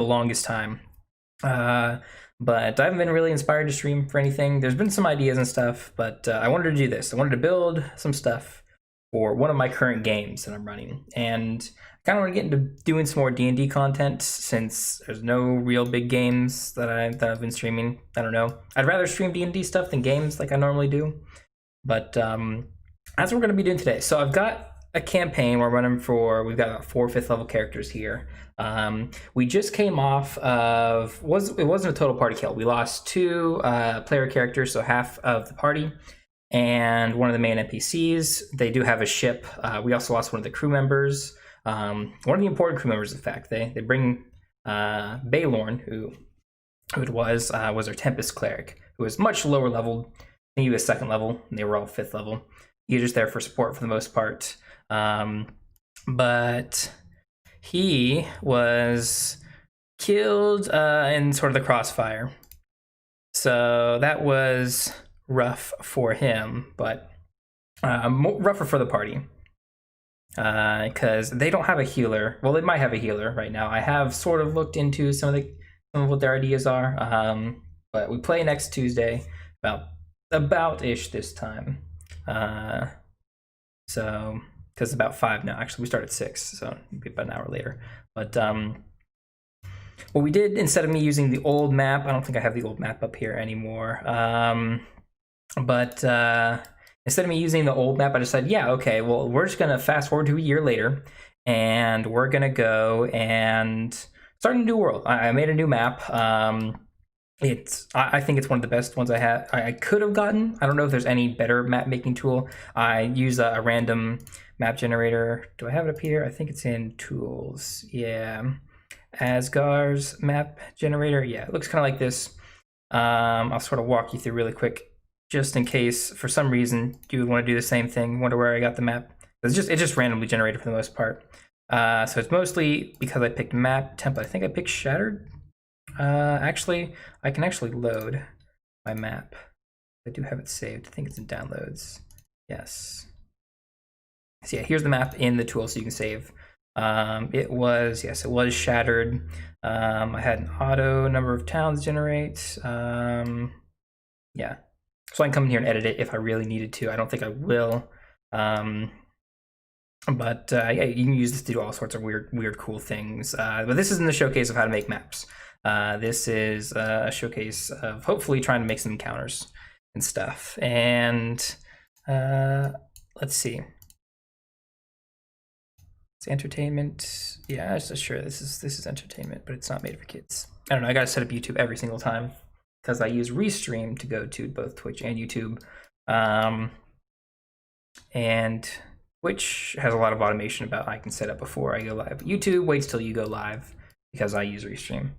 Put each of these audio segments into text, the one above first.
the longest time. But I haven't been really inspired to stream for anything. There's been some ideas and stuff, but I wanted to do this. I wanted to build some stuff for one of my current games that I'm running, and I kind of want to get into doing some more D&D content since there's no real big games that I've been streaming. I don't know. I'd rather stream D&D stuff than games like I normally do, but that's what we're going to be doing today. So I've got a campaign we're running for. We've got about 4 5th level characters here. We just came off of it wasn't a total party kill. We lost 2 player characters, so half of the party, and one of the main NPCs. They do have a ship. We also lost one of the crew members. One of the important crew members, in fact. They bring Baylorn, who it was our Tempest cleric, who was much lower level. I think he was 2nd level, and they were all 5th level. He was just there for support for the most part. But he was killed in sort of the crossfire. So that was rough for him, but rougher for the party. Because they don't have a healer. Well, they might have a healer right now. I have sort of looked into some of what their ideas are. But we play next Tuesday, about-ish this time. So, because about 5 now. Actually, we start at 6, so maybe about an hour later. But what we did, instead of me using the old map, I don't think I have the old map up here anymore. But instead of me using the old map, I decided, yeah, okay, well, we're just gonna fast forward to a year later, and we're gonna go and start a new world. I made a new map. I think it's one of the best ones I could have gotten. I don't know if there's any better map making tool. I use a random map generator. Do I have it up here? I think it's in tools. Yeah, Asgar's map generator. Yeah, it looks kind of like this. I'll sort of walk you through really quick, just in case for some reason you would want to do the same thing. Wonder where I got the map. It's just randomly generated for the most part. So it's mostly because I picked map template. I think I picked Shattered. Actually, I can actually load my map. I do have it saved. I think it's in downloads. Yes. So yeah, here's the map in the tool, so you can save. It was Shattered. I had an auto number of towns generate. Yeah. So I can come in here and edit it if I really needed to. I don't think I will. But yeah, you can use this to do all sorts of weird, cool things. But this isn't the showcase of how to make maps. This is a showcase of hopefully trying to make some encounters and stuff. And let's see. It's entertainment. Yeah, I'm just sure this is entertainment, but it's not made for kids. I don't know. I gotta set up YouTube every single time because I use Restream to go to both Twitch and YouTube. And Twitch has a lot of automation about I can set up before I go live. YouTube waits till you go live because I use Restream.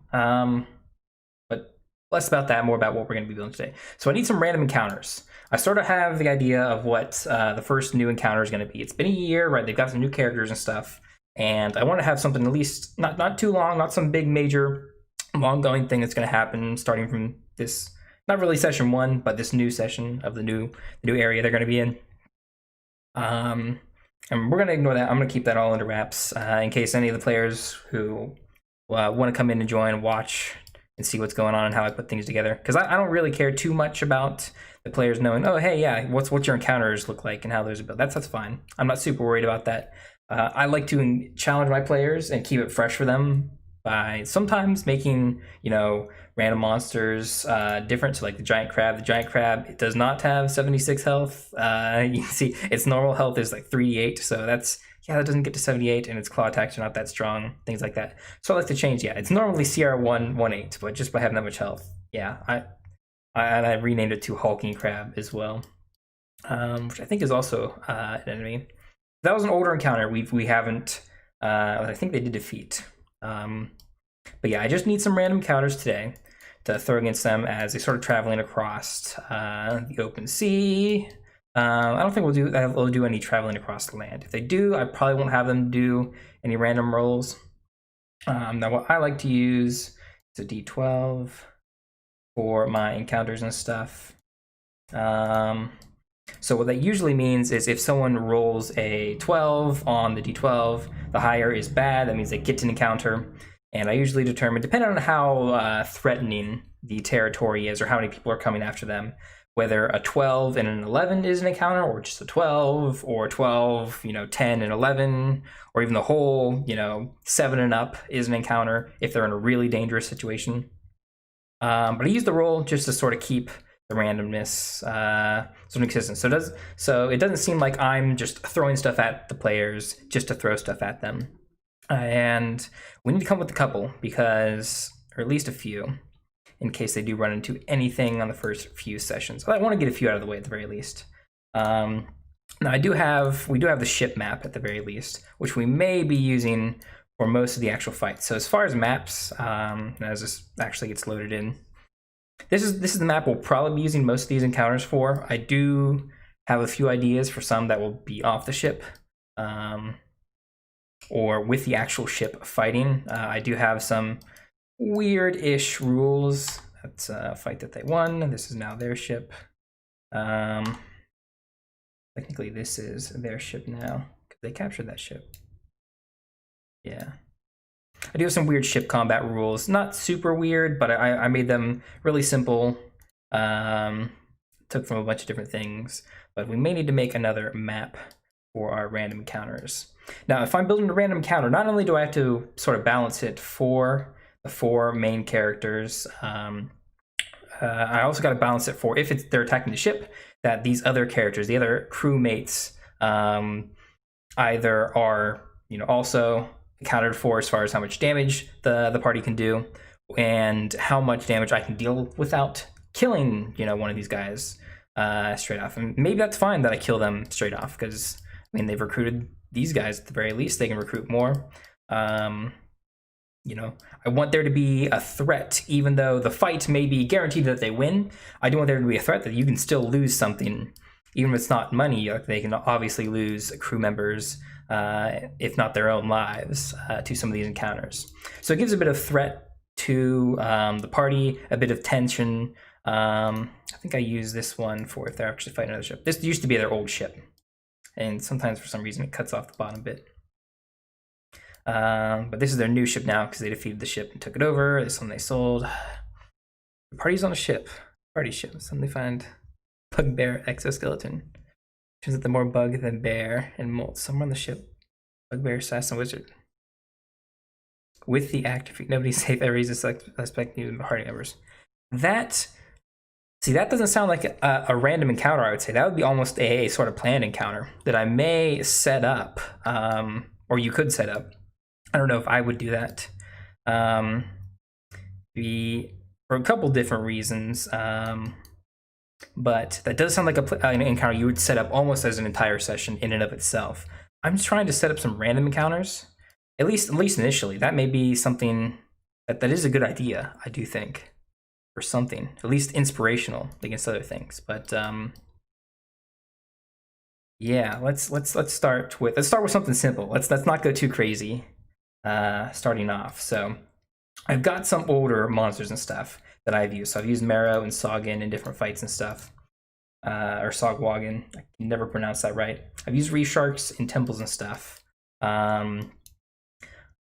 But less about that, more about what we're going to be building today. So I need some random encounters. I sort of have the idea of what the first new encounter is going to be. It's been a year, right? They've got some new characters and stuff, and I want to have something at least not too long, not some big major long-going thing that's going to happen starting from this, not really session 1, but this new session of the new area they're going to be in. And we're going to ignore that. I'm going to keep that all under wraps in case any of the players who want to come in and join and watch and see what's going on and how I put things together. Because I don't really care too much about the players knowing, oh, hey, yeah, what's your encounters look like and how those are built. That's fine. I'm not super worried about that. I like to challenge my players and keep it fresh for them by sometimes making, random monsters different. So like the giant crab. The giant crab, it does not have 76 health. You can see its normal health is like 3d8. So that doesn't get to 78, and its claw attacks are not that strong, things like that. So I like to change, it's normally CR118, but just by having that much health. Yeah, I renamed it to Hulking Crab as well, which I think is also an enemy. That was an older encounter we haven't, I think they did defeat. But yeah, I just need some random encounters today to throw against them as they sort of traveling across the open sea. I don't think we'll do any traveling across the land. If they do, I probably won't have them do any random rolls. Now what I like to use is a D12 for my encounters and stuff. So what that usually means is if someone rolls a 12 on the D12, the higher is bad. That means they get an encounter. And I usually determine, depending on how threatening the territory is or how many people are coming after them, whether a 12 and an 11 is an encounter, or just a 12, or 12, 10 and 11, or even the whole, 7 and up is an encounter if they're in a really dangerous situation. But I use the roll just to sort of keep the randomness sort of consistent. So it doesn't seem like I'm just throwing stuff at the players just to throw stuff at them. And we need to come up with a couple, or at least a few, in case they do run into anything on the first few sessions. I want to get a few out of the way at the very least. Now we do have the ship map at the very least, which we may be using for most of the actual fight. So as far as maps, as this actually gets loaded in, this is the map we'll probably be using most of these encounters for. I do have a few ideas for some that will be off the ship, or with the actual ship fighting. I do have some weird-ish rules. That's a fight that they won. This is now their ship. Technically, this is their ship now, because they captured that ship. Yeah. I do have some weird ship combat rules. Not super weird, but I made them really simple. Took from a bunch of different things. But we may need to make another map for our random encounters. Now, if I'm building a random encounter, not only do I have to sort of balance it for the 4 main characters, I also got to balance it for, if they're attacking the ship, that these other characters, the other crewmates, either are also accounted for as far as how much damage the party can do, and how much damage I can deal without killing one of these guys straight off. And maybe that's fine that I kill them straight off, because they've recruited these guys at the very least. They can recruit more. I want there to be a threat, even though the fight may be guaranteed that they win. I do want there to be a threat that you can still lose something, even if it's not money. They can obviously lose crew members, if not their own lives, to some of these encounters. So it gives a bit of threat to the party, a bit of tension. I think I use this one for if they're actually fighting another ship. This used to be their old ship, and sometimes for some reason it cuts off the bottom bit. But this is their new ship now because they defeated the ship and took it over. This one they sold. The party's on a ship. Party ship. Suddenly find Bugbear exoskeleton. Turns out the more bug than bear and mold. Somewhere on the ship. Bugbear, assassin, wizard. With the active, nobody's safe. Every suspect even party members. That doesn't sound like a random encounter, I would say. That would be almost a sort of planned encounter that I may set up, or you could set up. I don't know if I would do that. For a couple different reasons. But that does sound like an encounter you would set up almost as an entire session in and of itself. I'm just trying to set up some random encounters, at least initially. That may be something that is a good idea, I do think, for something at least inspirational against other things. But yeah, let's start with something simple. Let's not go too crazy. Starting off, so I've got some older monsters and stuff that I've used. So I've used Marrow and Soggin in different fights and stuff, or Sogwagon. I can never pronounce that right. I've used Resharks in temples and stuff.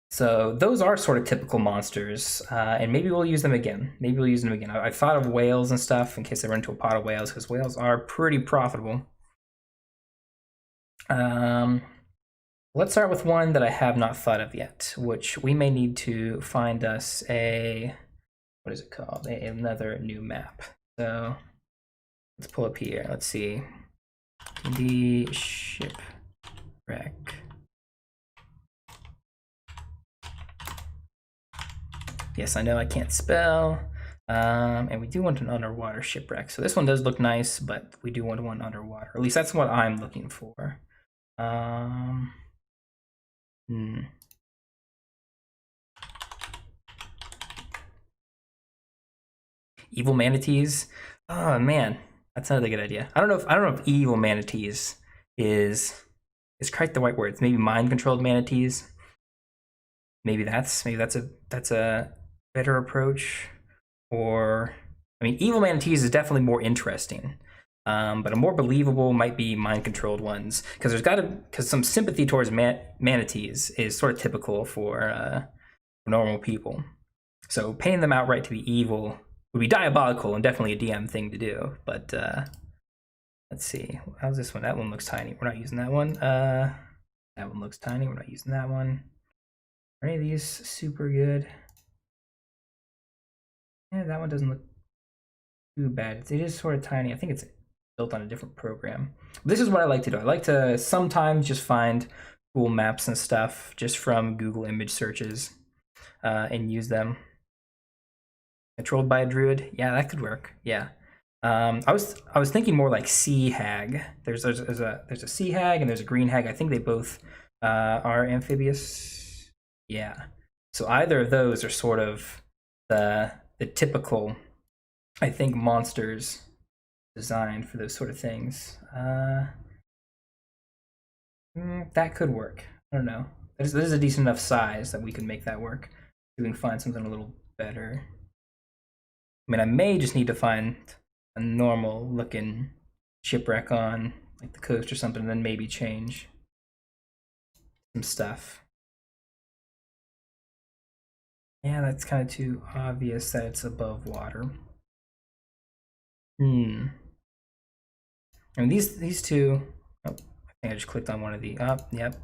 So those are sort of typical monsters, and maybe we'll use them again. I've thought of whales and stuff in case I run into a pod of whales, because whales are pretty profitable. Let's start with one that I have not thought of yet, which we may need to find us what is it called? Another new map. So let's pull up here. Let's see. DnD shipwreck. Yes, I know I can't spell. And we do want an underwater shipwreck. So this one does look nice, but we do want one underwater. At least that's what I'm looking for. Evil manatees. Oh man, that's another good idea. I don't know if evil manatees is quite the right word. It's maybe mind controlled manatees. Maybe that's a better approach. Or evil manatees is definitely more interesting. But a more believable might be mind-controlled ones, because some sympathy towards manatees is sort of typical for normal people. So painting them outright to be evil would be diabolical and definitely a DM thing to do. But let's see. How's this one? That one looks tiny. We're not using that one. That one looks tiny. We're not using that one. Are any of these super good? Yeah, that one doesn't look too bad. It is sort of tiny. I think it's built on a different program. This is what I like to do. I like to sometimes just find cool maps and stuff just from Google image searches and use them. Controlled by a druid? Yeah, that could work. Yeah. I was thinking more like sea hag. There's a sea hag and there's a green hag. I think they both are amphibious. Yeah. So either of those are sort of the typical, I think, monsters designed for those sort of things. That could work. I don't know. This is a decent enough size that we could make that work. We can find something a little better. I mean, I may just need to find a normal looking shipwreck on like the coast or something, and then maybe change some stuff. Yeah, that's kind of too obvious that it's above water. I mean, these two. Oh, I think I just clicked on one of the. Yep.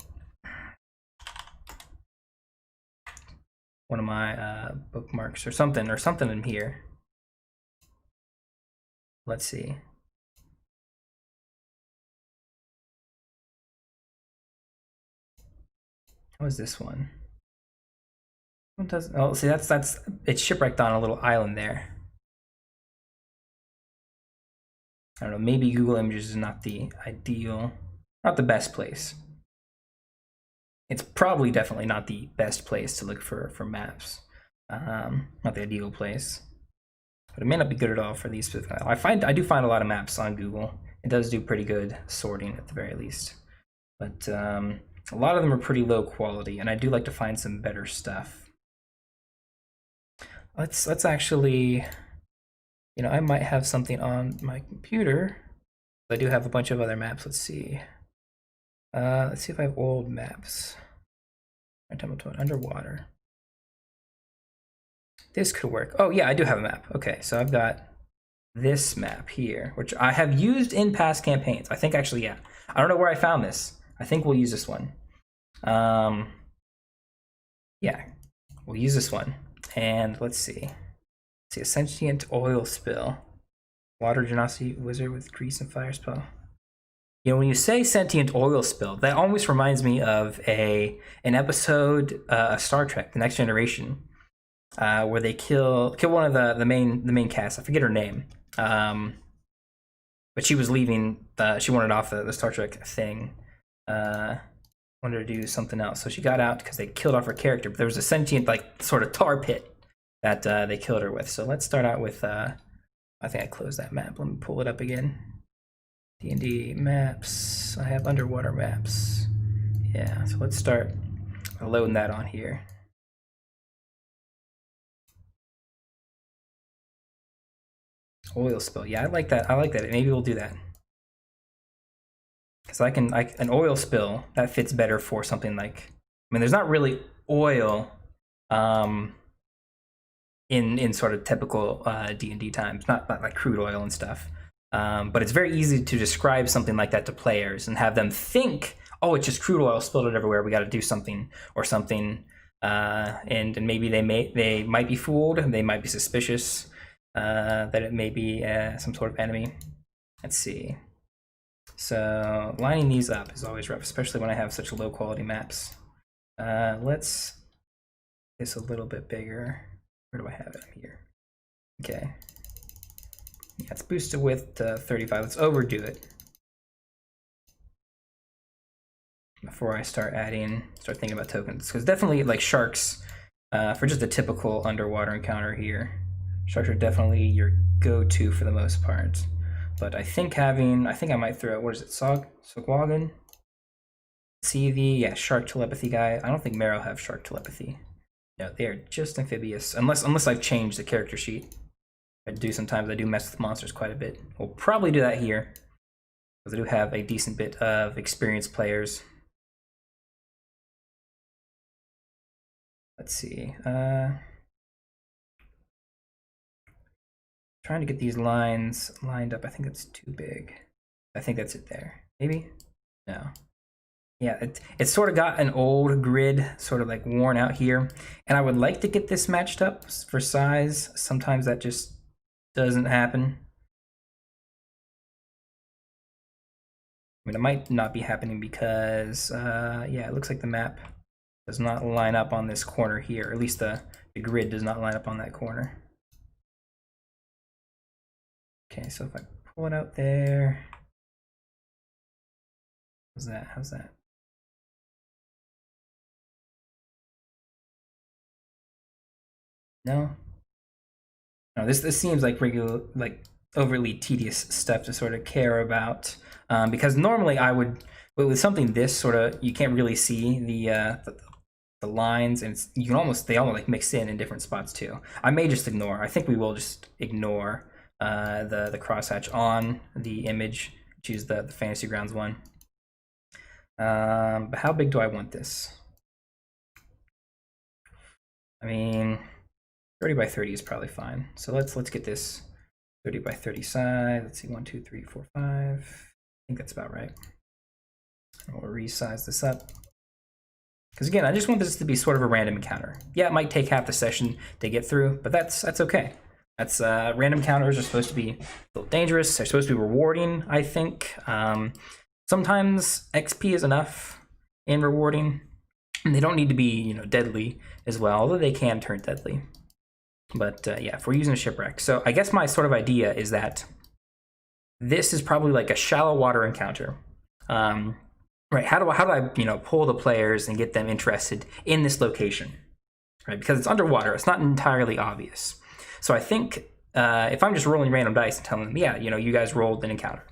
One of my bookmarks or something in here. Let's see. How is this one? What does? Oh, see, that's it's shipwrecked on a little island there. I don't know. Maybe Google Images is not the ideal, not the best place. It's probably definitely not the best place to look for maps. Not the ideal place, but it may not be good at all for these. I do find a lot of maps on Google. It does do pretty good sorting at the very least, but a lot of them are pretty low quality, and I do like to find some better stuff. Let's actually, you know, I might have something on my computer. I do have a bunch of other maps. Let's see. Let's see if I have old maps. Underwater. This could work. Oh yeah, I do have a map. Okay, so I've got this map here, which I have used in past campaigns. I think actually, yeah. I don't know where I found this. I think we'll use this one. Yeah, we'll use this one. And let's see. Let's see, a sentient oil spill. Water generosity wizard with grease and fire spell. You know, when you say sentient oil spill, that almost reminds me of an episode of Star Trek, The Next Generation, where they kill one of the main cast. I forget her name, but she was leaving. She wanted off the Star Trek thing. Wanted to do something else, so she got out because they killed off her character. But there was a sentient, like, sort of tar pit that they killed her with. So let's start out with. I think I closed that map. Let me pull it up again. D&D maps. I have underwater maps. Yeah, so let's start loading that on here. Oil spill. Yeah, I like that. I like that. Maybe we'll do that. Because an oil spill, that fits better for something like, I mean, there's not really oil in sort of typical D&D times, not like crude oil and stuff. But it's very easy to describe something like that to players and have them think, oh, it's just crude oil spilled it everywhere. We got to do something or something. And maybe they might be fooled. They might be suspicious that it may be some sort of enemy. Let's see. So lining these up is always rough, especially when I have such low quality maps. Let's make this a little bit bigger. Where do I have it? Here. Okay. Yeah, let's boost the width to 35. Let's overdo it before I start thinking about tokens. Because definitely, like, sharks, for just a typical underwater encounter here, sharks are definitely your go-to for the most part. But I think I might throw out, what is it, Sogwagon? CV, yeah, shark telepathy guy. I don't think Marrow have shark telepathy. No, they are just amphibious, unless I've changed the character sheet. Sometimes I do mess with monsters quite a bit. We'll probably do that here, because I do have a decent bit of experienced players. let's see. Trying to get these lines lined up. I think that's too big. I think that's it there. Maybe? No. Yeah, it's sort of got an old grid, sort of like worn out here. And I would like to get this matched up for size. Sometimes that just doesn't happen. I mean, it might not be happening because, yeah, it looks like the map does not line up on this corner here. At least the grid does not line up on that corner. Okay, so if I pull it out there, how's that? How's that? No? No, this seems like overly tedious stuff to sort of care about, because normally I would, with something this sort of, you can't really see the lines, and they almost like mix in different spots too. I may just ignore. I think we will just ignore the crosshatch on the image. Choose the Fantasy Grounds one. But how big do I want this? I mean, 30 by 30 is probably fine. So let's get this 30 by 30 side. Let's see, 1, 2, 3, 4, 5. I think that's about right. And we'll resize this up. Because again, I just want this to be sort of a random encounter. Yeah, it might take half the session to get through, but that's okay. That's random encounters are supposed to be a little dangerous. They're supposed to be rewarding, I think. Sometimes XP is enough in rewarding, and they don't need to be, deadly as well, although they can turn deadly. But yeah, if we're using a shipwreck. So I guess my sort of idea is that this is probably like a shallow water encounter. Right, how do I pull the players and get them interested in this location? Right, because it's underwater, it's not entirely obvious. So I think if I'm just rolling random dice and telling them, yeah, you guys rolled an encounter,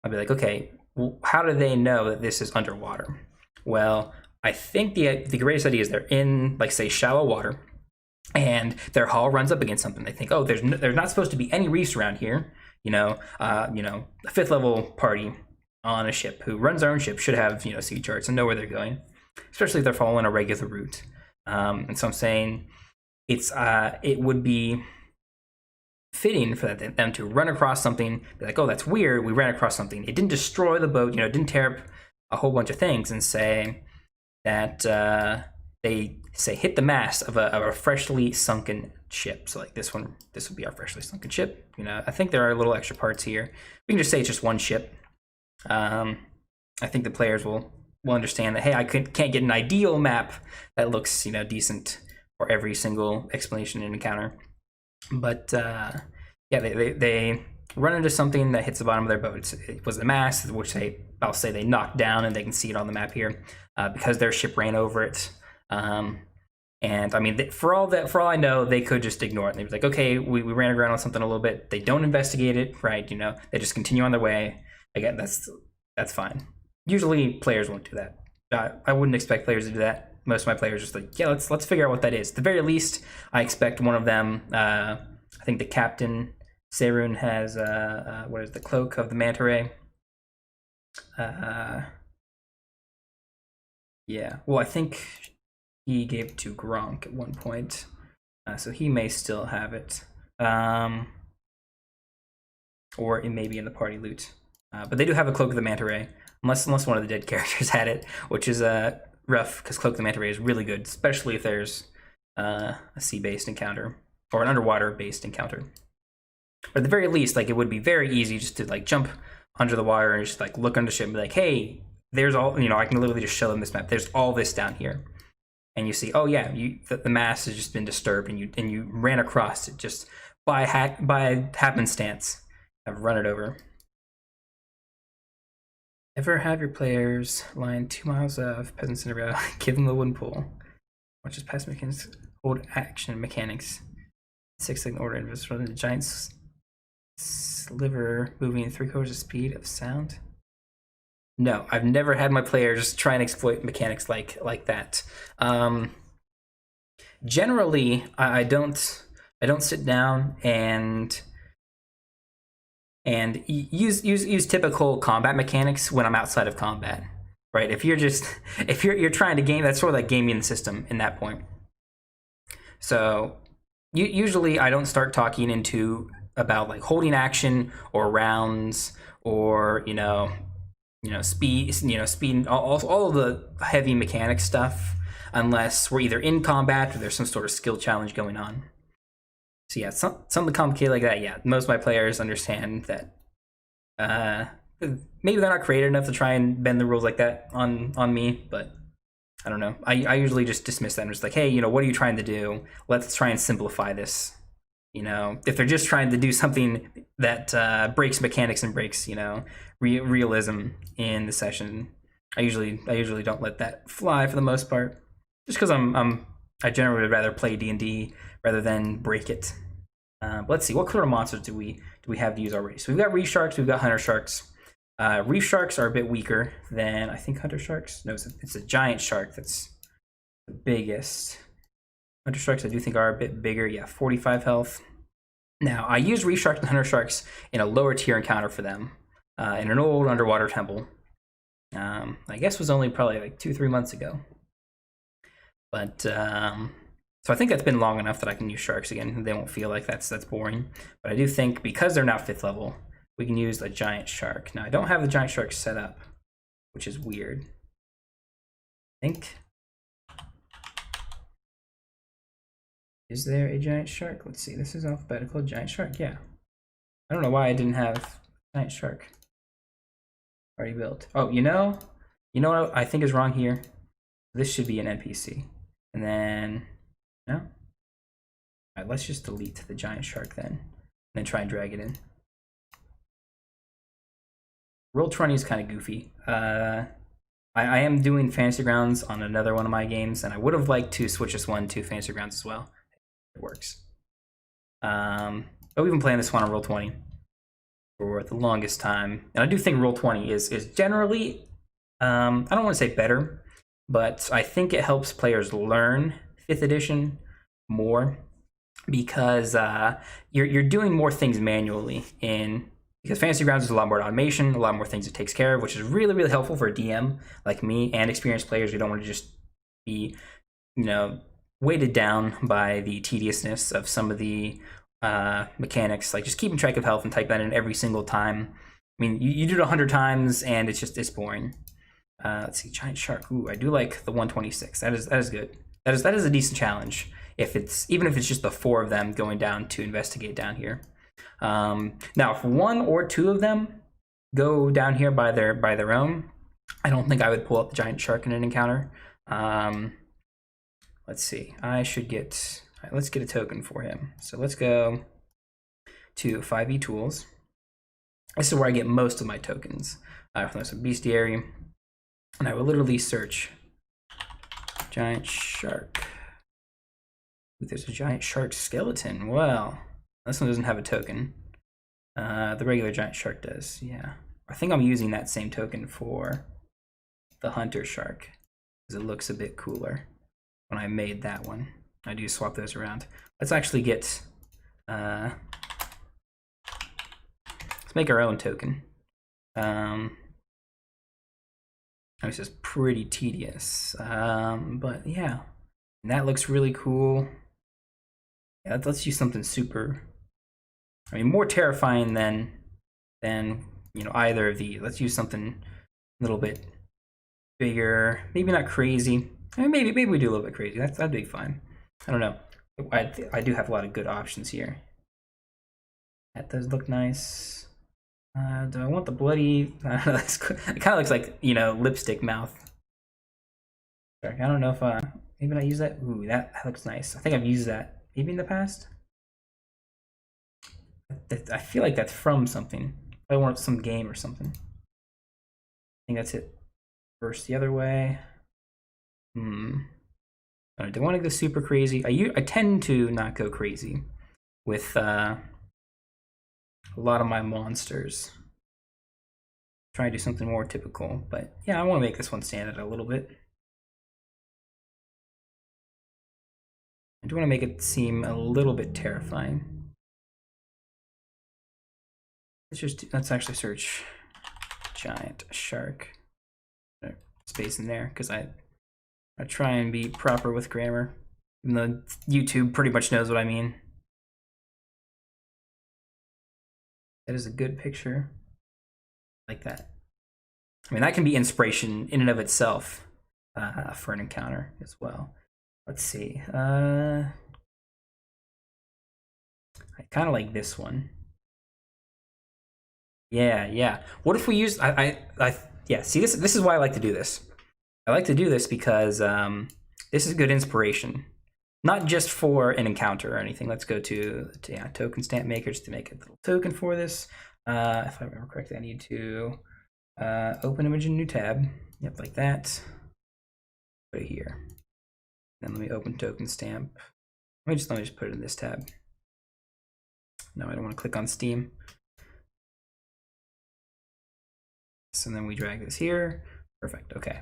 I'll be like, okay, well, how do they know that this is underwater? Well, I think the greatest idea is they're in, like, say, shallow water, and their hull runs up against something. They think, oh, there's not supposed to be any reefs around here. A 5th level party on a ship who runs their own ship should have sea charts and know where they're going, especially if they're following a regular route. And so I'm saying it would be fitting for them to run across something, be like, oh, that's weird. We ran across something. It didn't destroy the boat. It didn't tear up a whole bunch of things, and say that they hit the mast of a freshly sunken ship. So like this would be our freshly sunken ship. I think there are little extra parts here. We can just say it's just one ship. I think the players will understand that, hey, I can't get an ideal map that looks decent for every single explanation and encounter. But yeah, they run into something that hits the bottom of their boat. It was the mast, which I'll say they knocked down, and they can see it on the map here because their ship ran over it. And I mean, for all I know, they could just ignore it. And they'd be like, okay, we ran aground on something a little bit. They don't investigate it, right? They just continue on their way. Again, that's fine. Usually players won't do that. I wouldn't expect players to do that. Most of my players are just like, yeah, let's figure out what that is. At the very least, I expect one of them. I think the captain, Serun, has what is the cloak of the manta ray? Yeah. Well, I think he gave it to Gronk at one point, so he may still have it, or it may be in the party loot. But they do have a cloak of the manta ray, unless one of the dead characters had it, which is rough, because cloak of the manta ray is really good, especially if there's a sea-based encounter or an underwater-based encounter. But at the very least, like, it would be very easy just to like jump under the water and just like look under the ship and be like, hey, there's all, I can literally just show them this map. There's all this down here, and you see, oh yeah, the mast has just been disturbed, and you ran across it just by happenstance. I've run it over. Ever have your players line 2 miles of peasants in a row, give them the wooden pole. Watch as past mechanics hold action mechanics. 6-second order invisible in the giant sliver moving at 3/4 the speed of sound. No, I've never had my players try and exploit mechanics like that. Generally, I don't sit down and use typical combat mechanics when I'm outside of combat, right? If you're trying to game, that's sort of like gaming the system in that point. So usually I don't start talking into about like holding action or rounds or speed, speed, all of the heavy mechanic stuff, unless we're either in combat or there's some sort of skill challenge going on. So yeah, something complicated like that. Yeah, most of my players understand that. Maybe they're not creative enough to try and bend the rules like that on me, but I don't know. I usually just dismiss that and just like, hey, what are you trying to do? Let's try and simplify this. If they're just trying to do something that breaks mechanics and breaks, realism in the session, I usually don't let that fly for the most part, just because I generally would rather play D&D rather than break it. Let's see, what sort of monsters do we have to use already? So we've got reef sharks, we've got hunter sharks. Reef sharks are a bit weaker than I think hunter sharks. No, it's a giant shark that's the biggest. Hunter sharks I do think are a bit bigger. Yeah, 45 health. Now I used reef sharks and hunter sharks in a lower tier encounter for them in an old underwater temple. I guess it was only probably like 2-3 months ago. But so I think that's been long enough that I can use sharks again. They won't feel like that's boring. But I do think because they're now 5th level, we can use a giant shark. Now I don't have the giant shark set up, which is weird. I think. Is there a giant shark? Let's see. This is alphabetical. Giant shark. Yeah. I don't know why I didn't have giant shark already built. Oh, you know what I think is wrong here? This should be an NPC. And then, no? All right, let's just delete the giant shark then. And then try and drag it in. Roll20 is kind of goofy. I am doing Fantasy Grounds on another one of my games, and I would have liked to switch this one to Fantasy Grounds as well. It works. But we've been playing this one on Roll20 for the longest time. And I do think Roll20 is generally, I don't want to say better, but I think it helps players learn 5th edition more because you're doing more things manually because Fantasy Grounds is a lot more automation, a lot more things it takes care of, which is really, really helpful for a DM like me and experienced players who don't want to just be, weighted down by the tediousness of some of the mechanics, like just keeping track of health and type that in every single time. I mean, you do it 100 times and it's boring. Let's see, giant shark. Ooh, I do like the 126. That is good. That is a decent challenge. Even if it's just the 4 of them going down to investigate down here. Now, if 1 or 2 of them go down here by their own, I don't think I would pull up the giant shark in an encounter. Let's see. Let's get a token for him. So let's go to 5e tools. This is where I get most of my tokens from this bestiary, and I will literally search giant shark. Ooh, there's a giant shark skeleton. Well, this one doesn't have a token. The regular giant shark does. Yeah, I think I'm using that same token for the hunter shark because it looks a bit cooler when I made that one. I do swap those around. Let's actually get let's make our own token. This is pretty tedious, but yeah, and that looks really cool. Yeah, let's use something super, more terrifying than either of these. Let's use something a little bit bigger, maybe not crazy. Maybe we do a little bit crazy. That'd be fine. I don't know. I do have a lot of good options here. That does look nice. Do I want the bloody? It kind of looks like lipstick mouth. I don't know if maybe I use that. Ooh, that looks nice. I think I've used that maybe in the past. I feel like that's from something. I want some game or something. I think that's it. First the other way. Do I want to go super crazy? I tend to not go crazy with a lot of my monsters. Try to do something more typical, but yeah, I want to make this one stand out a little bit. I do want to make it seem a little bit terrifying. Let's actually search giant shark. Space in there because I try and be proper with grammar. Even though YouTube pretty much knows what I mean. That is a good picture. Like that. I mean, that can be inspiration in and of itself for an encounter as well. Let's see. I kind of like this one. Yeah. What if we use? Yeah. See, this is why I like to do this. I like to do this because this is good inspiration, not just for an encounter or anything. Let's go to token stamp maker just to make a little token for this. If I remember correctly, I need to open image in new tab. Yep, like that. Put it here. Then let me open token stamp. Let me just put it in this tab. No, I don't want to click on Steam. So then we drag this here. Perfect. Okay.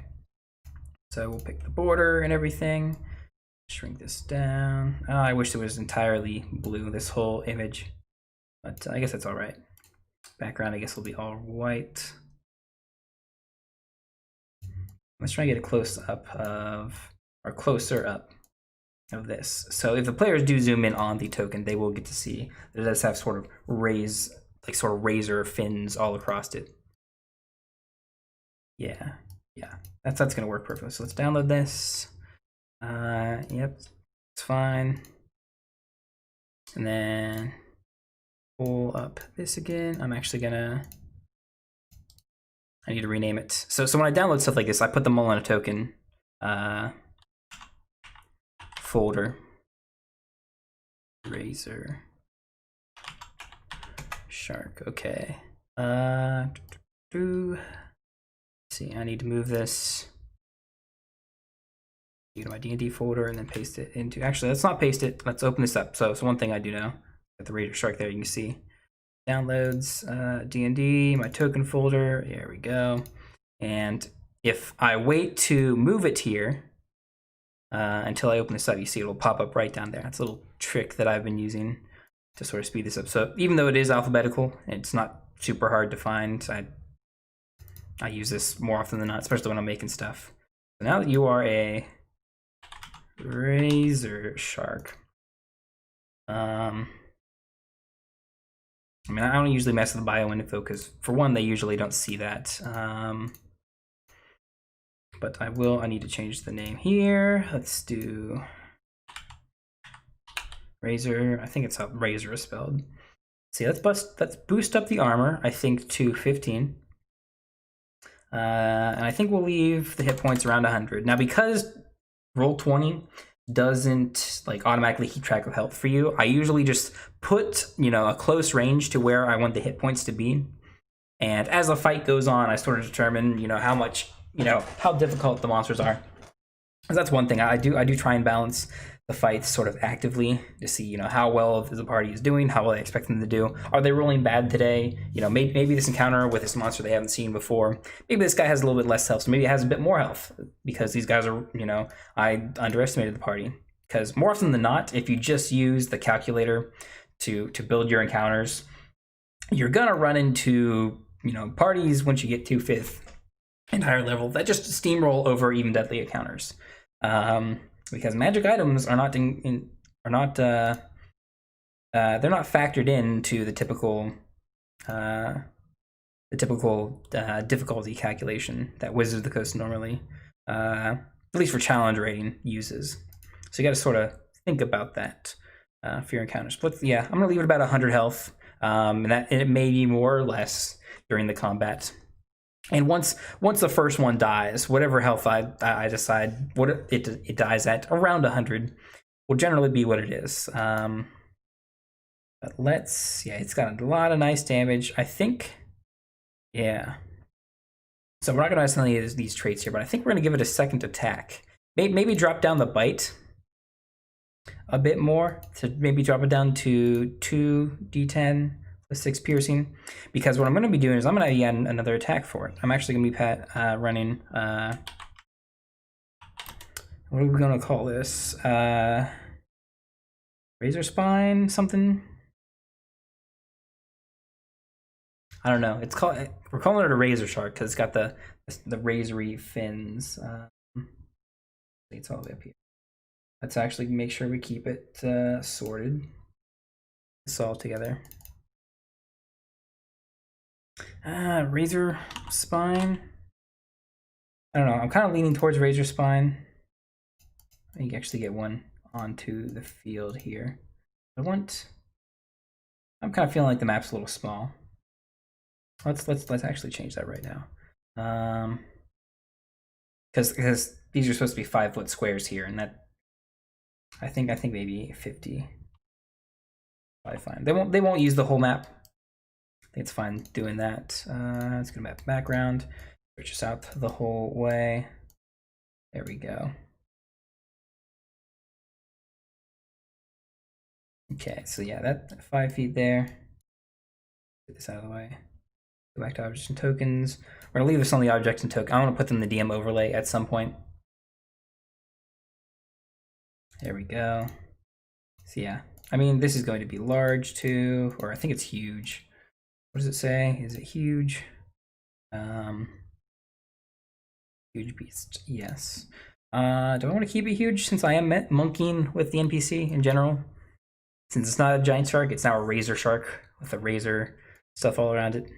So we'll pick the border and everything. Shrink this down. Oh, I wish it was entirely blue, this whole image. But I guess that's all right. Background, I guess, will be all white. Let's try and get a close up of, or closer up of this. So if the players do zoom in on the token, they will get to see that it does have sort of razor fins all across it. Yeah, that's gonna work perfectly. So let's download this. Yep, it's fine. And then pull up this again. I'm actually gonna, I need to rename it. So when I download stuff like this, I put them all in a token folder. Razor shark. Okay. See, I need to move this to my DnD folder and then paste it into. Actually, let's not paste it. Let's open this up. So one thing I do know, got the Razor Shark there. You can see downloads, DnD, my token folder. There we go. And if I wait to move it here until I open this up, you see it'll pop up right down there. That's a little trick that I've been using to sort of speed this up. So even though it is alphabetical, it's not super hard to find. I use this more often than not, especially when I'm making stuff. So now that you are a Razor Shark, I mean, I don't usually mess with the bio info because, for one, they usually don't see that. But I need to change the name here. Let's do Razor. I think it's how Razor is spelled. See, let's boost up the armor, I think, to 15. And I think we'll leave the hit points around 100. Now, because Roll20 doesn't like automatically keep track of health for you, I usually just put, a close range to where I want the hit points to be. And as the fight goes on, I sort of determine, how much, how difficult the monsters are. Because that's one thing I do try and balance the fights sort of actively to see, how well the party is doing, how well I expect them to do. Are they rolling bad today? Maybe this encounter with this monster they haven't seen before. Maybe this guy has a little bit less health, so maybe it has a bit more health because these guys are, I underestimated the party. Because more often than not, if you just use the calculator to build your encounters, you're gonna run into, parties once you get to 5th and higher level that just steamroll over even deadly encounters. Because magic items are not they're not factored into the typical difficulty calculation that Wizards of the Coast normally, at least for challenge rating, uses. So you got to sort of think about that for your encounters. But yeah, I'm gonna leave it about 100 health, and it may be more or less during the combat. And once the first one dies, whatever health I decide what it dies at, around 100 will generally be what it is. But it's got a lot of nice damage, I think. Yeah. So we're not going to assign any of these traits here, but I think we're going to give it a second attack. Maybe drop down the bite a bit more, to maybe drop it down to 2d10. The 6 piercing, because what I'm going to be doing is I'm going to add another attack for it. I'm actually going to be running, what are we going to call this? Razor Spine something? I don't know. We're calling it a Razor Shark because it's got the razory fins. It's all the way up here. Let's actually make sure we keep it sorted. This all together. Razor spine. I don't know. I'm kind of leaning towards razor spine. You can actually get one onto the field here. I'm kind of feeling like the map's a little small. Let's actually change that right now. Because these are supposed to be 5-foot squares here, and that I think maybe 50. Probably fine. They won't use the whole map. I think it's fine doing that. It's gonna map background. Switch this out the whole way. There we go. Okay, so yeah, that 5 feet there. Get this out of the way. Go back to objects and tokens. We're gonna leave this on the objects and tokens. I want to put them in the DM overlay at some point. There we go. So yeah, I mean, this is going to be large too, or I think it's huge. What does it say? Is it huge? Huge beast, yes. Do I want to keep it huge since I am monkeying with the NPC in general? Since it's not a giant shark, it's now a razor shark with a razor stuff all around it.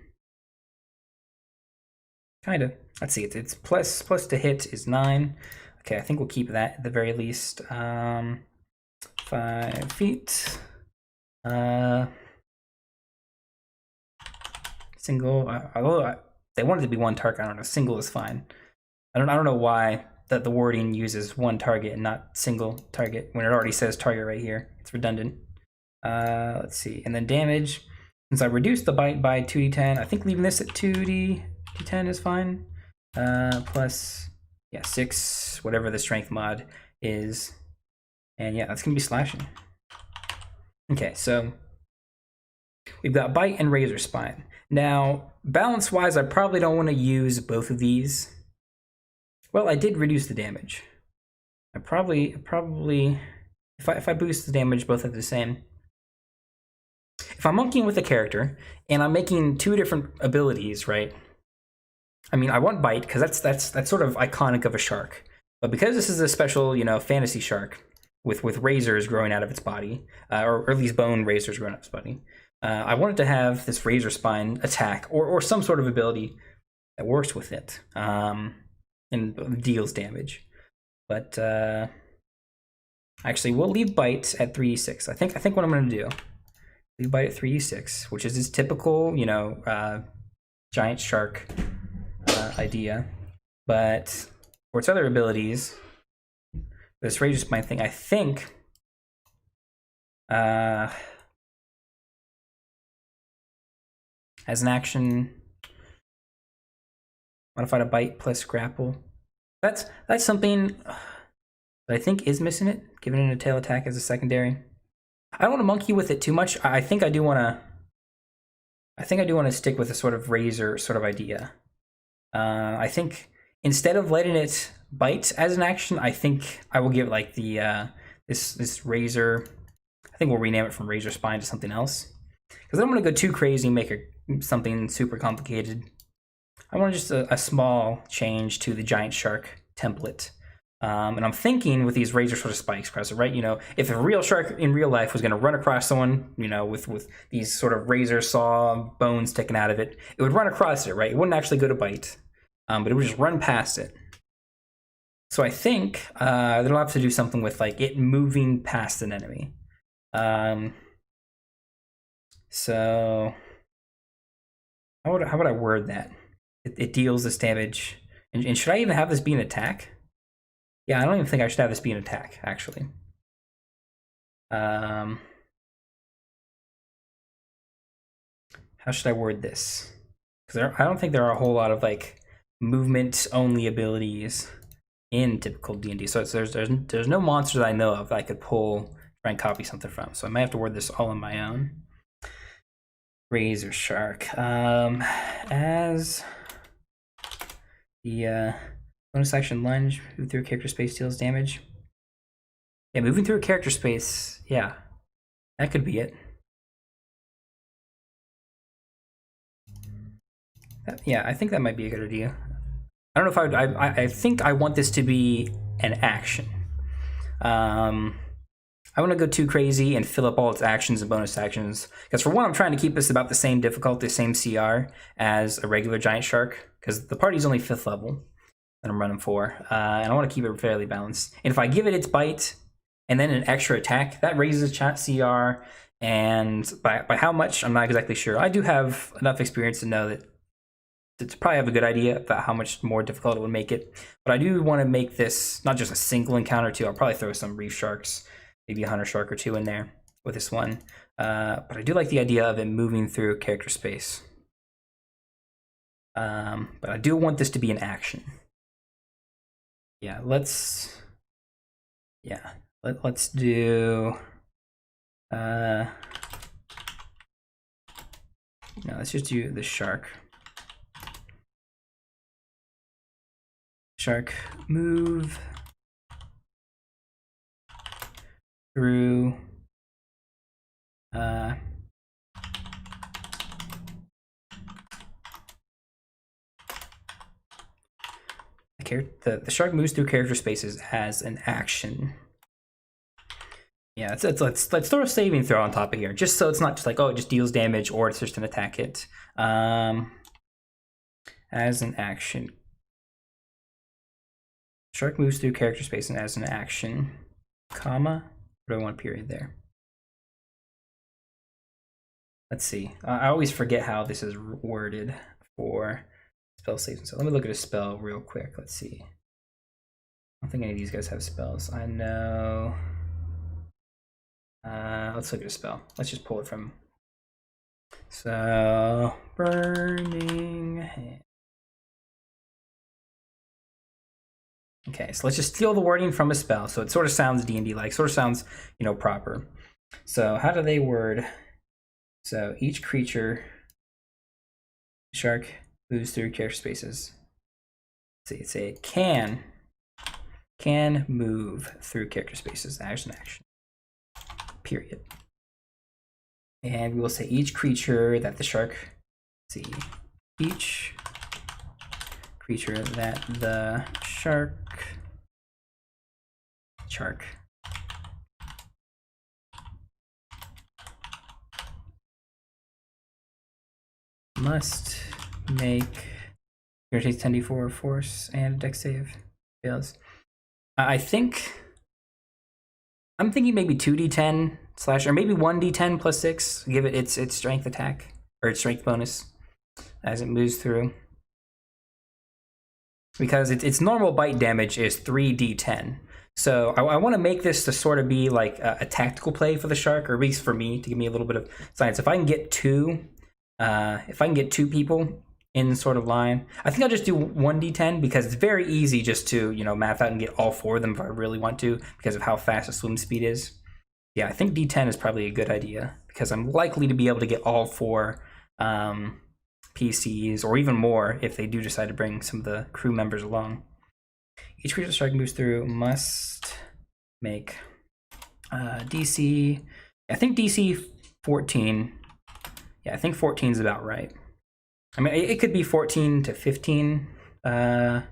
Kind of. Let's see, it's plus to hit is 9. Okay, I think we'll keep that at the very least. 5 feet. Single. Although they wanted to be one target, I don't know. Single is fine. I don't know why that the wording uses one target and not single target when it already says target right here. It's redundant. Let's see, and then damage. Since I reduced the bite by 2d10, I think leaving this at 2d10 is fine. Plus, yeah, 6, whatever the strength mod is. And yeah, that's gonna be slashing. Okay, so we've got bite and razor spine. Now, balance-wise, I probably don't want to use both of these. Well, I did reduce the damage. I probably if I boost the damage, both are the same. If I'm monkeying with a character and I'm making 2 different abilities, right? I mean, I want bite because that's sort of iconic of a shark. But because this is a special, fantasy shark with razors growing out of its body, or at least bone razors growing out of its body, I wanted to have this razor spine attack or some sort of ability that works with it and deals damage. But actually, we'll leave bite at 3d6. I think what I'm going to do, leave bite at 3d6, which is this typical, giant shark idea. But for its other abilities, this razor spine thing, I think as an action, modify to bite plus grapple. That's something that I think is missing it, giving it a tail attack as a secondary. I don't want to monkey with it too much. I think I do want to stick with a sort of razor sort of idea. I think instead of letting it bite as an action, I think I will give it like the this razor. I think we'll rename it from razor spine to something else, because I don't want to go too crazy and make something super complicated. I want just a small change to the giant shark template. And I'm thinking with these razor sort of spikes, right? If a real shark in real life was going to run across someone, with these sort of razor saw bones sticking out of it, it would run across it, right? It wouldn't actually go to bite, but it would just run past it. So I think they'll have to do something with like it moving past an enemy. So how would I word that? It deals this damage, and should I even have this be an attack? Yeah, I don't even think I should have this be an attack, actually. How should I word this? Because I don't think there are a whole lot of like movement-only abilities in typical D&D. So there's no monster that I know of that I could try and copy something from. So I might have to word this all on my own. Razor shark. As the bonus action lunge, move through character space deals damage. Yeah, moving through a character space, yeah. That could be it. Yeah, I think that might be a good idea. I don't know if I think I want this to be an action. I want to go too crazy and fill up all its actions and bonus actions. Because for one, I'm trying to keep this about the same difficulty, same CR as a regular giant shark. Because the party's only 5th level that I'm running for. And I want to keep it fairly balanced. And if I give it its bite and then an extra attack, that raises its CR. And by how much, I'm not exactly sure. I do have enough experience to know that to probably have a good idea about how much more difficult it would make it. But I do want to make this not just a single encounter too. I'll probably throw some reef sharks, maybe a hunter shark or 2 in there with this one. But I do like the idea of it moving through character space. But I do want this to be an action. Yeah, let's do no, let's just do the shark. Shark move through the shark moves through character spaces as an action. Yeah, let's throw a saving throw on top of here, just so it's not just like, oh, it just deals damage or it's just an attack hit. As an action. Shark moves through character space and as an action, comma, what do I want period there? Let's see. I always forget how this is worded for spell saves. So let me look at a spell real quick. Let's see. I don't think any of these guys have spells. I know. Let's look at a spell. Let's just pull it from. So, burning hand. Okay, so let's just steal the wording from a spell. So it sort of sounds D&D like, sort of sounds, proper. So how do they word? So each creature, shark moves through character spaces. Let's say it can move through character spaces as an action. Period. And we will say each creature that the shark, each creature that the shark must make your takes 10d4 force and a dex save fails. I'm thinking maybe 2d10 or maybe 1d10 plus 6. Give it its strength attack or its strength bonus as it moves through. Because its normal bite damage is 3d10. So I want to make this to sort of be like a tactical play for the shark, or at least for me, to give me a little bit of science. If I can get two people in sort of line, I think I'll just do 1d10 because it's very easy just to, math out and get all 4 of them if I really want to because of how fast the swim speed is. Yeah, I think d10 is probably a good idea because I'm likely to be able to get all 4 PCs or even more if they do decide to bring some of the crew members along. Each creature the shark moves through must make DC, I think DC 14. Yeah, I think 14 is about right. I mean, it could be 14 to 15. I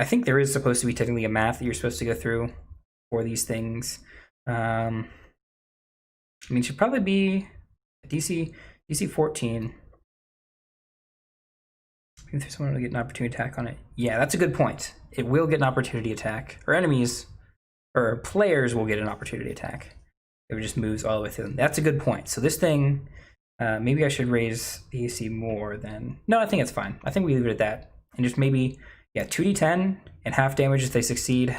think there is supposed to be technically a math that you're supposed to go through for these things. I mean, it should probably be DC 14. If there's someone to get an opportunity attack on it. Yeah, that's a good point. It will get an opportunity attack. Or enemies, or players will get an opportunity attack. It just moves all the way through them. That's a good point. So this thing, maybe I should raise the AC more than... No, I think it's fine. I think we leave it at that. And just maybe, 2d10 and half damage if they succeed.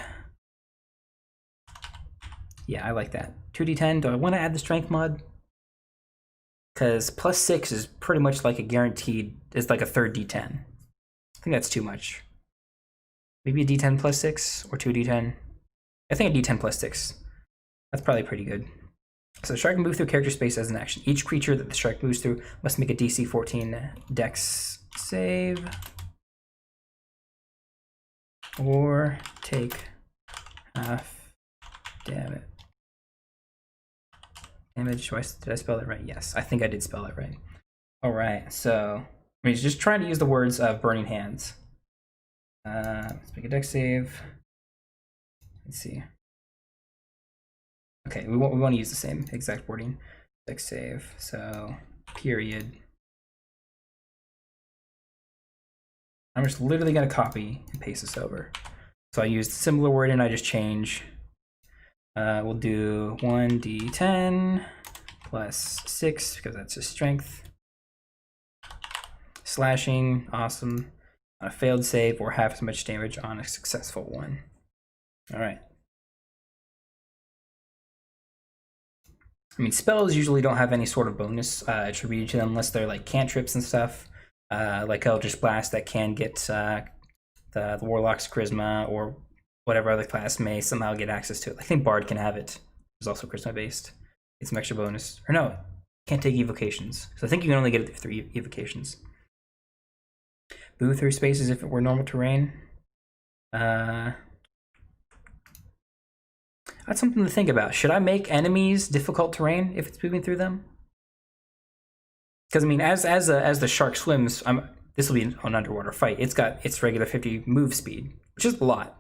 Yeah, I like that. 2d10. Do I want to add the strength mod? Because plus 6 is pretty much like a guaranteed, it's like a third d10. I think that's too much. Maybe a d10 plus 6 or 2d10. I think a d10 plus 6. That's probably pretty good. So the shark can move through character space as an action. Each creature that the shark moves through must make a DC 14 dex save or take half damage. Did I spell it right? Yes, I think I did spell it right. All right, so I mean, just trying to use the words of burning hands. Let's make a dex save. Let's see. Okay, we want to use the same exact wording. Dex save. So period. I'm just literally going to copy and paste this over. So I used similar wording. I just change. We'll do 1d10 plus 6 because that's his strength. Slashing, awesome. On a failed save or half as much damage on a successful one. All right. I mean, spells usually don't have any sort of bonus attributed to them unless they're like cantrips and stuff, like Eldritch Blast that can get the Warlock's Charisma or whatever other class may somehow get access to it. I think Bard can have it. It's also Charisma based. It's some extra bonus. Or no, can't take evocations. So I think you can only get it through evocations. Move through spaces if it were normal terrain. That's something to think about. Should I make enemies difficult terrain if it's moving through them? Because I mean, as the shark swims, this will be an underwater fight. It's got its regular 50 move speed, which is a lot.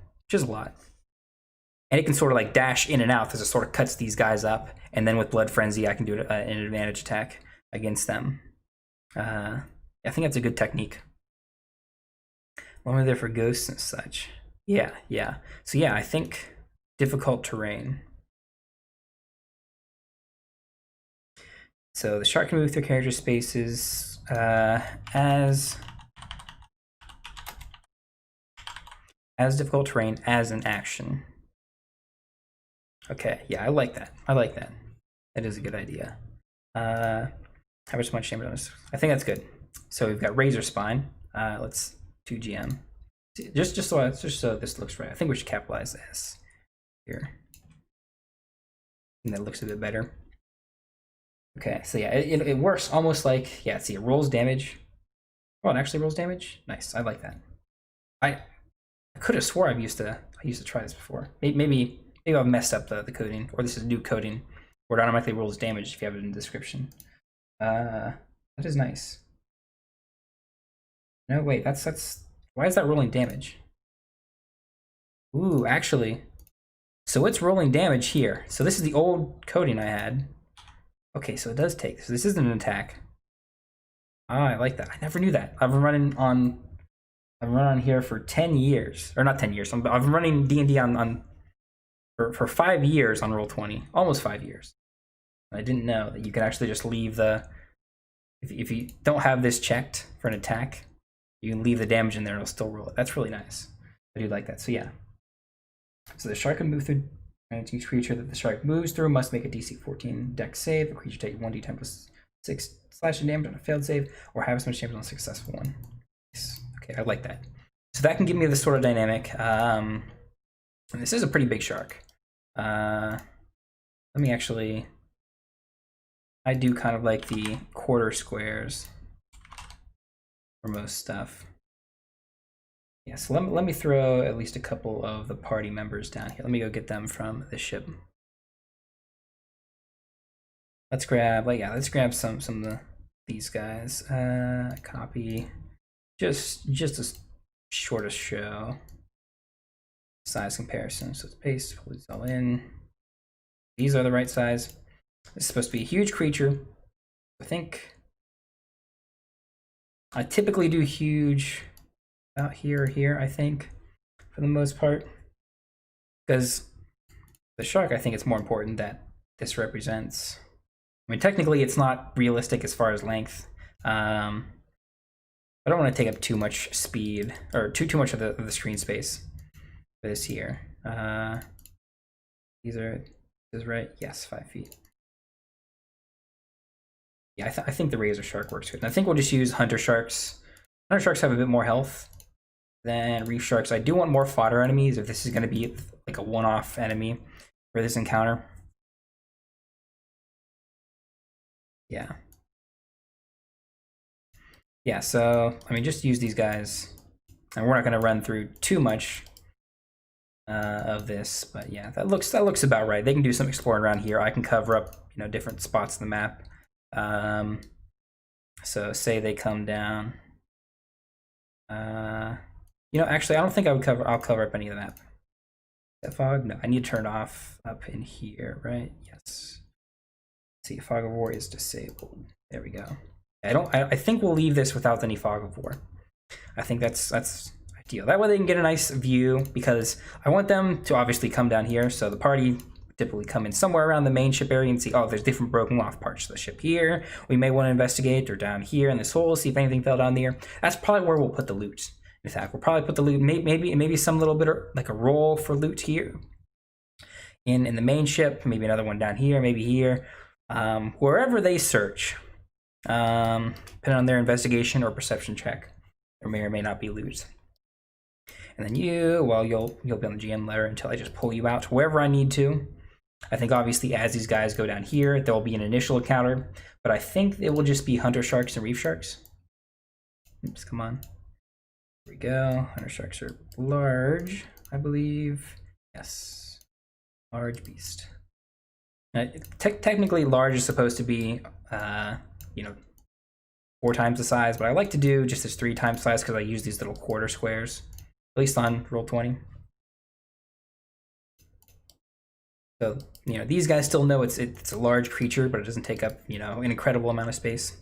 And it can sort of like dash in and out as it sort of cuts these guys up. And then with Blood Frenzy, I can do an advantage attack against them. I think that's a good technique. Only there for ghosts and such. Yeah. So yeah, I think difficult terrain. So the shark can move through character spaces as difficult terrain as an action. Okay, yeah, I like that. That is a good idea. How much damage on this? I think that's good. So we've got Razor Spine. Let's 2GM. Just so this looks right. I think we should capitalize this here. And that looks a bit better. Okay, so yeah, it works almost like, yeah, see, it rolls damage. Oh, it actually rolls damage? Nice, I like that. I could have swore I used to try this before. Maybe I've messed up the coding, or this is new coding, where it automatically rolls damage if you have it in the description. That is nice. No, wait, that's why is that rolling damage? Ooh, actually, so it's rolling damage here. So this is the old coding I had. Okay, so it does take. So this isn't an attack. Ah, I like that. I never knew that. I've been running on here for 10 years, or not 10 years. I've been running D&D for 5 years on Roll20, almost 5 years. I didn't know that you can actually just leave the, if you don't have this checked for an attack, you can leave the damage in there and it'll still roll it. That's really nice. I do like that. So yeah. So the shark can move through, and each creature that the shark moves through must make a DC 14 Dex save. A creature take 1d10 plus 6 slashing damage on a failed save, or have as much damage on a successful one. Nice. Okay, I like that. So that can give me this sort of dynamic. And this is a pretty big shark. Let me actually, I do kind of like the quarter squares for most stuff. Yeah, so let me throw at least a couple of the party members down here. Let me go get them from the ship. Let's grab, some of these guys. Copy, just a shortest show. Size comparison. So let's paste, pull these all in. These are the right size. This is supposed to be a huge creature. I think I typically do huge about here or here, I think, for the most part. Because the shark, I think it's more important that this represents. I mean, technically it's not realistic as far as length. I don't want to take up too much speed, or too much of the screen space for this here. These are, is right? Yes, 5 feet. Yeah, I think the razor shark works good. And I think we'll just use hunter sharks. Hunter sharks have a bit more health than reef sharks. I do want more fodder enemies if this is going to be like a one-off enemy for this encounter. Yeah. Yeah, so, I mean, just use these guys. And we're not going to run through too much of this, but yeah, that looks about right. They can do some exploring around here. I can cover up, different spots in the map. So say they come down. Actually, I don't think I'll cover up any of the map. That fog? No, I need to turn it off up in here, right? Yes. See, fog of war is disabled. There we go. I think we'll leave this without any fog of war. I think that's ideal. That way they can get a nice view, because I want them to obviously come down here. So the party typically come in somewhere around the main ship area and see, oh, there's different broken off parts of the ship here. We may want to investigate, or down here in this hole, see if anything fell down there. That's probably where we'll put the loot. In fact, we'll probably put the loot, maybe some little bit of like a roll for loot here in the main ship, maybe another one down here, maybe here. Wherever they search, depending on their investigation or perception check, there may or may not be loot. And then you'll be on the GM ladder until I just pull you out wherever I need to. I think obviously as these guys go down here, there will be an initial encounter, but I think it will just be hunter sharks and reef sharks. Oops, come on. Here we go. Hunter sharks are large, I believe. Yes, large beast. Technically, large is supposed to be, 4 times the size, but I like to do just as 3 times size because I use these little quarter squares, at least on Roll20. So, these guys still know it's a large creature, but it doesn't take up, an incredible amount of space.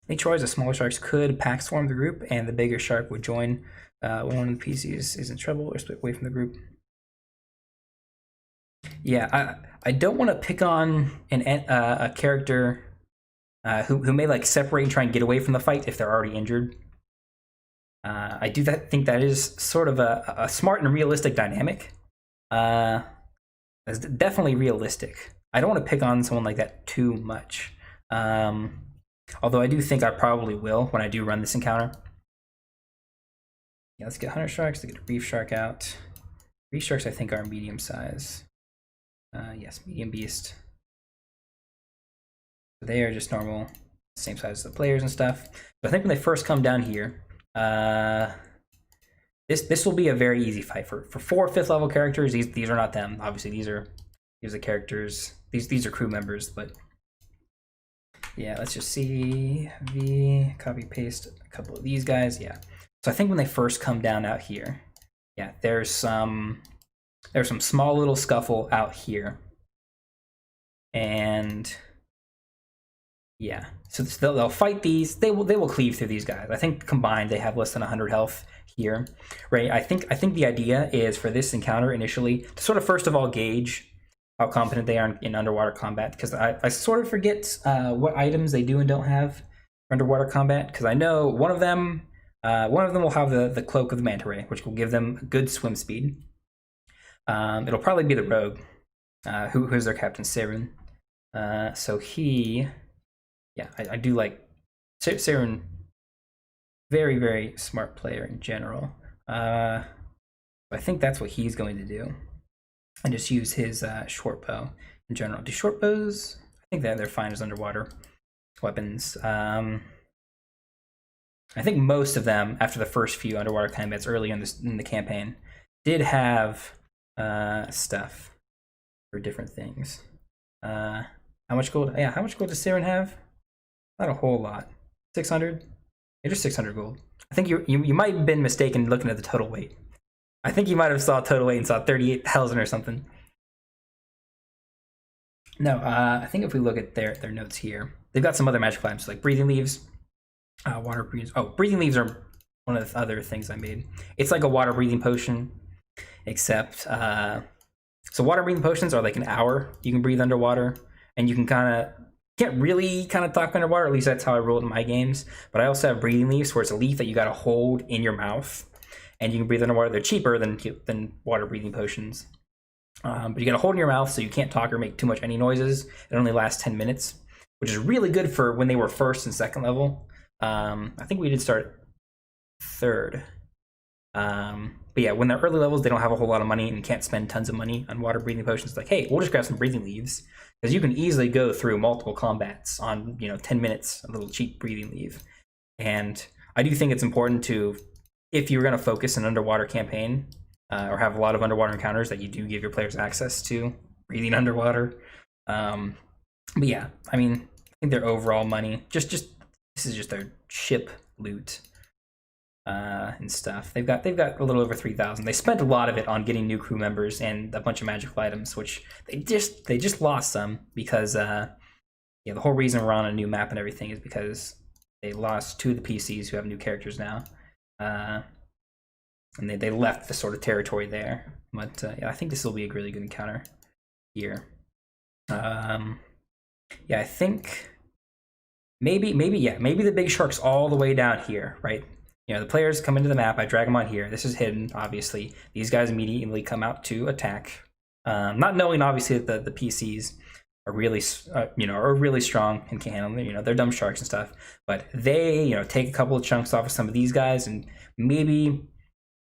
Any choice, the smaller sharks could pack swarm the group, and the bigger shark would join when one of the PCs is in trouble or split away from the group. Yeah, I don't want to pick on a character who may like separate and try and get away from the fight if they're already injured. I do think that is sort of a smart and realistic dynamic. It's definitely realistic. I don't want to pick on someone like that too much. Although I do think I probably will when I do run this encounter. Yeah, let's get hunter sharks. Let's get a reef shark out. Reef sharks I think are medium size. Yes, medium beast. They are just normal, same size as the players and stuff. But I think when they first come down here, this will be a very easy fight for 4 5th level characters. These are not them. Obviously, these are characters. These are crew members. But yeah, let's just see. Copy paste a couple of these guys. Yeah. So I think when they first come down out here, yeah, there's some small little scuffle out here, and yeah, so they'll fight these. They will cleave through these guys. I think combined they have less than 100 health here, right? I think the idea is for this encounter initially to sort of first of all gauge how competent they are in underwater combat, because I sort of forget what items they do and don't have for underwater combat, because I know one of them will have the cloak of the manta ray, which will give them a good swim speed. It'll probably be the rogue, who's their captain, Saren. So he, yeah, I do like Saren. Very, very smart player in general. I think that's what he's going to do, and just use his short bow in general. Do short bows? I think they're fine as underwater weapons. I think most of them, after the first few underwater combats early in the campaign, did have stuff for different things. How much gold? Yeah, how much gold does Saren have? Not a whole lot. 600? Yeah, just 600 gold. I think you might have been mistaken looking at the total weight. I think you might have saw total weight and saw 38,000 or something. No, I think if we look at their notes here, they've got some other magic items like breathing leaves, water breathing. Oh, breathing leaves are one of the other things I made. It's like a water breathing potion, except so water breathing potions are like an hour you can breathe underwater, and you can can't really talk underwater. At least that's how I roll it in my games. But I also have breathing leaves, where it's a leaf that you got to hold in your mouth, and you can breathe underwater. They're cheaper than water breathing potions, but you got to hold in your mouth so you can't talk or make too much any noises. It only lasts 10 minutes, which is really good for when they were first and second level. I think we did start 3rd. But yeah, when they're early levels, they don't have a whole lot of money and can't spend tons of money on water breathing potions. Like, hey, we'll just grab some breathing leaves, because you can easily go through multiple combats on 10 minutes, a little cheap breathing leave. And I do think it's important to, if you're going to focus an underwater campaign or have a lot of underwater encounters, that you do give your players access to breathing underwater. But yeah, I mean, I think their overall money, just this is just their ship loot. and stuff. They've got a little over 3,000. They spent a lot of it on getting new crew members and a bunch of magical items, which they just lost some because yeah, the whole reason we're on a new map and everything is because they lost 2 of the PCs who have new characters now, and they left the sort of territory there. But yeah, I think this will be a really good encounter here. Yeah, I think maybe the big shark's all the way down here, right? You know, the players come into the map, I drag them on here. This is hidden, obviously. These guys immediately come out to attack. Not knowing, obviously, that the PCs are really, you know, are really strong and can handle them. You know, they're dumb sharks and stuff. But they, you know, take a couple of chunks off of some of these guys and maybe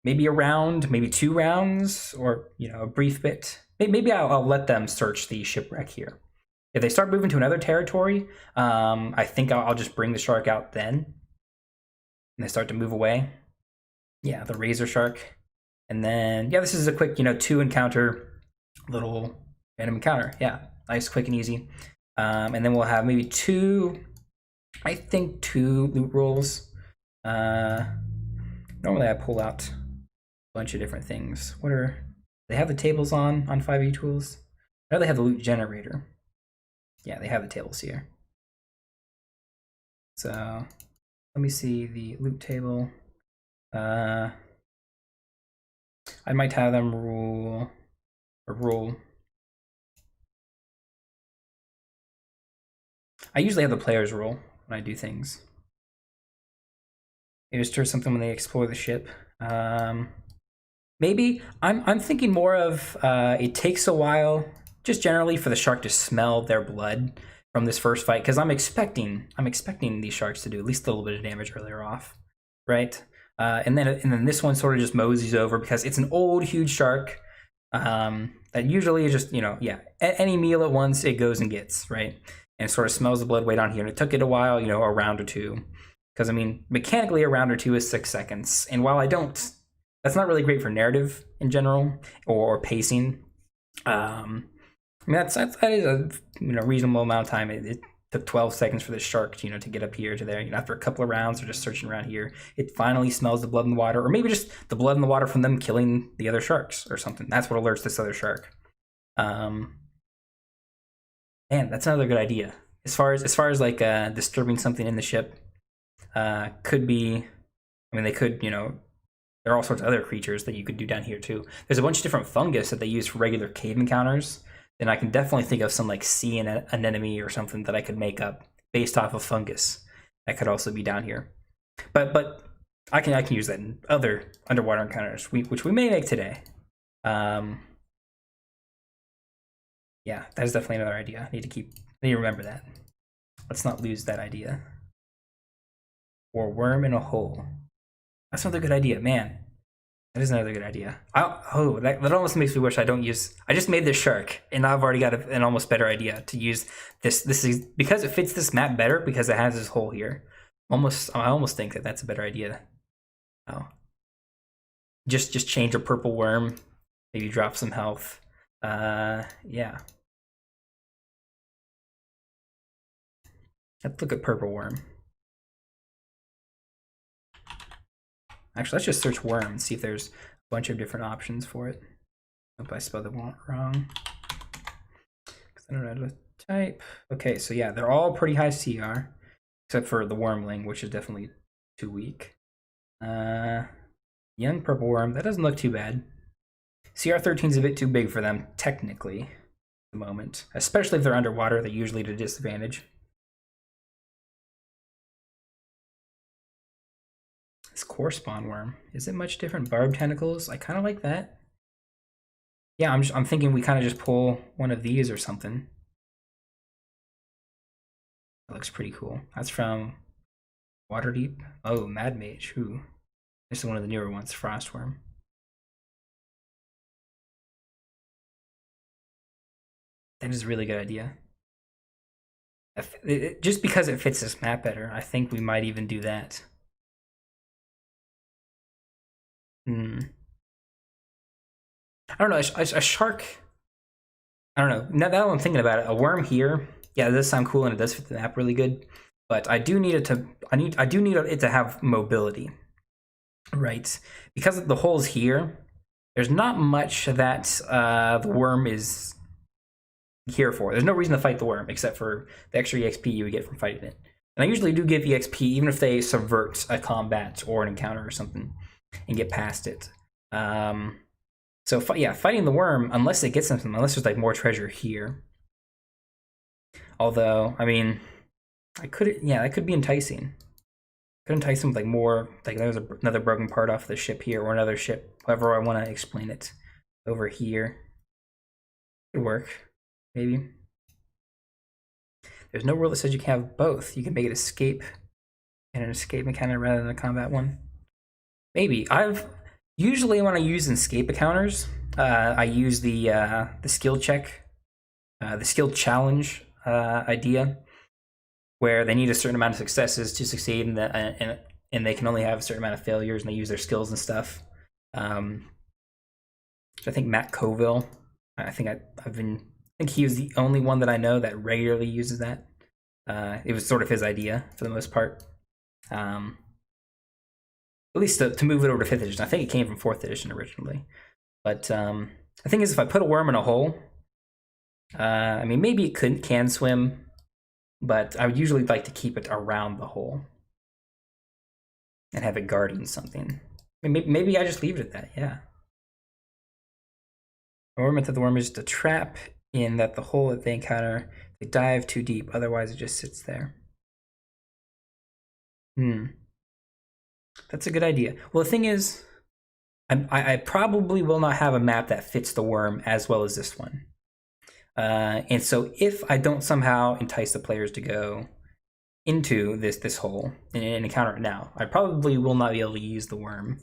a round, maybe 2 rounds, or, you know, a brief bit. Maybe I'll let them search the shipwreck here. If they start moving to another territory, I think I'll just bring the shark out then. And they start to move away. Yeah, the razor shark. And then, yeah, this is a quick, you know, 2 encounter little random encounter. Yeah, nice, quick, and easy. And then we'll have maybe 2, I think 2 loot rolls. Normally I pull out a bunch of different things. What are, they have the tables on 5e tools? I know they have the loot generator. Yeah, they have the tables here. So let me see the loot table. I might have them rule. I usually have the players rule when I do things. Maybe just do something when they explore the ship. Maybe I'm thinking more of it takes a while, just generally, for the shark to smell their blood from this first fight, because I'm expecting these sharks to do at least a little bit of damage earlier off, right? And then this one sort of just moseys over because it's an old huge shark that usually is just, you know, yeah, any meal at once it goes and gets, right? And it sort of smells the blood way down here. And it took it a while, you know, a round or 2, because I mean mechanically a round or 2 is 6 seconds, and while that's not really great for narrative in general or pacing. I mean, that is a, you know, reasonable amount of time. It took 12 seconds for the shark, you know, to get up here to there. You know, after a couple of rounds or just searching around here, it finally smells the blood in the water, or maybe just the blood in the water from them killing the other sharks or something. That's what alerts this other shark. Man, that's another good idea. As far as like disturbing something in the ship, could be. I mean, they could, you know, there are all sorts of other creatures that you could do down here too. There's a bunch of different fungus that they use for regular cave encounters. Then I can definitely think of some like sea anemone or something that I could make up based off of fungus. That could also be down here. But I can use that in other underwater encounters, which we may make today. Yeah, that is definitely another idea. I need to remember that. Let's not lose that idea. Or worm in a hole. That's another good idea, man. That is another good idea. That almost makes me wish I don't use. I just made this shark, and I've already got an almost better idea to use this. This is because it fits this map better because it has this hole here. I almost think that that's a better idea. Oh, just change a purple worm, maybe drop some health. Yeah. Let's look at purple worm. Actually, let's just search worm and see if there's a bunch of different options for it. Hope I spelled it wrong. I don't know how to type. Okay, so yeah, they're all pretty high CR, except for the wormling, which is definitely too weak. Young purple worm, that doesn't look too bad. CR 13 is a bit too big for them, technically, at the moment. Especially if they're underwater, they're usually at a disadvantage. This core spawn worm, is it much different? Barbed Tentacles, I kind of like that. Yeah, I'm thinking we kind of just pull one of these or something. That looks pretty cool. That's from Waterdeep. Oh, Mad Mage. Ooh. This is one of the newer ones, Frostworm. That is a really good idea. Just because it fits this map better, I think we might even do that. I don't know, a shark. I don't know. Now that I'm thinking about it, a worm here, yeah, it does sound cool and it does fit the map really good. But I do need it to. I do need it to have mobility. right? Because the hole's here, there's not much that the worm is here for. There's no reason to fight the worm except for the extra EXP you would get from fighting it. And I usually do give EXP even if they subvert a combat or an encounter or something and get past it. So yeah, fighting the worm, unless it gets something, unless there's like more treasure here. Although, I mean, I could, yeah, that could be enticing. Could entice him with like more, like there's another broken part off the ship here, or another ship, however I want to explain it, over here. Could work, maybe. There's no rule that says you can have both. You can make it escape and an escape mechanic rather than a combat one. Maybe. I've usually when I use escape encounters, I use the skill check, the skill challenge idea, where they need a certain amount of successes to succeed, and they can only have a certain amount of failures, and they use their skills and stuff. I think Matt Colville, I think he was the only one that I know that regularly uses that. It was sort of his idea for the most part. At least to move it over to 5th edition. I think it came from 4th edition originally. But the thing is, if I put a worm in a hole, I mean, maybe it can swim, but I would usually like to keep it around the hole and have it guarding something. Maybe I just leave it at that, yeah. Or meant that the worm is just a trap in that the hole that they encounter, they dive too deep, otherwise it just sits there. That's a good idea. Well, the thing is, I probably will not have a map that fits the worm as well as this one. And so if I don't somehow entice the players to go into this hole and encounter it now, I probably will not be able to use the worm,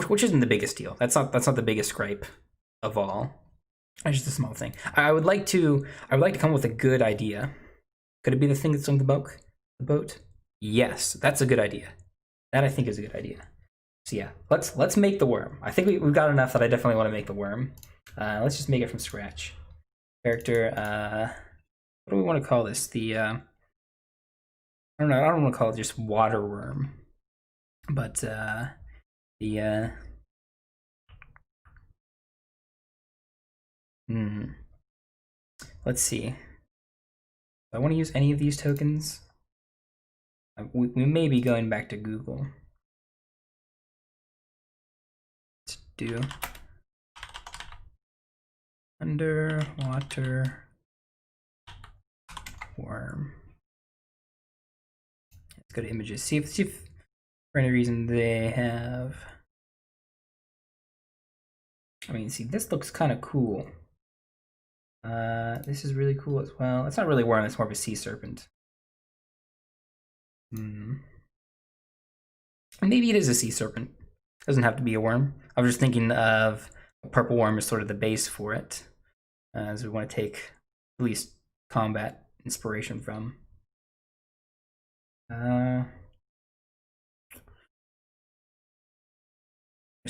which isn't the biggest deal. That's not the biggest gripe of all. It's just a small thing. I would like to come up with a good idea. Could it be the thing that's on the boat? The boat? Yes, that's a good idea. That I think is a good idea. So yeah, let's make the worm. I think we've got enough that I definitely want to make the worm. Let's just make it from scratch. Character. What do we want to call this? The I don't know. I don't want to call it just water worm, but the let's see. Do I want to use any of these tokens? We may be going back to Google. Let's do underwater worm. Let's go to images. See if for any reason they have. I mean, see, this looks kind of cool. This is really cool as well. It's not really a worm, it's more of a sea serpent. Maybe it is a sea serpent. It doesn't have to be a worm. I was just thinking of a purple worm as sort of the base for it, as we want to take at least combat inspiration from. There's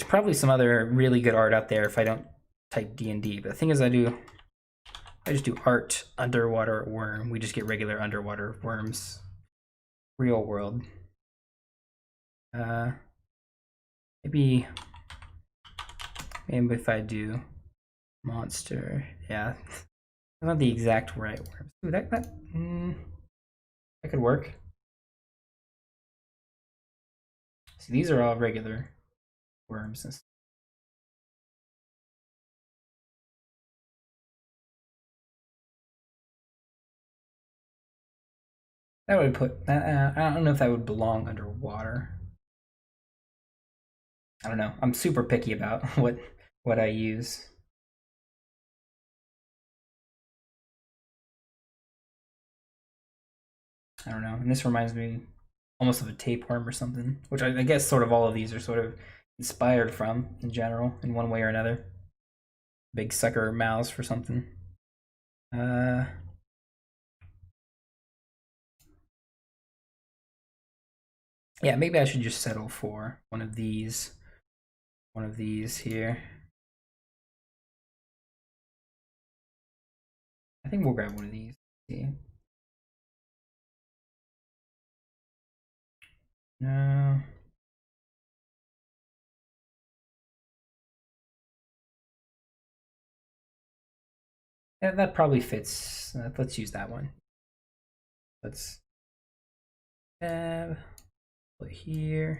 probably some other really good art out there if I don't type DnD, but the thing is I just do art underwater worm. We just get regular underwater worms. Real world. Maybe if I do monster, yeah. That's not the exact right worms. Ooh, that could work. So these are all regular worms. That would put. I don't know if that would belong underwater. I don't know. I'm super picky about what I use. I don't know. And this reminds me almost of a tapeworm or something, which I guess sort of all of these are sort of inspired from in general, in one way or another. Big sucker mouths for something. Yeah, maybe I should just settle for one of these here. I think we'll grab one of these. See. No. Yeah, that probably fits. Let's use that one. Let's put here.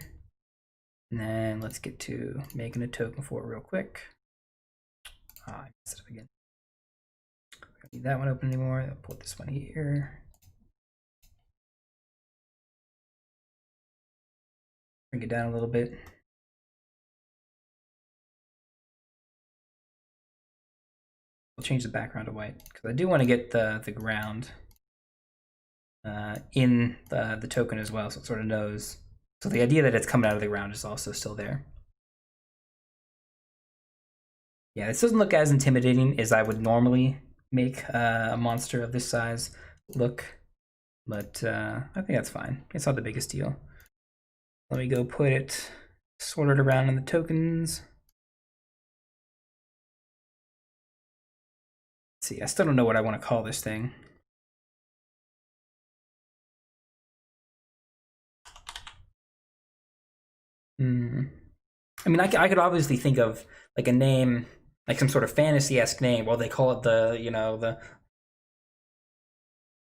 And then let's get to making a token for it real quick. I messed it up again. I don't need that one open anymore. I'll put this one here. Bring it down a little bit. We'll change the background to white because I do want to get the ground in the token as well, so it sort of knows. So the idea that it's coming out of the ground is also still there. Yeah, this doesn't look as intimidating as I would normally make a monster of this size look, but I think that's fine. It's not the biggest deal. Let me go put it sorted around in the tokens. Let's see, I still don't know what I want to call this thing. I mean, I could obviously think of like a name, like some sort of fantasy-esque name. Well, they call it the, you know,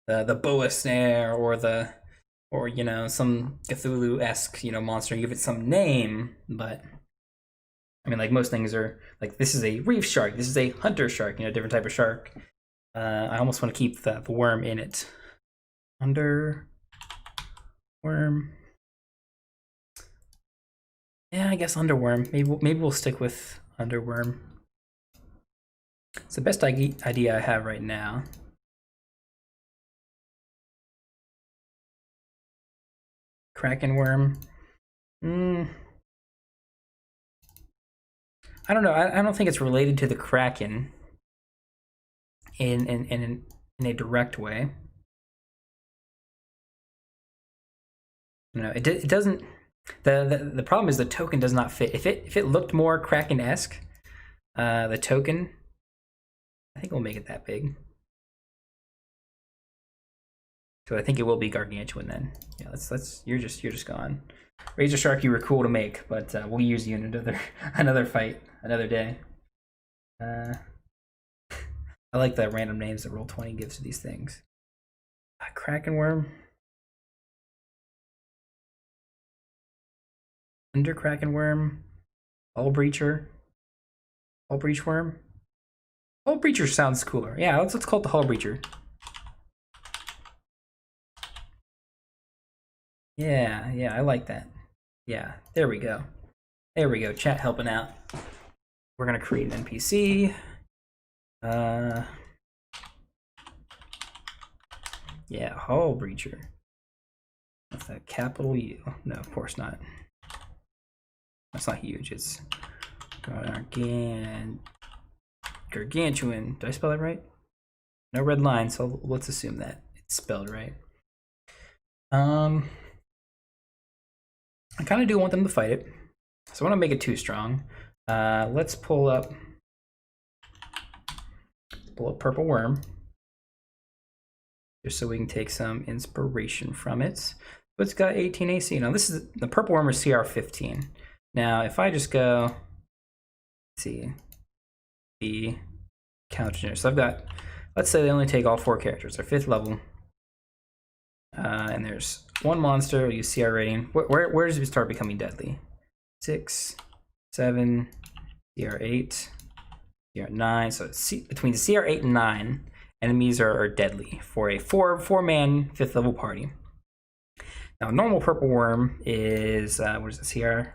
the boa snare, or you know, some Cthulhu-esque, you know, monster. You give it some name, but I mean, like most things are like, this is a reef shark, this is a hunter shark, you know, different type of shark. I almost want to keep the worm in it. Under worm. Yeah, I guess underworm. Maybe we'll stick with underworm. It's the best idea I have right now. Kraken worm. I don't know. I don't think it's related to the Kraken in a direct way. No, it doesn't. The problem is the token does not fit. If it looked more Kraken-esque, the token, I think we'll make it that big. So I think it will be gargantuan then. Yeah, let's you're just gone. Razor Shark, you were cool to make, but we'll use you in another fight, another day. I like the random names that Roll20 gives to these things. Kraken worm. Under Kraken worm. Hull breacher. Hull breach worm. Hull breacher sounds cooler. Yeah, let's call it the hull breacher. Yeah, I like that. Yeah, there we go. There we go. Chat helping out. We're gonna create an NPC. Yeah, hull breacher. With a capital U. No, of course not. That's not huge. It's gargantuan. Did I spell that right? No red line, so let's assume that it's spelled right. I kind of do want them to fight it, so I want to make it too strong. Let's pull up purple worm, just so we can take some inspiration from it. So it's got 18 AC. Now this is the purple worm is CR 15. Now, if I just go, let's see, the counter, so I've got, let's say they only take all 4 characters, they're 5th level, and there's one monster, we'll use CR rating. Where does it start becoming deadly? 6, 7, CR 8, CR 9, so between CR 8 and 9, enemies are deadly for a 4-man 5th level party. Now, normal purple worm is, what is it, CR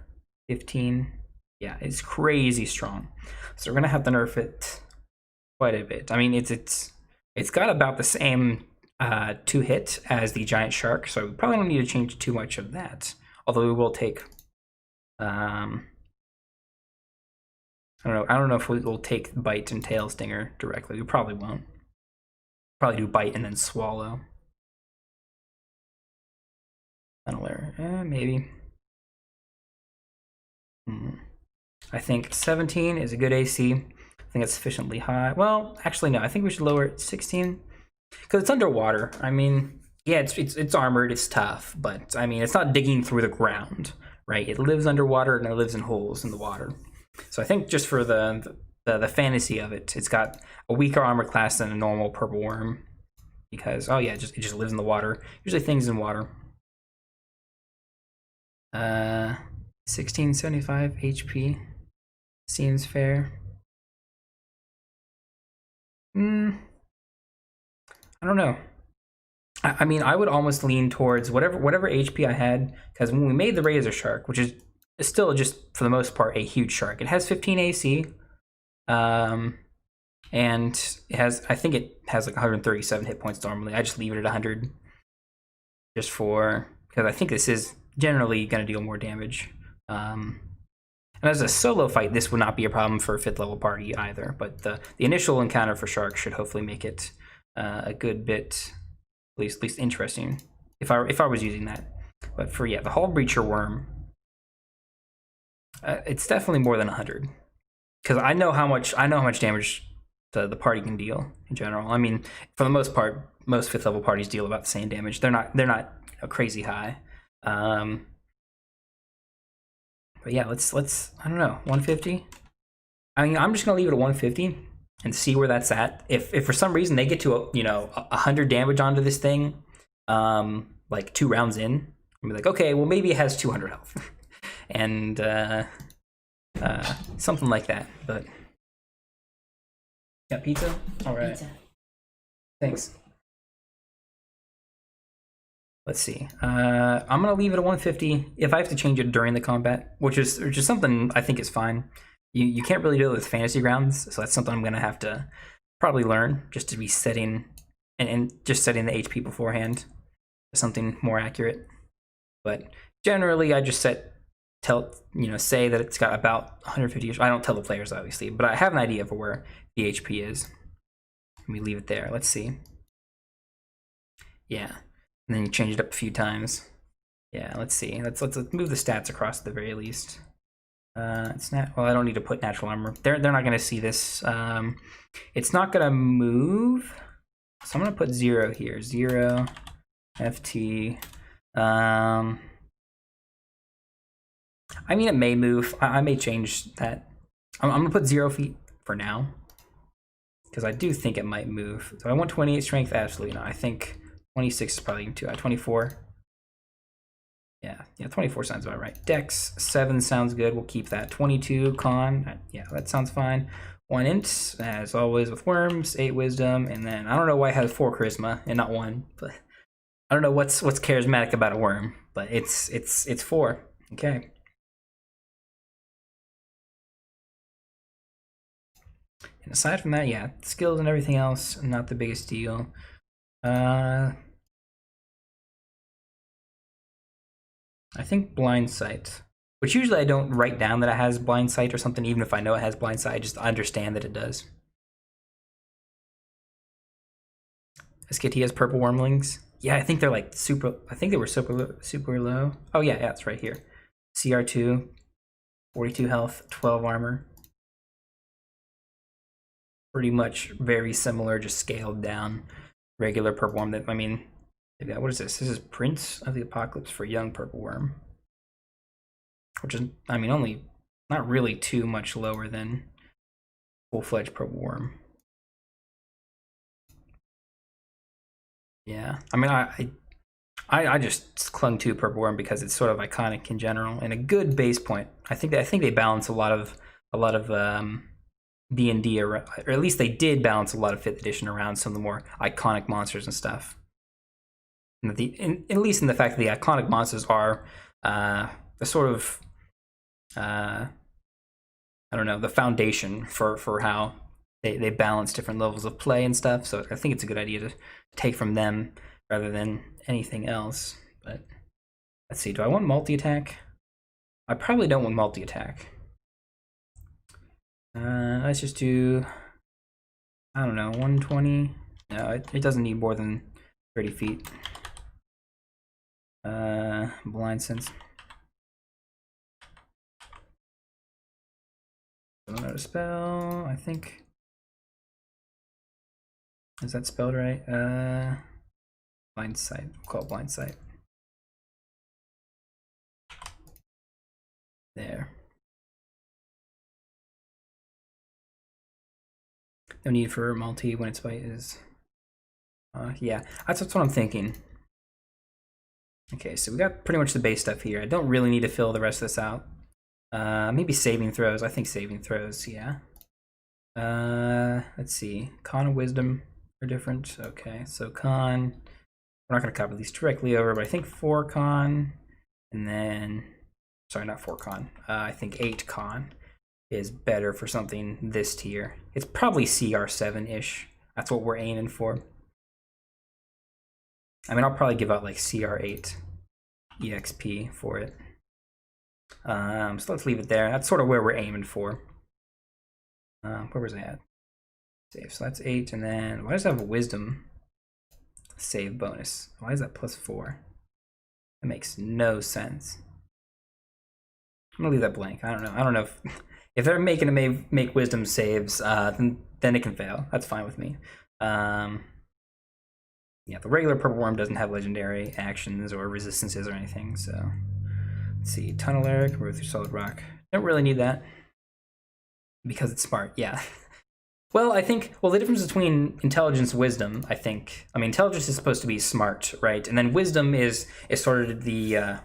15? Yeah, it's crazy strong. So we're gonna have to nerf it quite a bit. I mean, it's got about the same 2 hit as the giant shark, so we probably don't need to change too much of that. Although we will take, I don't know if we'll take bite and tail stinger directly. We probably won't. Probably do bite and then swallow. Maybe. I think 17 is a good AC. I think it's sufficiently high. Well, actually, no. I think we should lower it to 16 because it's underwater. I mean, yeah, it's armored, it's tough, but I mean, it's not digging through the ground, right? It lives underwater and it lives in holes in the water. So I think just for the the fantasy of it. It's got a weaker armor class than a normal purple worm because oh yeah, it just lives in the water. Usually things in water. 1675 HP seems fair. I don't know. I mean, I would almost lean towards whatever HP I had, because when we made the Razor Shark, which is still just for the most part a huge shark, it has 15 AC, and I think it has like 137 hit points normally. I just leave it at 100, just because I think this is generally going to deal more damage. And as a solo fight, this would not be a problem for a 5th level party either. But the initial encounter for sharks should hopefully make it a good bit, at least interesting. If I was using that, but for the Hull Breacher Worm, it's definitely more than 100 because I know how much damage the party can deal in general. I mean, for the most part, most 5th level parties deal about the same damage. They're not crazy high. But yeah, let's I don't know, 150. I mean, I'm just gonna leave it at 150 and see where that's at. If for some reason they get to 100 damage onto this thing, like 2 rounds in, I'll be like, okay, well maybe it has 200 health, and something like that. But got pizza? All right. Pizza. Thanks. Let's see. I'm gonna leave it at 150. If I have to change it during the combat, which is something I think is fine. You can't really do it with fantasy grounds, so that's something I'm gonna have to probably learn, just to be setting and just setting the HP beforehand to something more accurate. But generally, I just say that it's got about 150. I don't tell the players obviously, but I have an idea for where the HP is. Let me leave it there. Let's see. Yeah. And then you change it up a few times. Yeah, let's see. Let's move the stats across at the very least. It's not. Well, I don't need to put natural armor. They're not going to see this. It's not going to move. So I'm going to put 0 here. 0 FT. I mean, it may move. I may change that. I'm going to put 0 feet for now, because I do think it might move. So I want 28 strength. Absolutely not. I think 26 is probably too high. 24. Yeah, 24 sounds about right. Dex 7 sounds good. We'll keep that. 22 con. Yeah, that sounds fine. 1 int, as always with worms. 8 wisdom, and then I don't know why it has 4 charisma and not 1, but I don't know what's charismatic about a worm, but it's 4. Okay. And aside from that, yeah, skills and everything else, not the biggest deal. I think blind sight, which usually I don't write down that it has blind sight or something, even if I know it has blind sight, I just understand that it does. SKT has purple wormlings. Yeah, I think they're like super. I think they were super low. Oh yeah, it's right here. CR2, 42 health, 12 armor. Pretty much very similar, just scaled down. Regular purple worm. That, I mean, what is this? This is Prince of the Apocalypse for young purple worm, which is, I mean, only not really too much lower than full-fledged purple worm. Yeah, I mean, I just clung to purple worm because it's sort of iconic in general and a good base point. I think they balance a lot of DnD, or at least they did balance a lot of 5th edition around some of the more iconic monsters and stuff. And at least in the fact that the iconic monsters are the sort of I don't know, the foundation for how they balance different levels of play and stuff. So I think it's a good idea to take from them rather than anything else. But let's see, do I want multi-attack? I probably don't want multi-attack. Let's just do, I don't know, 120. No, it doesn't need more than 30 feet. Blind sense. Don't know how to spell, I think. Is that spelled right? Blind sight. We'll call it blind sight. There. No need for multi when its bite is. Yeah, that's what I'm thinking. Okay, so we got pretty much the base stuff here. I don't really need to fill the rest of this out. Maybe saving throws. I think saving throws, yeah. Let's see. Con and wisdom are different. Okay, so con, we're not going to copy these directly over, but I think 4 con, and then, sorry, not 4 con. I think 8 con is better for something this tier. It's probably CR7-ish. That's what we're aiming for. I mean, I'll probably give out like CR8 EXP for it. So let's leave it there. That's sort of where we're aiming for. Where was I at? Save. So that's 8, and then why does it have a wisdom save bonus? Why is that +4? That makes no sense. I'm gonna leave that blank. I don't know. I don't know if they're making it make wisdom saves, then it can fail. That's fine with me. Yeah, the regular purple worm doesn't have legendary actions or resistances or anything. So let's see. Tunneler, can move through solid rock. Don't really need that because it's smart. Yeah. Well, I think, the difference between intelligence and wisdom, I mean, intelligence is supposed to be smart, right? And then wisdom is sort of the, I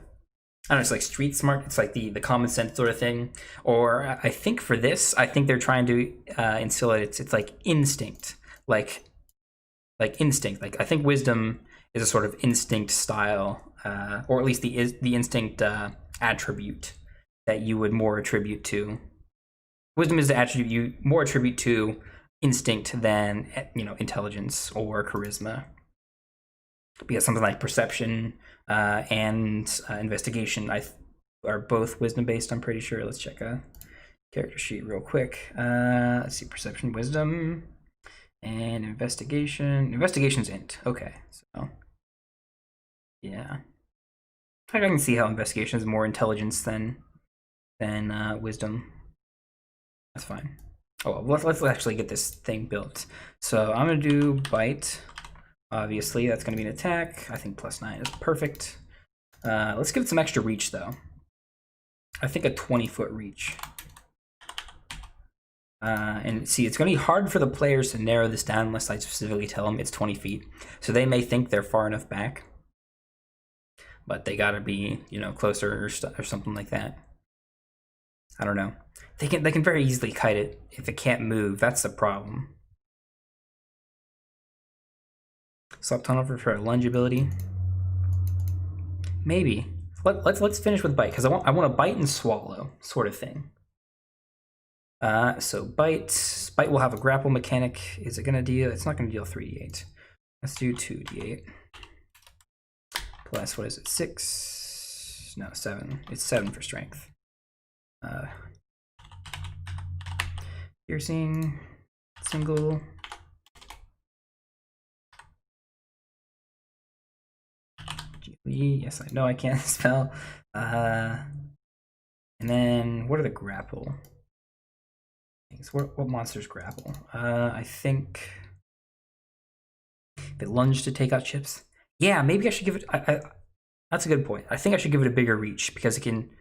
don't know, it's like street smart. It's like the common sense sort of thing. Or I think for this, I think they're trying to instill it. It's like instinct, like instinct. Like I think wisdom is a sort of instinct style, or at least the instinct attribute that you would more attribute to. Wisdom is the attribute you more attribute to instinct than, you know, intelligence or charisma. Because something like perception and investigation are both wisdom based. I'm pretty sure. Let's check a character sheet real quick. Let's see, perception, wisdom, and investigation. Investigation's int. Okay, so yeah, I can see how investigation is more intelligence than wisdom. That's fine. Oh, well, let's actually get this thing built. So I'm gonna do bite. Obviously, that's gonna be an attack. I think +9 is perfect. Let's give it some extra reach though. I think a 20-foot reach. And see, it's gonna be hard for the players to narrow this down unless I specifically tell them it's 20 feet. So they may think they're far enough back, but they gotta be, you know, closer or something like that. I don't know. They can very easily kite it if it can't move. That's the problem. Swap tunnel for lunge ability. Maybe. Let's finish with bite because I want to bite and swallow sort of thing. So bite will have a grapple mechanic. Is it gonna deal? It's not gonna deal 3d8. Let's do 2d8 plus what is it? 6? No, 7. It's 7 for strength. Piercing, single. Yes, I know I can't spell. And then what are the grapple things? What monsters grapple? I think if it lunged to take out chips. Yeah, maybe I should give it. That's a good point. I think I should give it a bigger reach because it can,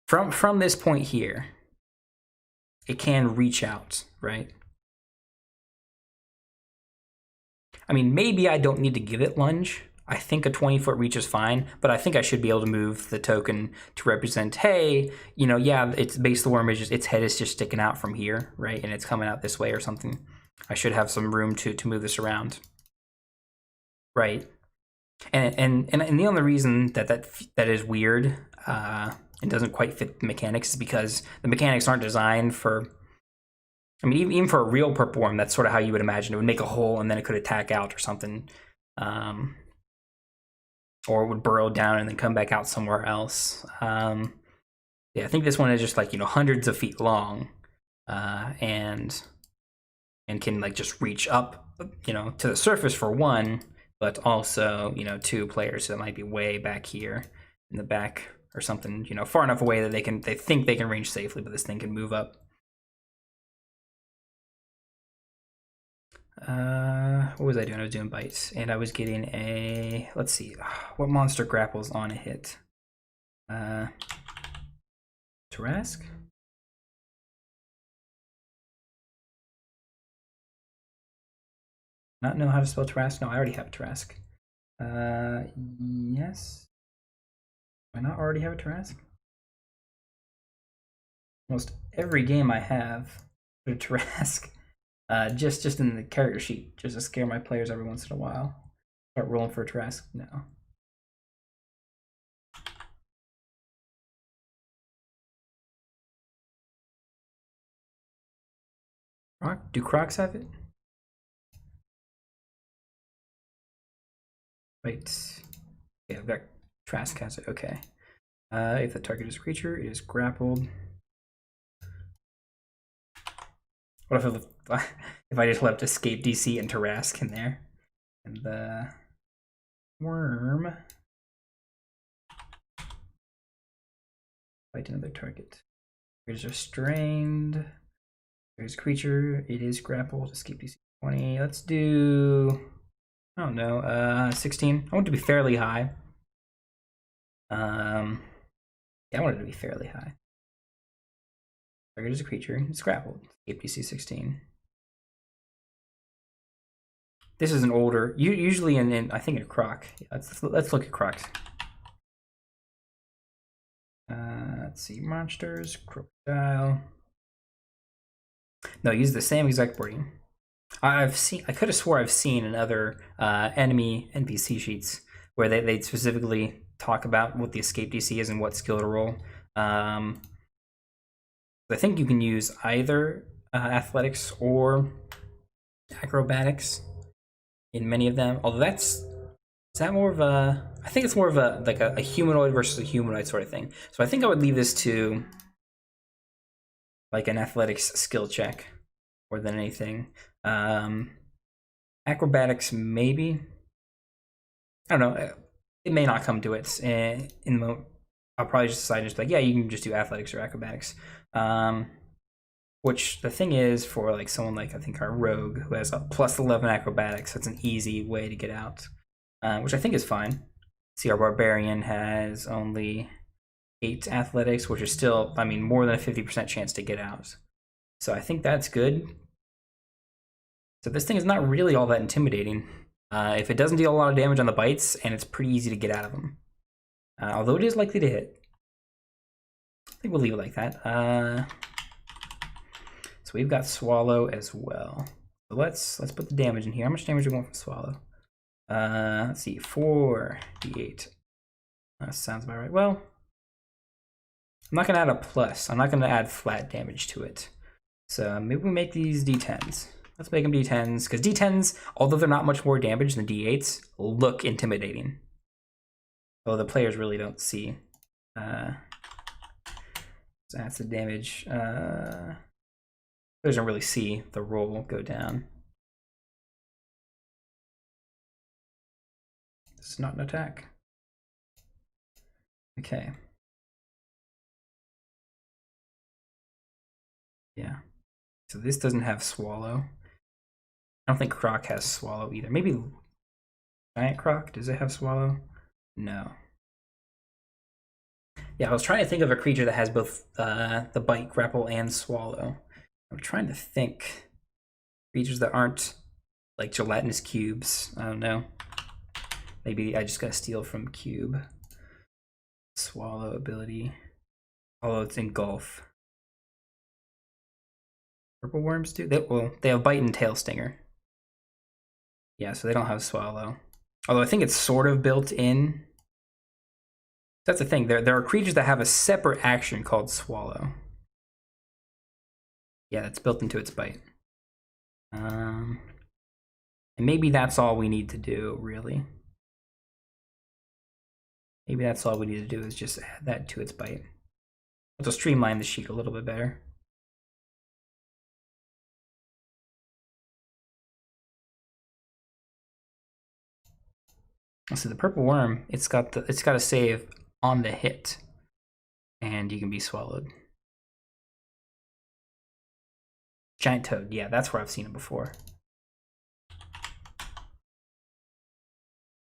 from this point here, it can reach out, right? I mean, maybe I don't need to give it lunge. I think a 20-foot reach is fine, but I think I should be able to move the token to represent, hey, you know, yeah, its base of the worm is just, its head is just sticking out from here, right? And it's coming out this way or something. I should have some room to move this around, right? And the only reason that is weird and doesn't quite fit the mechanics is because the mechanics aren't designed for. I mean, even for a real purple worm, that's sort of how you would imagine it would make a hole and then it could attack out or something. Or it would burrow down and then come back out somewhere else. Yeah, I think this one is just like, you know, hundreds of feet long, and can like just reach up, you know, to the surface for one, but also, you know, 2 players that might be way back here in the back or something, you know, far enough away that they think they can range safely, but this thing can move up. What was I doing? I was doing bites, and I was getting a, let's see, what monster grapples on a hit? Tarask? Not know how to spell Trask? No, I already have a Trask. Yes. Do I not already have a Trask? Almost every game I have a Trask. Just in the character sheet, just to scare my players every once in a while. Start rolling for a Trask now. Do Crocs have it? Wait. Yeah, I've got Trask has it. Okay. If the target is a creature, it is grappled. What if I just left Escape DC and Tarask in there? And the worm fight another target. There's restrained. There's a creature. It is grappled. Escape DC 20. Let's do, I don't know, 16. I want it to be fairly high. Yeah, I want it to be fairly high. Target is a creature. It's grappled. Escape DC 16. This is an older, usually in I think in Croc. Yeah, let's look at Crocs. Let's see, monsters, crocodile. No, use the same exact wording. I could have swore I've seen in other enemy NPC sheets where they specifically talk about what the escape DC is and what skill to roll. I think you can use either athletics or acrobatics in many of them. Although is that more of a, I think it's more of a humanoid versus a humanoid sort of thing. So I think I would leave this to like an athletics skill check more than anything. Acrobatics, maybe. I don't know. It may not come to it in the. I'll probably just decide just like, yeah, you can just do athletics or acrobatics. Which the thing is for like someone like I think our rogue who has a plus 11 acrobatics, that's an easy way to get out, which I think is fine. See, our barbarian has only 8 athletics, which is still, I mean, more than a 50% chance to get out. So I think that's good. So this thing is not really all that intimidating. If it doesn't deal a lot of damage on the bites, and it's pretty easy to get out of them. Although it is likely to hit. I think we'll leave it like that. So we've got Swallow as well. So let's put the damage in here. How much damage do we want from Swallow? Let's see, 4d8. That sounds about right. Well, I'm not gonna add a plus. I'm not gonna add flat damage to it. So maybe we make these d10s. Let's make them d10s, because d10s, although they're not much more damage than d8s, look intimidating. Although the players really don't see. So that's the damage. Players don't really see the roll go down. It's not an attack. Okay. Yeah. So this doesn't have Swallow. I don't think Croc has Swallow either. Maybe Giant Croc, does it have Swallow? No. Yeah, I was trying to think of a creature that has both the bite, grapple, and swallow. I'm trying to think creatures that aren't like gelatinous cubes. I don't know. Maybe I just gotta steal from cube. Swallow ability. Although it's engulf. Purple worms do? They have bite and tail stinger. Yeah, so they don't have swallow. Although I think it's sort of built in. That's the thing. There are creatures that have a separate action called swallow. Yeah, that's built into its bite. And maybe that's all we need to do, really. Maybe that's all we need to do is just add that to its bite. To streamline the sheet a little bit better. So the purple worm, it's got a save on the hit, and you can be swallowed. Giant toad, yeah, that's where I've seen it before.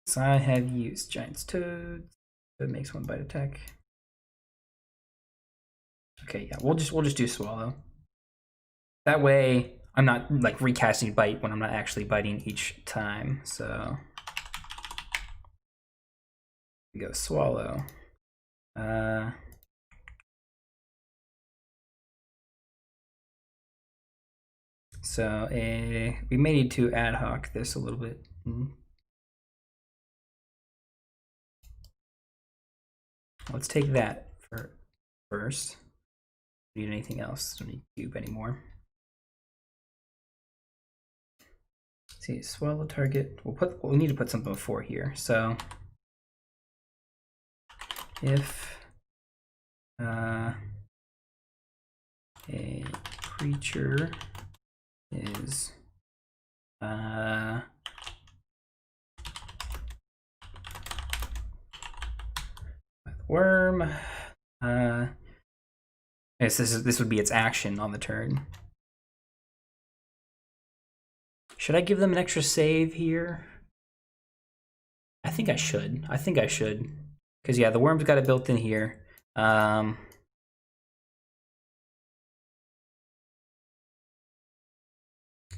So I have used giant toad. That makes one bite attack. Okay, yeah, we'll just do swallow. That way, I'm not like recasting bite when I'm not actually biting each time. So we go swallow. So we may need to ad hoc this a little bit. Let's take that first. Don't need anything else. Don't need cube anymore. Let's see, swallow target. We'll need to put something before here. So if a creature is worm, this would be its action on the turn. Should I give them an extra save here? I think I should. Because yeah, the worm's got it built in here.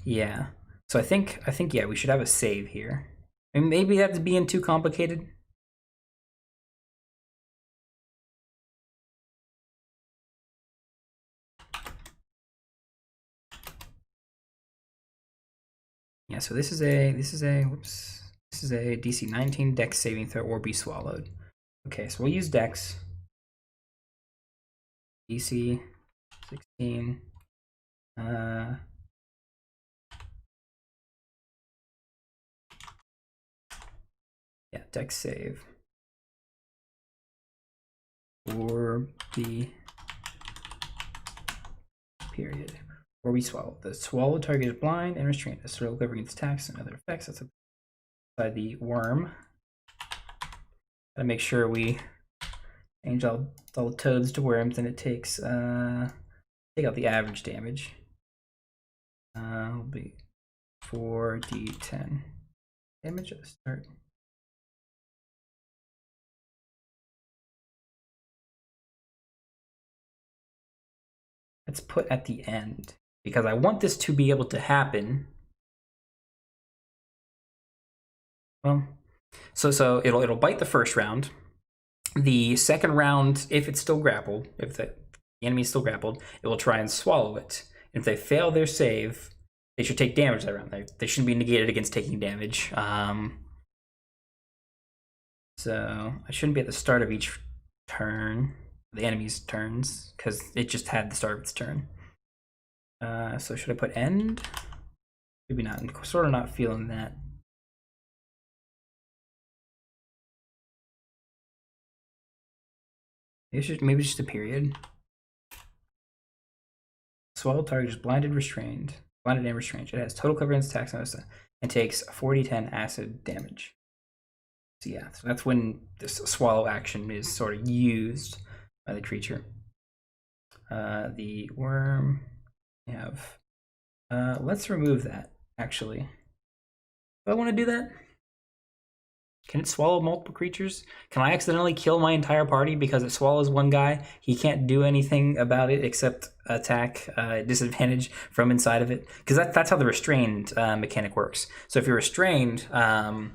Yeah. So I think yeah, we should have a save here. And maybe that's being too complicated. Yeah, so this is a DC 19 Dex saving throw or be swallowed. Okay, so we'll use Dex. DC 16. Yeah, Dex save. Or be period. Or we swallow. The swallow target is blind and restrained. The swallow cover against attacks and other effects. That's by the worm. Gotta make sure we change all the toads to worms, and it takes take out the average damage. Will be 4d10 damage at the start. Let's put at the end, because I want this to be able to happen. Well, so it'll bite the first round. The second round, if it's still grappled, if the enemy is still grappled, it will try and swallow it. And if they fail their save, they should take damage that round. They shouldn't be negated against taking damage. So I shouldn't be at the start of each turn, the enemy's turns, because it just had the start of its turn. So should I put end? Maybe not. I'm sort of not feeling that. Maybe just a period. Swallow target is blinded and restrained. It has total cover against attacks and takes 4d10 acid damage. So yeah, so that's when this swallow action is sort of used by the creature. The worm, we have. Let's remove that, actually. Do I want to do that? Can it swallow multiple creatures? Can I accidentally kill my entire party because it swallows one guy? He can't do anything about it except attack disadvantage from inside of it. Because that's how the restrained mechanic works. So if you're restrained, attacks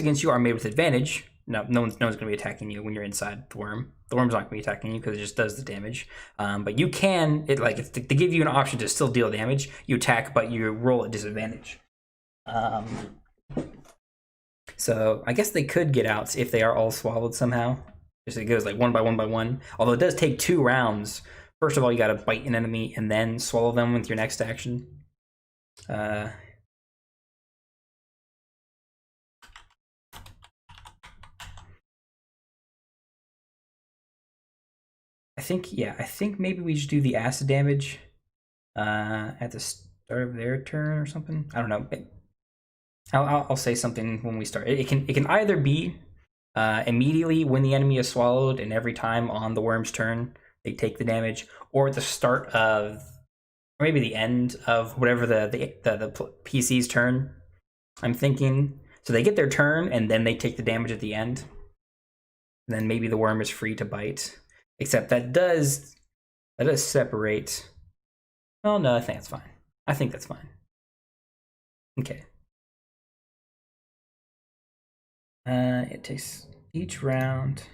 against you are made with advantage. No one's going to be attacking you when you're inside the worm. The worm's not going to be attacking you because it just does the damage. But you can, they give you an option to still deal damage. You attack, but you roll at disadvantage. So I guess they could get out if they are all swallowed somehow. Just it goes like one by one. Although it does take 2 rounds. First of all, you got to bite an enemy and then swallow them with your next action. I think maybe we should do the acid damage at the start of their turn or something. I don't know. I'll say something when we start. It can either be immediately when the enemy is swallowed, and every time on the worm's turn they take the damage, or at the start of, or maybe the end of whatever the PC's turn. I'm thinking so they get their turn and then they take the damage at the end. And then maybe the worm is free to bite. Except that does separate Oh no, I think that's fine. I think that's fine. Okay. It takes each round.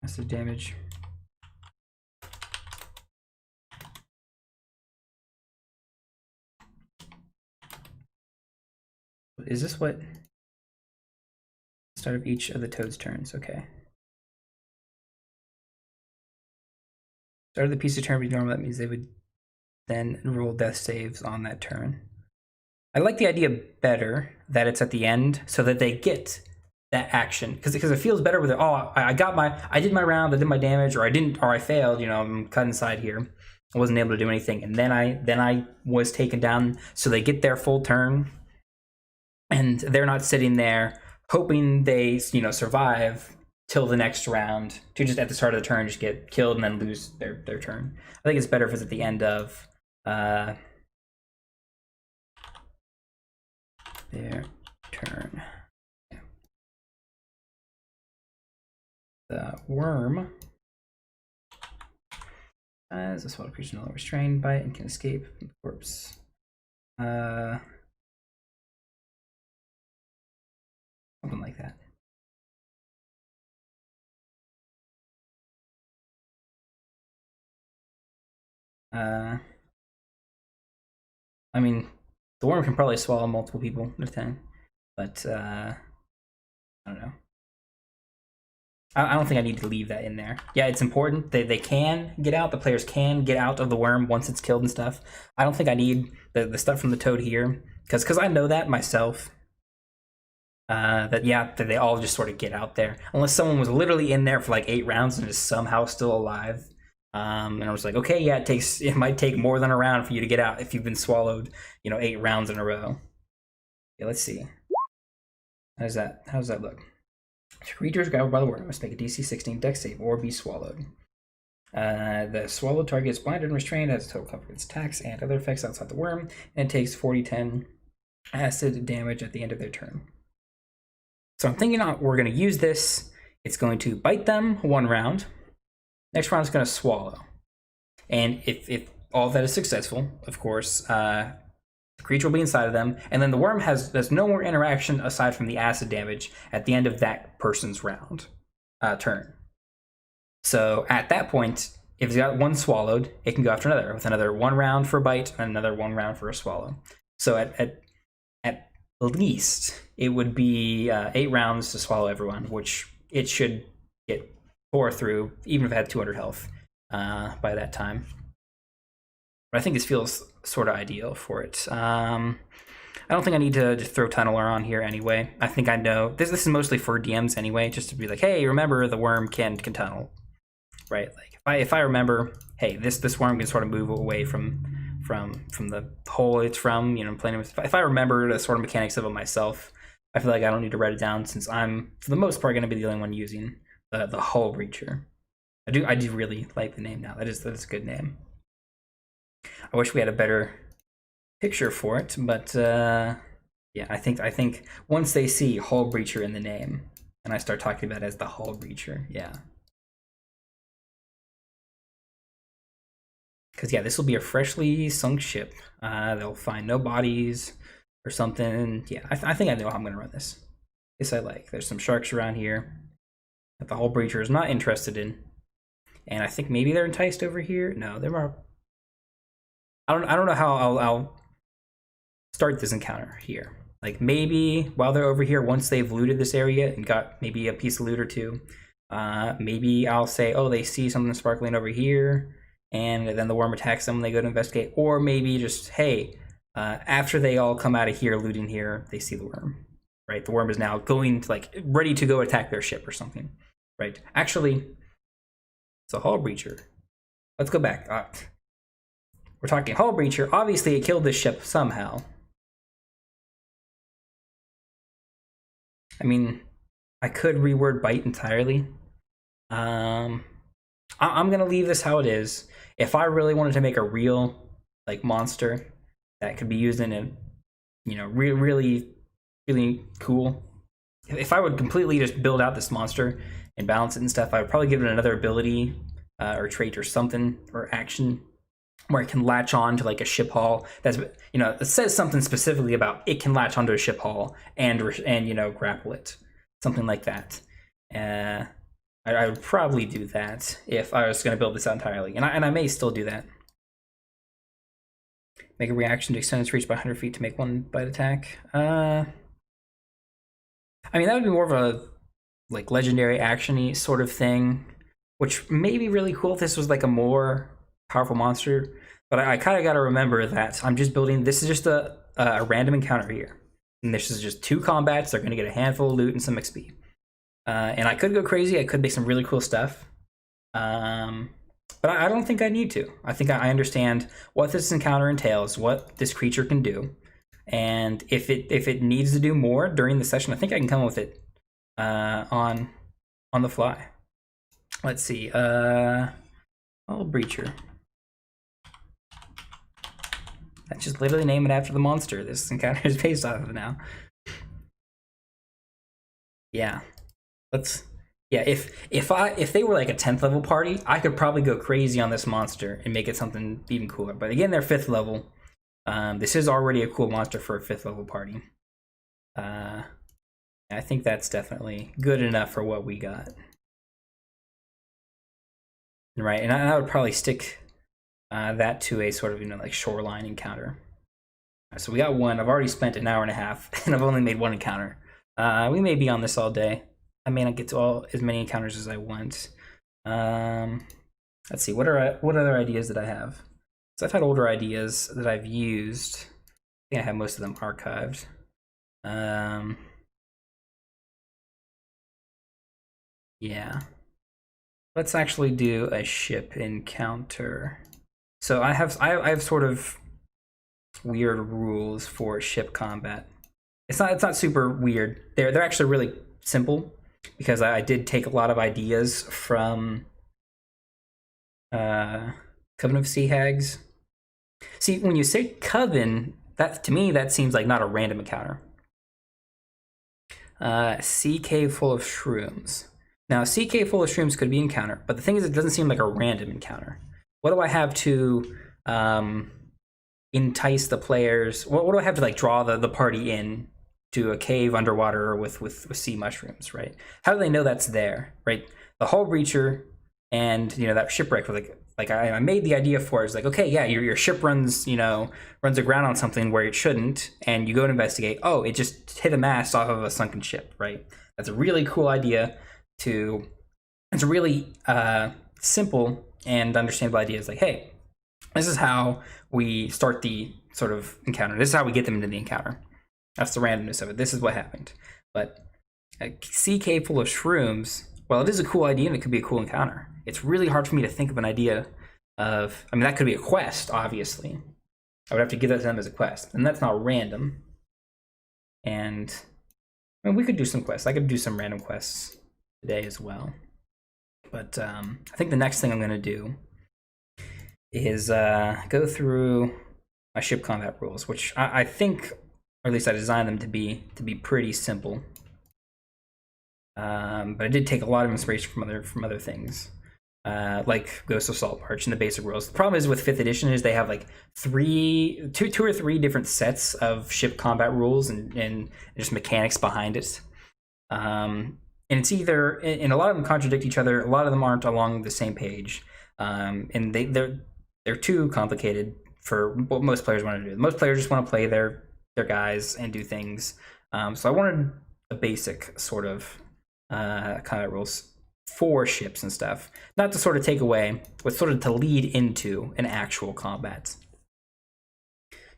That's the damage. Is this what? Start of each of the toad's turns. Okay. Start of the piece of turn be normal. That means they would then roll death saves on that turn. I like the idea better that it's at the end so that they get that action because it feels better with it. Oh, I did my round, I did my damage, or I failed. You know, I'm cut inside here. I wasn't able to do anything, and then I was taken down. So they get their full turn, and they're not sitting there hoping they survive till the next round to just at the start of the turn just get killed and then lose their turn. I think it's better if it's at the end of their turn. Yeah. The worm as a swallowed creature no longer restrained by it and can escape from the corpse. Something like that. I mean, the worm can probably swallow multiple people at a time, but I don't know. I don't think I need to leave that in there. Yeah, it's important. They can get out. The players can get out of the worm once it's killed and stuff. I don't think I need the stuff from the toad here because I know that myself. That they all just sort of get out there unless someone was literally in there for like 8 rounds and is somehow still alive. And I was like, okay, yeah, it might take more than a round for you to get out if you've been swallowed, 8 rounds in a row. Yeah, let's see. How does that look? Creatures grappled by the worm must make a DC 16 Dex save or be swallowed. The swallowed target is blinded and restrained, has a total cover against attacks and other effects outside the worm, and it takes 40-10 acid damage at the end of their turn. So I'm thinking we're going to use this. It's going to bite them 1 round. Next round is going to swallow. And if all of that is successful, of course, the creature will be inside of them. And then the worm there's no more interaction aside from the acid damage at the end of that person's turn. So at that point, if it's got 1 swallowed, it can go after another with another 1 round for a bite and another 1 round for a swallow. So at least it would be 8 rounds to swallow everyone, which it should get 4 through, even if it had 200 health by that time. But I think this feels sort of ideal for it. I don't think I need to just throw Tunneler on here anyway. I think I know this is mostly for DMs anyway, just to be like, hey, remember the worm can tunnel, right? Like if I remember, hey, this worm can sort of move away from the hole it's from, playing with. If I remember the sort of mechanics of it myself, I feel like I don't need to write it down since I'm for the most part going to be the only one using the Hull Breacher. I do really like the name now. That is a good name. I wish we had a better picture for it, but yeah, I think once they see Hull Breacher in the name, and I start talking about it as the Hull Breacher, yeah. Because yeah, this will be a freshly sunk ship. They'll find no bodies or something. Yeah, I think I know how I'm gonna run this. This I like. There's some sharks around here that the Hull Breacher is not interested in, and I think maybe they're enticed over here. No, they're more. I don't know how I'll start this encounter here. Like maybe while they're over here, once they've looted this area and got maybe a piece of loot or two, maybe I'll say, oh, they see something sparkling over here, and then the worm attacks them when they go to investigate. Or maybe just, hey, after they all come out of here, looting here, they see the worm, right? The worm is now going to, like, ready to go attack their ship or something, right? Actually, it's a Hull Breacher. Let's go back. We're talking Hull Breacher. Obviously, it killed this ship somehow. I mean, I could reword bite entirely. I'm gonna leave this how it is. If I really wanted to make a real monster that could be used in a really cool. If I would completely just build out this monster and balance it and stuff, I would probably give it another ability or trait or something or action where it can latch on to like a ship hull. That's, you know, it says something specifically about it can latch onto a ship hull and you know, grapple it, something like that. I would probably do that if I was going to build this out entirely, and I may still do that. Make a reaction to extend its reach by 100 feet to make one bite attack. I mean, that would be more of a like legendary actiony sort of thing, which may be really cool if this was like a more powerful monster. But I kind of got to remember that I'm just building. This is just a random encounter here, and this is just 2 combats. They're going to get a handful of loot and some XP. And I could go crazy. I could make some really cool stuff. But I don't think I need to. I think I understand what this encounter entails, what this creature can do, and if it needs to do more during the session, I think I can come up with it on the fly. Let's see. Oh, Breacher. That's just literally name it after the monster this encounter is based off of now. Yeah. Yeah, if they were like a 10th level party, I could probably go crazy on this monster and make it something even cooler. But again, they're 5th level. This is already a cool monster for a 5th level party. I think that's definitely good enough for what we got. Right, and I would probably stick that to a sort of, you know, like shoreline encounter. So we got one. I've already spent an hour and a half, and I've only made 1 encounter. We may be on this all day. I may not get to as many encounters as I want. Let's see, what other ideas did I have? So I've had older ideas that I've used. I think I have most of them archived. Yeah. Let's actually do a ship encounter. So I have sort of weird rules for ship combat. It's not super weird. They're actually really simple, because I did take a lot of ideas from Coven of Sea Hags. See, when you say Coven, that to me that seems like not a random encounter. Sea Cave full of shrooms. Now, a sea cave full of shrooms could be an encounter, but the thing is, it doesn't seem like a random encounter. What do I have to entice the players? What do I have to like draw the party in to a cave underwater with sea mushrooms, right? How do they know that's there, right? The hull breacher and, you know, that shipwreck was like I made the idea for it. It's like, okay, yeah, your ship runs aground on something where it shouldn't, and you go to investigate. Oh, it just hit a mast off of a sunken ship, right? That's a really cool idea. It's a really simple and understandable idea. It's like, hey, this is how we start the sort of encounter. This is how we get them into the encounter. That's the randomness of it. This is what happened. But a sea cave full of shrooms, well, it is a cool idea and it could be a cool encounter. It's really hard for me to think of an idea of, I mean, that could be a quest, obviously. I would have to give that to them as a quest, and that's not random. And I mean, we could do some quests. I could do some random quests today as well. But I think the next thing I'm going to do is go through my ship combat rules, which I think, or at least I designed them to be pretty simple. But I did take a lot of inspiration from other things, like Ghost of Saltmarsh and the basic rules. The problem is with 5th edition is they have like two or three different sets of ship combat rules and just mechanics behind it. And it's either, and a lot of them contradict each other. A lot of them aren't along the same page, and they're too complicated for what most players want to do. Most players just want to play their guys and do things. So I wanted a basic sort of combat rules for ships and stuff, not to sort of take away, but sort of to lead into an actual combat.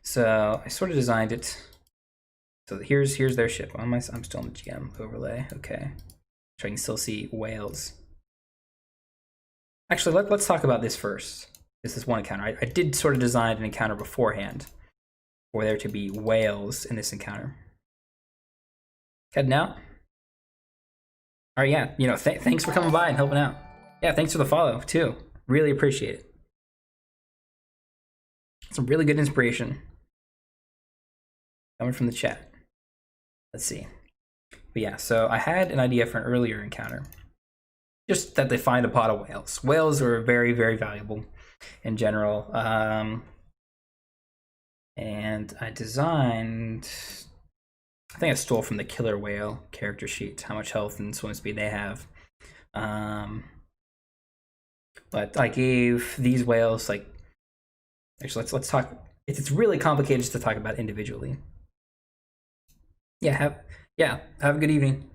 So I sort of designed it. So here's their ship. I'm still in the GM overlay. Okay. So I can still see whales. Actually, let's talk about this first. This is one encounter. I did sort of design an encounter beforehand for there to be whales in this encounter. Heading out. All right, yeah. You know, thanks for coming by and helping out. Yeah, thanks for the follow too. Really appreciate it. Some really good inspiration coming from the chat. Let's see. But yeah, so I had an idea for an earlier encounter. Just that they find a pot of whales. Whales are very, very valuable. in general. And I designed, I think I stole from the Killer Whale character sheet how much health and swim speed they have. But I gave these whales like, actually let's talk. It's really complicated just to talk about individually. Yeah, have a good evening.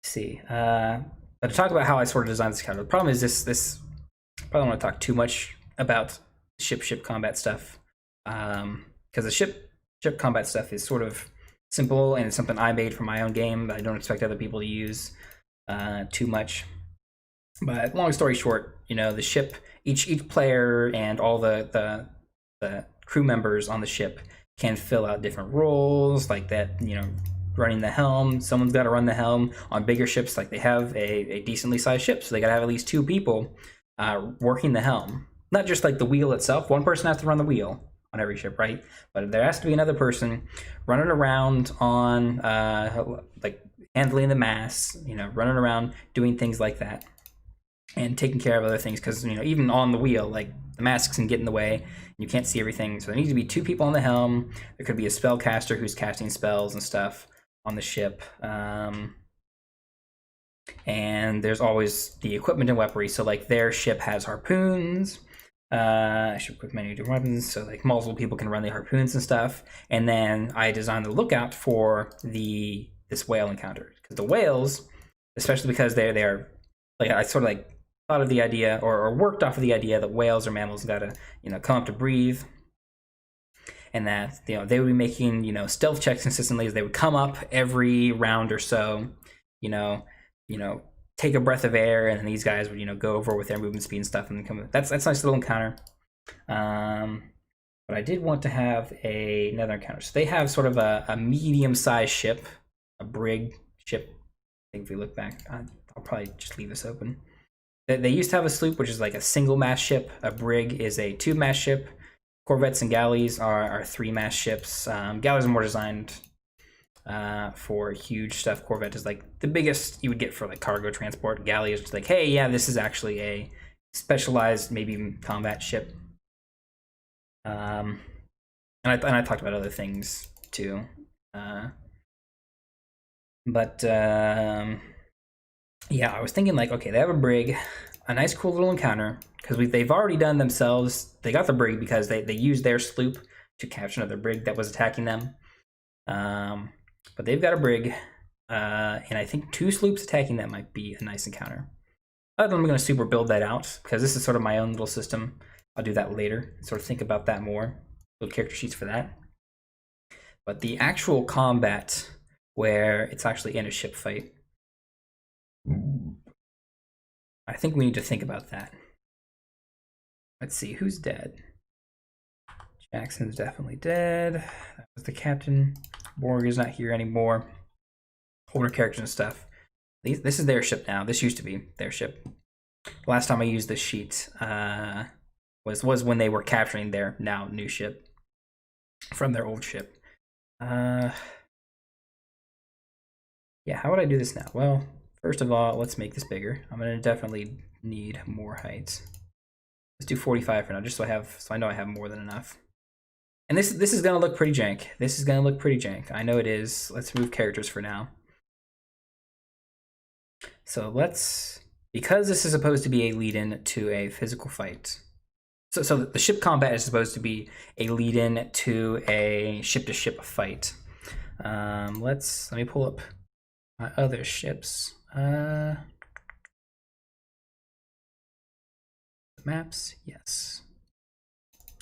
Let's see, but to talk about how I sort of designed this character, the problem is this. I probably don't want to talk too much about ship combat stuff, because the ship combat stuff is sort of simple and it's something I made for my own game that I don't expect other people to use too much. But long story short, you know, the ship, each player and all the crew members on the ship can fill out different roles, like that, you know, running the helm. Someone's got to run the helm. On bigger ships, like they have a decently sized ship, so they got to have at least 2 people working the helm. Not just like the wheel itself. One person has to run the wheel on every ship, right? But there has to be another person running around on like handling the masts, you know, running around doing things like that, and taking care of other things, because, you know, even on the wheel, like the masks can get in the way and you can't see everything. So there needs to be 2 people on the helm. There could be a spellcaster who's casting spells and stuff on the ship. And there's always the equipment and weaponry. So like their ship has harpoons. Ship with many different weapons, so like multiple people can run the harpoons and stuff. And then I designed the lookout for this whale encounter, because the whales, especially because they're like, I sort of like thought of the idea or worked off of the idea that whales or mammals gotta, you know, come up to breathe, and that, you know, they would be making, you know, stealth checks consistently as they would come up every round or so, you know, take a breath of air, and then these guys would, you know, go over with their movement speed and stuff, and then come. That's a nice little encounter. But I did want to have another encounter. So they have sort of a medium-sized ship, a brig ship. I think if we look back, I'll probably just leave this open. They used to have a sloop, which is like a single-mast ship. A brig is a 2-mast ship. Corvettes and galleys are 3-mast ships. Galleys are more designed for huge stuff. Corvette is like the biggest you would get for like cargo transport. Galley is just like, hey, yeah, this is actually a specialized, maybe even combat ship. And I talked about other things too. Yeah, I was thinking like, okay, they have a brig, a nice cool little encounter, because they've already done themselves. They got the brig because they used their sloop to capture another brig that was attacking them. But they've got a brig, and I think 2 sloops attacking that might be a nice encounter. I'm going to super build that out, because this is sort of my own little system. I'll do that later, sort of think about that more. Build character sheets for that. But the actual combat, where it's actually in a ship fight, I think we need to think about that. Let's see, who's dead? Jackson's definitely dead. That was the captain. Borg is not here anymore. Older characters and stuff. This is their ship now. This used to be their ship. The last time I used this sheet was when they were capturing their now new ship from their old ship. Yeah, how would I do this now? Well, first of all, let's make this bigger. I'm gonna definitely need more height. Let's do 45 for now, just so I know I have more than enough. And this is gonna look pretty jank. This is gonna look pretty jank. I know it is. Let's remove characters for now. So because this is supposed to be a lead-in to a physical fight. So the ship combat is supposed to be a lead-in to a ship-to-ship fight. Let me pull up my other ships. Maps, yes.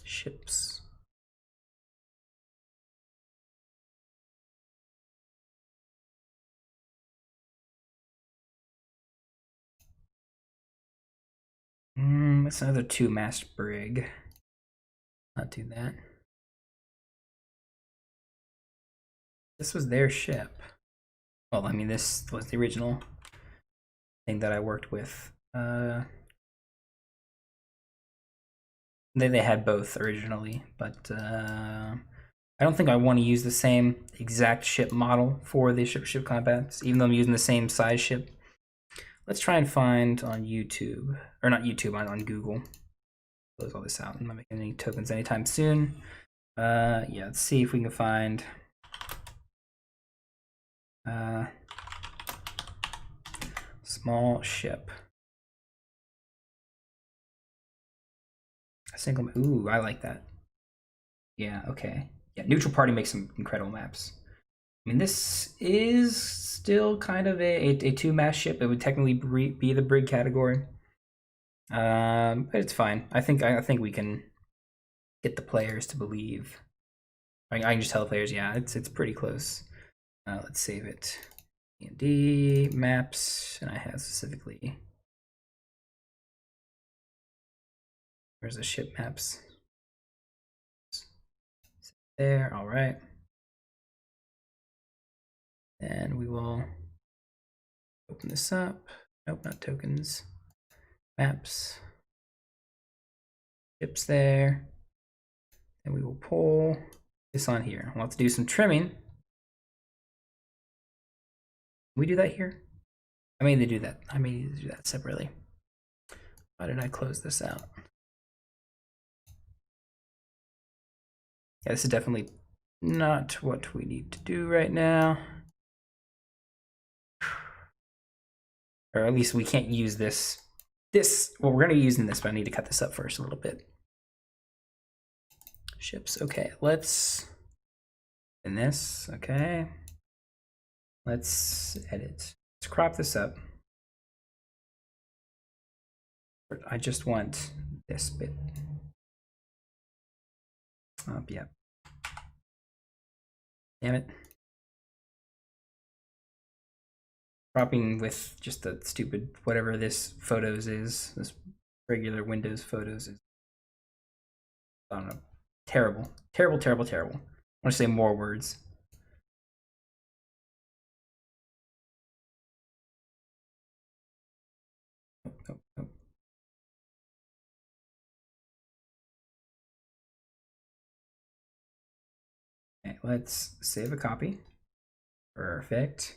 Ships. That's another 2-mast brig. Not do that. This was their ship. Well, I mean, this was the original thing that I worked with. They had both originally, but I don't think I want to use the same exact ship model for the ship combats, even though I'm using the same size ship. Let's try and find on YouTube, or not YouTube, on Google. close all this out. I'm not making any tokens anytime soon. Yeah, let's see if we can find small ship. A single. Ooh, I like that. Yeah. Okay. Yeah. Neutral party makes some incredible maps. I mean, this is still kind of a 2-mass ship. It would technically be the brig category, but it's fine. I think we can get the players to believe. I can just tell the players, yeah, it's pretty close. Let's save it. DnD maps, and I have specifically. Where's the ship maps? There. All right. And we will open this up. Nope, not tokens. Maps. Ships there. And we will pull this on here. We'll have to do some trimming. Can we do that here? I may need to do that. I may need to do that separately. Why did I close this out? Yeah, this is definitely not what we need to do right now. Or at least we can't use this. Well, we're going to be using this, but I need to cut this up first a little bit. Ships. Okay, let's. In this. Okay. Let's edit. Let's crop this up. I just want this bit. Yeah. Damn it. Cropping with just the stupid whatever this photos is, this regular Windows photos is. I don't know. Terrible. Terrible, terrible, terrible. I want to say more words. Oh. Okay, let's save a copy. Perfect.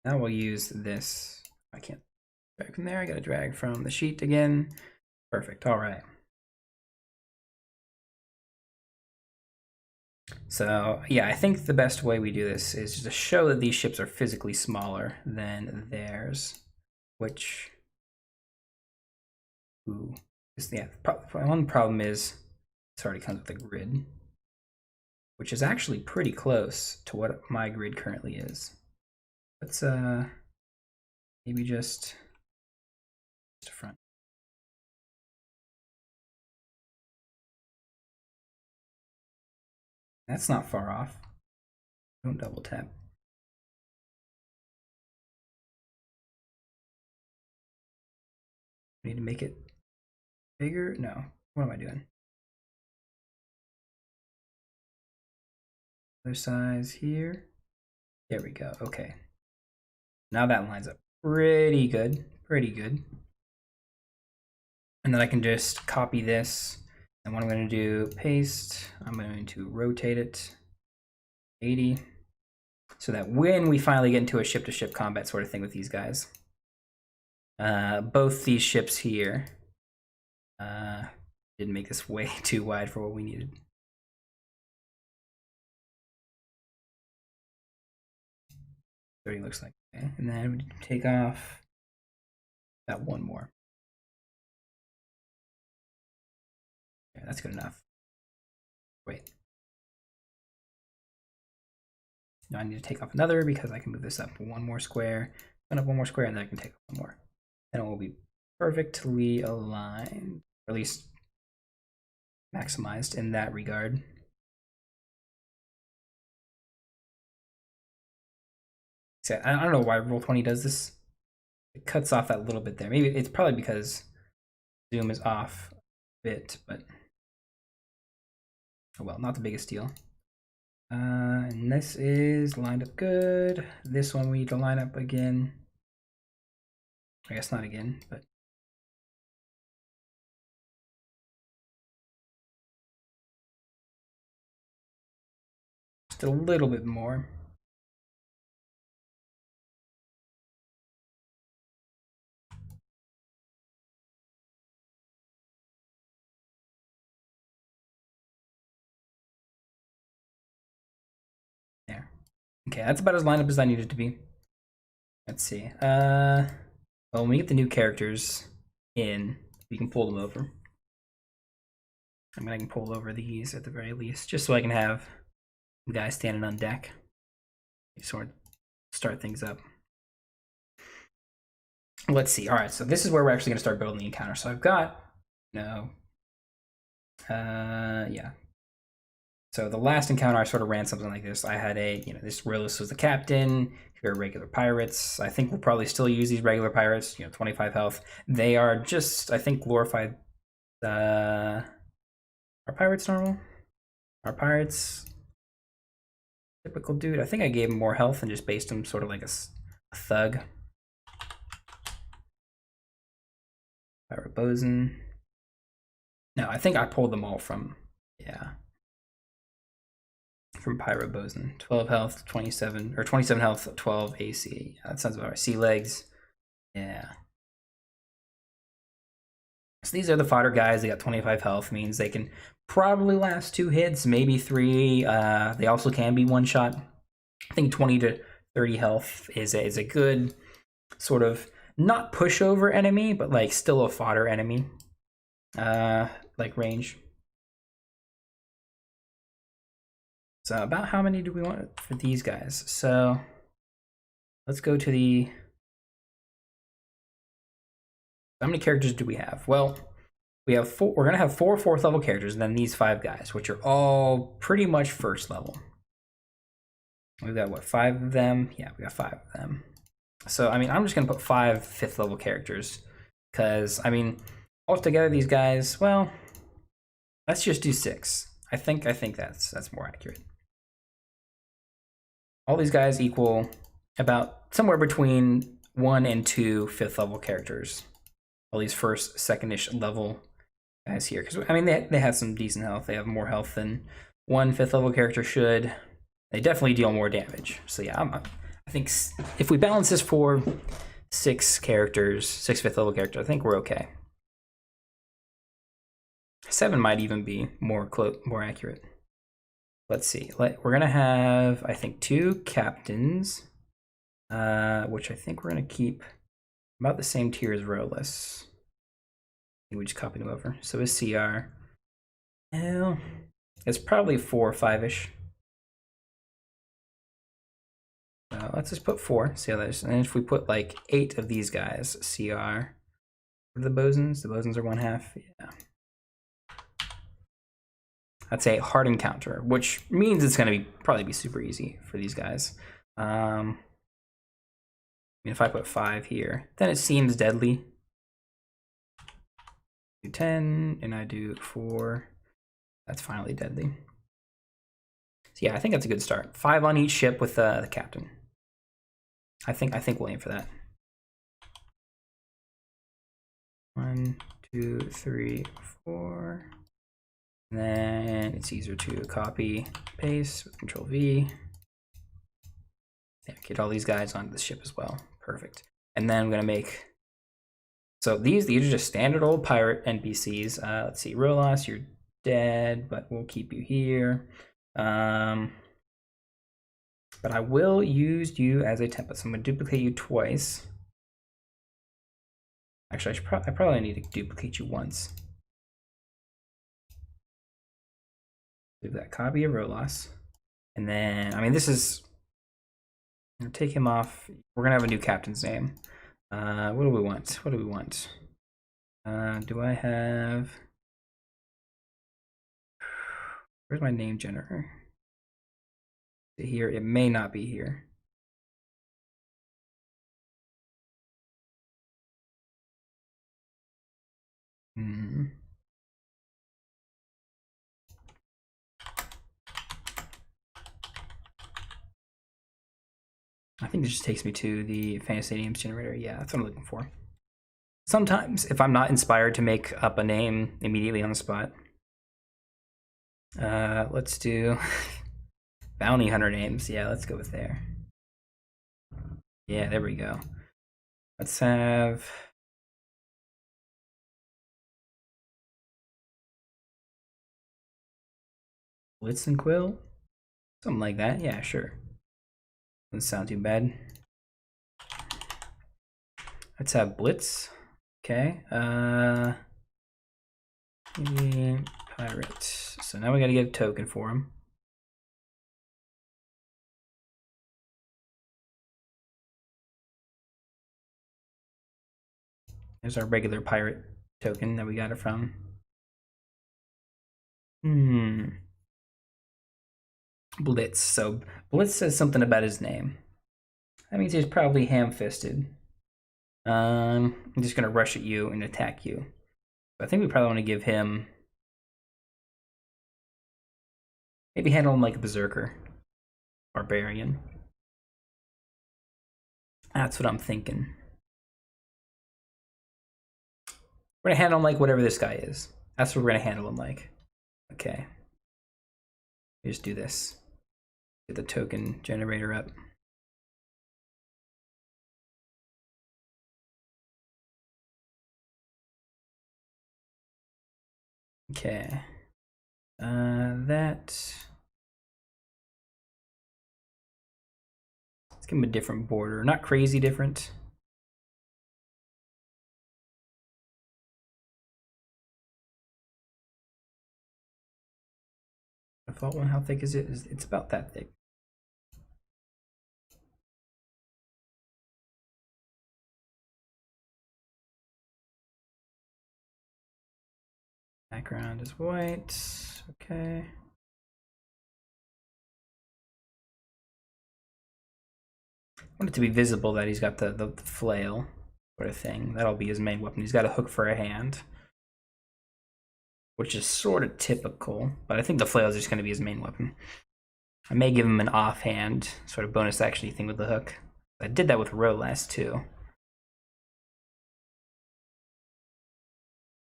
Now we'll use this. I can't drag from there. I got to drag from the sheet again. Perfect. All right. So yeah, I think the best way we do this is to show that these ships are physically smaller than theirs, which, ooh, yeah, one problem is this already comes with a grid, which is actually pretty close to what my grid currently is. Let's maybe just a front. That's not far off. Don't double tap. Need to make it bigger? No. What am I doing? Other size here. There we go. Okay. Now that lines up pretty good. Pretty good. And then I can just copy this. And what I'm going to do, paste. I'm going to rotate it 80. So that when we finally get into a ship-to-ship combat sort of thing with these guys, both these ships here didn't make this way too wide for what we needed. Looks like. Okay. And then we take off that one more. Okay, that's good enough. Wait. Now I need to take off another because I can move this up one more square, and up one more square, and then I can take off one more. And it will be perfectly aligned, or at least maximized in that regard. So I don't know why Roll20 does this. It cuts off that little bit there. Maybe it's probably because zoom is off a bit, but oh well, not the biggest deal. And this is lined up good. This one we need to line up again. I guess not again, but just a little bit more. Okay, that's about as lined up as I need it to be. Let's see. Well, when we get the new characters in, we can pull them over. I mean, I can pull over these at the very least, just so I can have the guy standing on deck. Sort of start things up. Let's see. All right, so this is where we're actually going to start building the encounter. So I've got, yeah. So the last encounter, I sort of ran something like this. I had this Rillis was the captain. Here are regular pirates. I think we'll probably still use these regular pirates. 25 health. They are just, I think, glorified. Are pirates normal? Are pirates typical dude? I think I gave him more health and just based him sort of like a thug. Pirate bosun. No, I think I pulled them all from, from Pyro Bosun. 12 health, 27, or 27 health, 12 AC. Yeah, that sounds about right. Sea legs. Yeah. So these are the fodder guys. They got 25 health, means they can probably last 2 hits, maybe 3. They also can be one shot. I think 20 to 30 health is a good sort of not pushover enemy, but like still a fodder enemy. Like range. So about how many do we want for these guys? So let's go to the, how many characters do we have? Well, we have 4. We're gonna have 4 4th level characters, and then these 5 guys, which are all pretty much 1st level. We've got what, 5 of them? Yeah, we got 5 of them. So I mean, I'm just gonna put 5 5th level characters, because I mean, altogether these guys. Well, let's just do 6. I think that's more accurate. All these guys equal about somewhere between 1 and 2 5th level characters. All these 1st, 2nd-ish level guys here, because I mean they have some decent health. They have more health than one 5th level character should. They definitely deal more damage. So yeah, I think if we balance this for 6 characters, 6 5th level characters, I think we're okay. 7 might even be more accurate. Let's see. We're gonna have, I think, 2 captains, which I think we're gonna keep about the same tier as Rolus. We just copied him over. So his CR, well, it's probably 4 or 5-ish. Let's just put 4. See how that is. And if we put like 8 of these guys, CR for the bosons are 1/2. Yeah. That's a hard encounter, which means it's gonna probably be super easy for these guys. I mean, if I put 5 here, then it seems deadly. Do 10 and I do 4. That's finally deadly. So yeah, I think that's a good start. 5 on each ship with the captain. I think we'll aim for that. 1, 2, 3, 4. And then it's easier to copy, paste with Control V. Yeah, get all these guys onto the ship as well. Perfect. And then I'm gonna make. So these are just standard old pirate NPCs. Let's see, Rolas, you're dead, but we'll keep you here. But I will use you as a template, so I'm gonna duplicate you twice. Actually, I probably need to duplicate you once. Do that copy of Rolas. And then, I mean, this is, I'm gonna take him off. We're gonna have a new captain's name. What do we want? What do we want? Do I have, where's my name generator? Here, it may not be here. I think it just takes me to the fantasy names generator. Yeah, that's what I'm looking for. Sometimes, if I'm not inspired to make up a name immediately on the spot, let's do bounty hunter names. Yeah, let's go with there. Yeah, there we go. Let's have Blitz and Quill, something like that. Yeah, sure. Doesn't sound too bad. Let's have Blitz. Okay. Pirate. So now we gotta get a token for him. There's our regular pirate token that we got it from. Blitz. So Blitz says something about his name. That means he's probably ham-fisted. I'm just gonna rush at you and attack you. I think we probably want to give him, maybe handle him like a berserker, barbarian. That's what I'm thinking. We're gonna handle him like whatever this guy is. That's what we're gonna handle him like. Okay. Just do this. Get the token generator up. Okay. Let's give him a different border. Not crazy different. Default one, how thick is it? It's about that thick. Background is white. Okay. I want it to be visible that he's got the flail sort of thing. That'll be his main weapon. He's got a hook for a hand, which is sort of typical, but I think the flail is just going to be his main weapon. I may give him an offhand sort of bonus action thing with the hook. I did that with Row last too.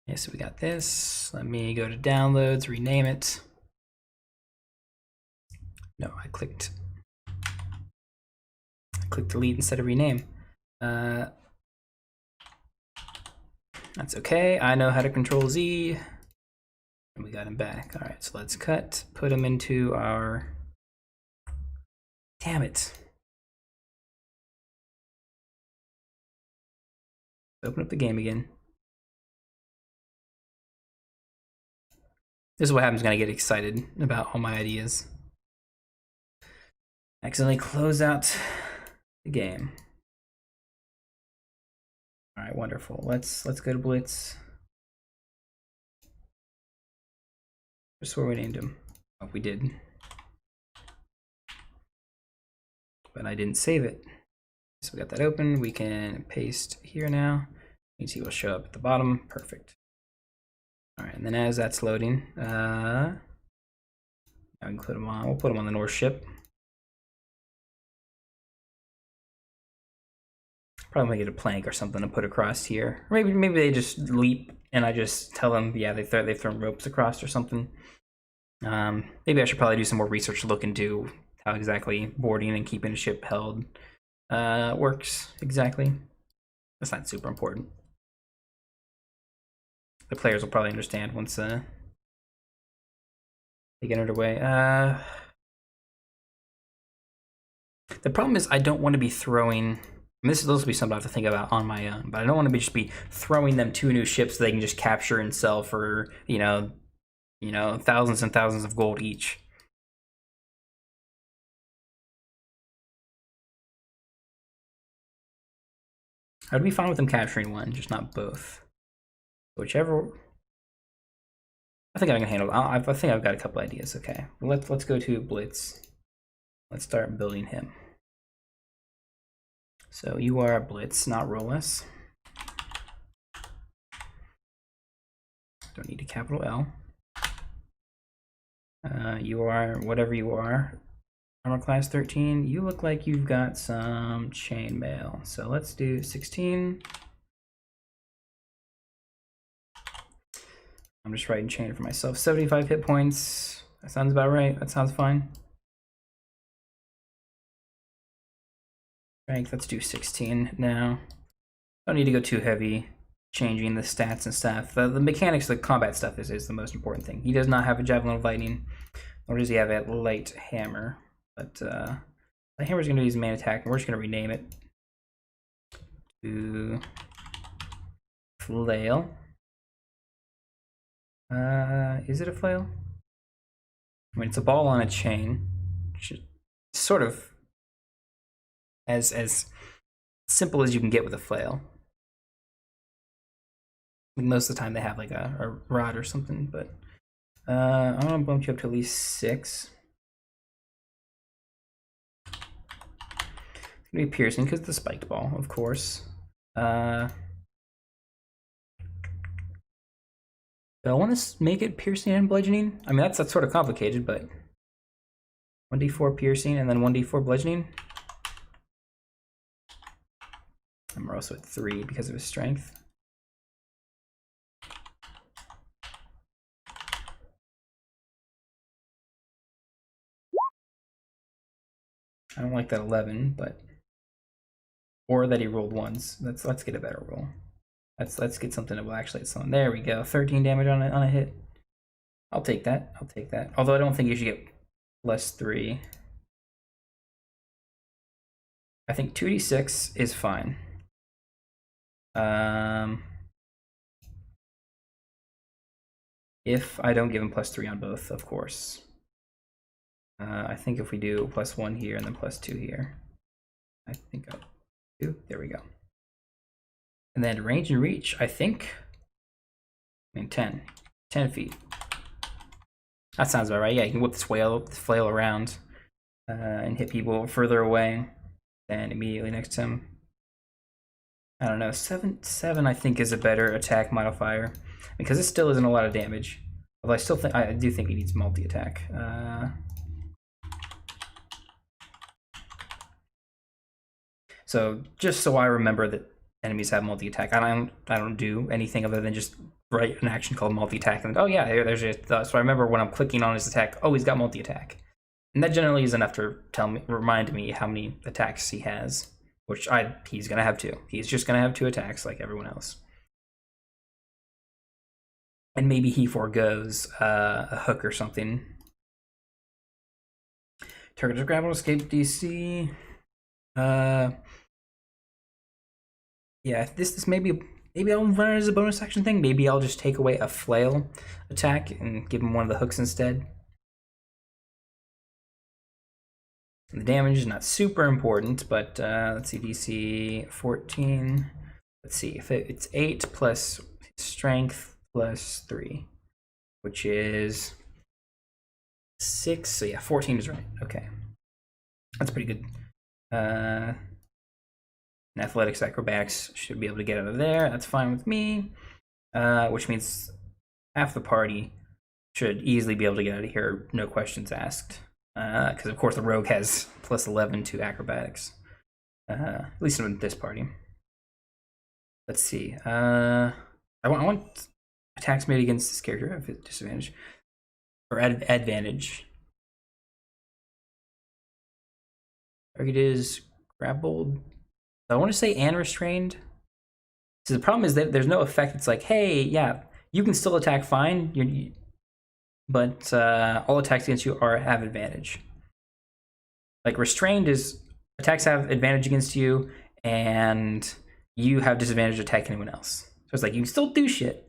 Yeah, so we got this. Let me go to downloads, rename it. No, I clicked delete instead of rename. That's okay. I know how to control Z. And we got him back. All right, so let's put him into our, damn it. Open up the game again. This is what happens when I get excited about all my ideas. Accidentally close out the game. All right, wonderful. Let's go to Blitz. Just where we named him. Oh, we did. But I didn't save it. So we got that open. We can paste here now. You can see it will show up at the bottom. Perfect. All right, and then as that's loading, now we can put them on. We'll put them on the North ship. Probably make it a plank or something to put across here. Or maybe they just leap and I just tell them, yeah, they've thrown ropes across or something. Maybe I should probably do some more research to look into how exactly boarding and keeping a ship held works exactly. That's not super important. The players will probably understand once they get underway. The problem is I don't want to be throwing. This will be something I have to think about on my own, but I don't want to just be throwing them 2 new ships so they can just capture and sell for thousands and thousands of gold each. I'd be fine with them capturing one, just not both. Whichever. I think I can handle it. I think I've got a couple ideas. Okay, let's go to Blitz. Let's start building him. So you are Blitz, not Rollless. Don't need a capital L. You are whatever you are. Armor class 13. You look like you've got some chainmail. So let's do 16. I'm just writing chain for myself. 75 hit points. That sounds about right. That sounds fine. Strength, let's do 16 now. Don't need to go too heavy changing the stats and stuff. The mechanics, the combat stuff is the most important thing. He does not have a javelin of lightning, nor does he have a light hammer. But The hammer's going to use main attack, and we're just going to rename it to flail. Is it a flail? I mean, it's a ball on a chain. Sort of as simple as you can get with a flail. I mean, most of the time they have like a rod or something, but I'm gonna bump you up to at least 6. It's gonna be piercing because the spiked ball, of course. Do I want to make it piercing and bludgeoning? I mean, that's sort of complicated, but 1d4 piercing and then 1d4 bludgeoning. And we're also at 3 because of his strength. I don't like that 11, but or that he rolled ones. Let's get a better roll. Let's get something that will actually hit someone. There we go. 13 damage on a hit. I'll take that. I'll take that. Although I don't think you should get +3. I think 2d6 is fine. If I don't give him +3 on both, of course. I think if we do +1 here and then +2 here, I think I'll do. There we go. And then range and reach, I think. I mean 10 feet. That sounds about right. Yeah, you can whip this flail around and hit people further away than immediately next to him. I don't know. 7 I think is a better attack modifier because it still isn't a lot of damage. Although I do think he needs multi-attack. So just so I remember that enemies have multi-attack, I don't do anything other than just write an action called multi-attack, and oh yeah, there's it. So I remember when I'm clicking on his attack, oh, he's got multi-attack, and that generally is enough to remind me how many attacks he has, which he's gonna have 2. He's just gonna have 2 attacks like everyone else, and maybe he forgoes a hook or something. Target is grappled, escape DC. Yeah, this maybe I'll run it as a bonus action thing. Maybe I'll just take away a flail attack and give him one of the hooks instead. And the damage is not super important, but let's see, DC 14. Let's see, if it's 8 plus strength plus 3, which is 6. So yeah, 14 is right. Okay, that's pretty good. And athletics, acrobatics should be able to get out of there. That's fine with me, which means half the party should easily be able to get out of here, no questions asked. Because of course the rogue has +11 to acrobatics, at least in this party. Let's see. I want attacks made against this character at disadvantage or advantage. Target is grappled. I want to say and restrained. So the problem is that there's no effect. It's like, hey, yeah, you can still attack fine, but all attacks against you have advantage. Like restrained is attacks have advantage against you, and you have disadvantage to attack anyone else. So it's like you can still do shit,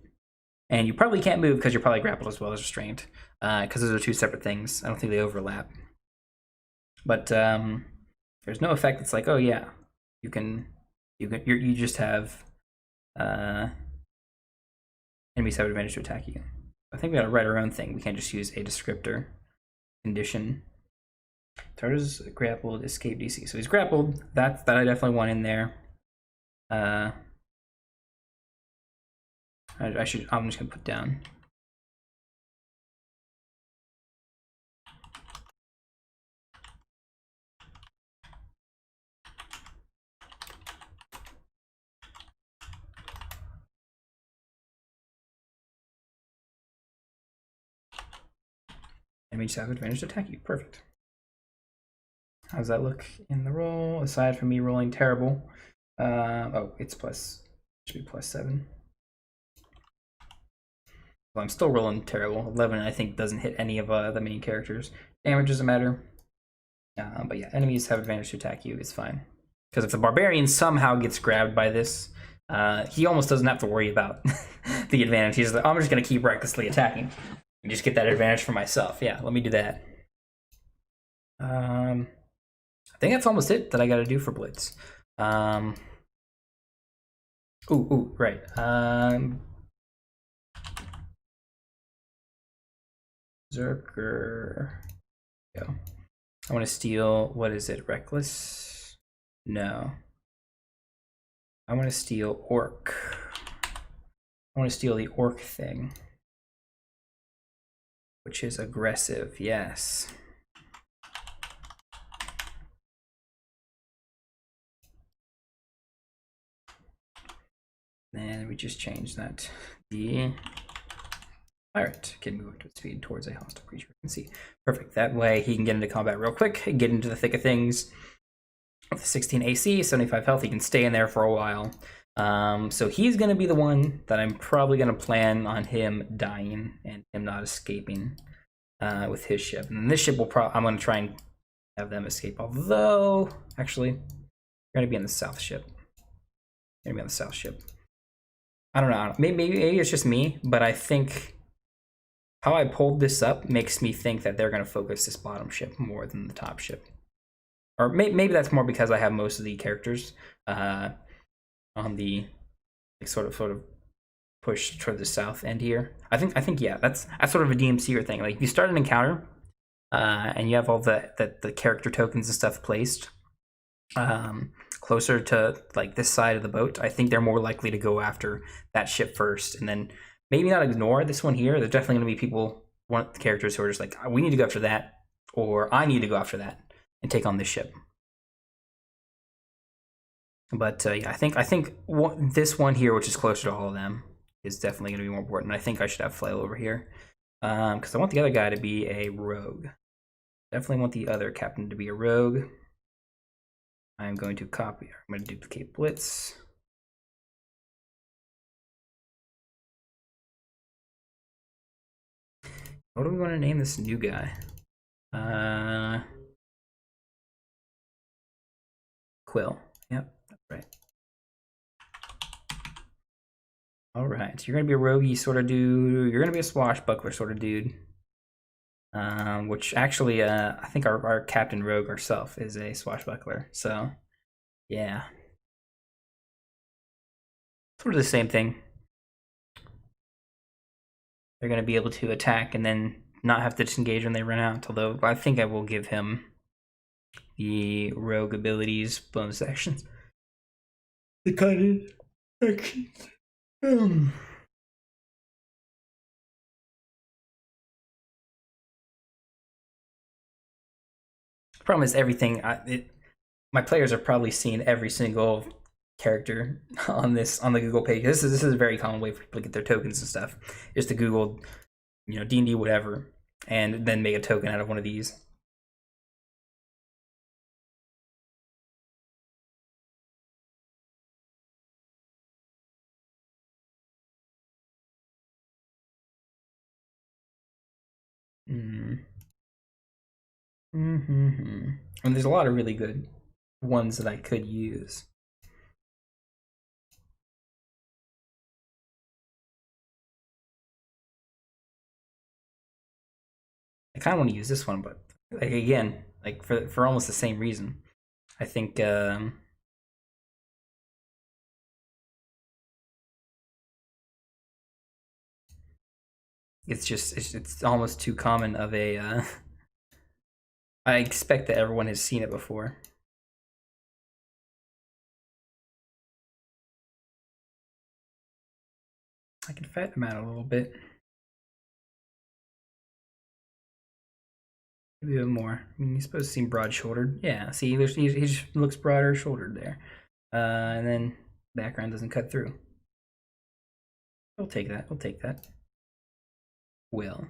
and you probably can't move because you're probably grappled as well as restrained, because those are 2 separate things. I don't think they overlap. But there's no effect. It's like, oh yeah. You just have enemies have advantage to attack you. I think we gotta write our own thing. We can't just use a descriptor condition. Target is grappled, escape DC. So he's grappled. That I definitely want in there. I'm just gonna put down. Enemies have advantage to attack you. Perfect. How does that look in the roll? Aside from me rolling terrible. Oh, it's should be +7. Well, I'm still rolling terrible. 11, I think, doesn't hit any of the main characters. Damage doesn't matter. But yeah, enemies have advantage to attack you. It's fine. Because if the barbarian somehow gets grabbed by this, he almost doesn't have to worry about the advantage. He's like, I'm just going to keep recklessly attacking and just get that advantage for myself. Yeah, let me do that. I think that's almost it that I got to do for Blitz. Right. Zerker. Go. I want to steal, what is it, Reckless? No. I want to steal Orc. I want to steal the Orc thing, which is aggressive, yes. And we just change that. The pirate can move up to speed towards a hostile creature. You can see. Perfect. That way he can get into combat real quick, get into the thick of things. With 16 AC, 75 health, he can stay in there for a while. So he's going to be the one that I'm probably going to plan on him dying and him not escaping with his ship. And this ship will I'm going to try and have them escape. Although, actually, we're going to be on the south ship. We're going to be on the south ship. I don't know. Maybe it's just me, but I think how I pulled this up makes me think that they're going to focus this bottom ship more than the top ship. Or maybe that's more because I have most of the characters on the sort of push toward the south end here. I think yeah, that's sort of a DMC thing. Like if you start an encounter and you have all the character tokens and stuff placed closer to like this side of the boat, I think they're more likely to go after that ship first, and then maybe not ignore this one here. There's definitely going to be people, the characters who are just like, we need to go after that, or I need to go after that and take on this ship. But yeah, I think this one here, which is closer to all of them, is definitely going to be more important. I think I should have flail over here because I want the other guy to be a rogue. Definitely want the other captain to be a rogue. I'm going to copy. I'm going to duplicate Blitz. What do we want to name this new guy? Quill. Yep, that's right. All right, you're gonna be a roguey sort of dude. You're gonna be a swashbuckler sort of dude. Which actually, I think our Captain Rogue herself is a swashbuckler. So, yeah, sort of the same thing. They're gonna be able to attack and then not have to disengage when they run out. Although I think I will give him the rogue abilities bonus actions. The kind of actions. Problem is everything. My players are probably seeing every single character on the Google page. This is a very common way for people to get their tokens and stuff. Is to Google, D&D whatever, and then make a token out of one of these. And there's a lot of really good ones that I could use. I kind of want to use this one, but like again, like for almost the same reason. I think it's almost too common of a. I expect that everyone has seen it before. I can fatten him out a little bit. Maybe a bit more. I mean, he's supposed to seem broad-shouldered. Yeah, see, he just looks broader-shouldered there. And then background doesn't cut through. We'll take that. We'll take that. Quill.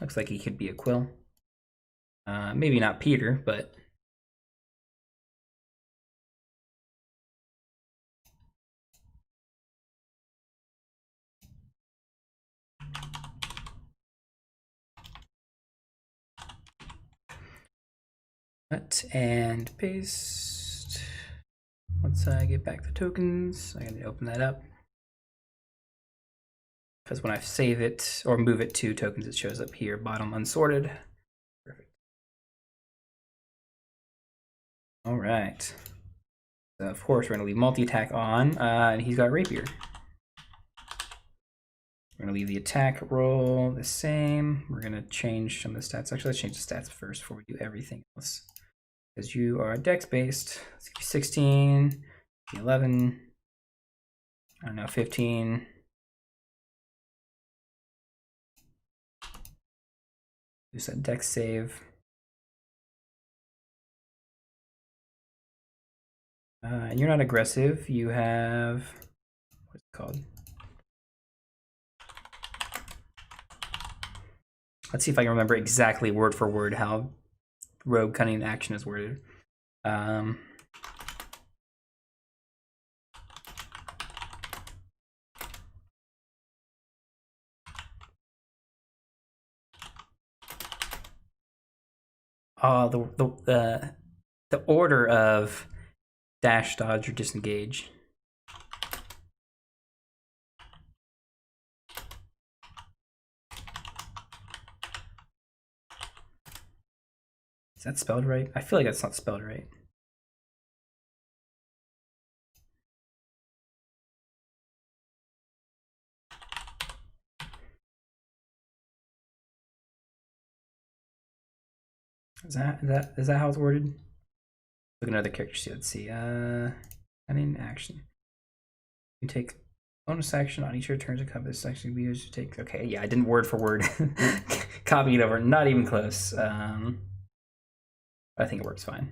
Looks like he could be a Quill. Maybe not Peter, but Cut and paste. Once I get back the tokens, I gotta open that up. Because when I save it or move it to tokens, it shows up here, bottom unsorted. Perfect. All right. So of course, we're gonna leave multi-attack on, and he's got rapier. We're gonna leave the attack roll the same. We're gonna change some of the stats. Actually, let's change the stats first before we do everything else. Because you are dex-based. Let's give you 16, 11, I don't know, 15. Do that dex save. And you're not aggressive. You have, what's it called? Let's see if I can remember exactly word for word how rogue cunning action is worded. The order of dash, dodge, or disengage. Is that spelled right? I feel like that's not spelled right. Is that how it's worded? Look at another character. Let's see. Cunning action. You take bonus action on each of your turns to cover this section. Be used to take. Okay, yeah, I didn't word for word copy it over. Not even close. I think it works fine.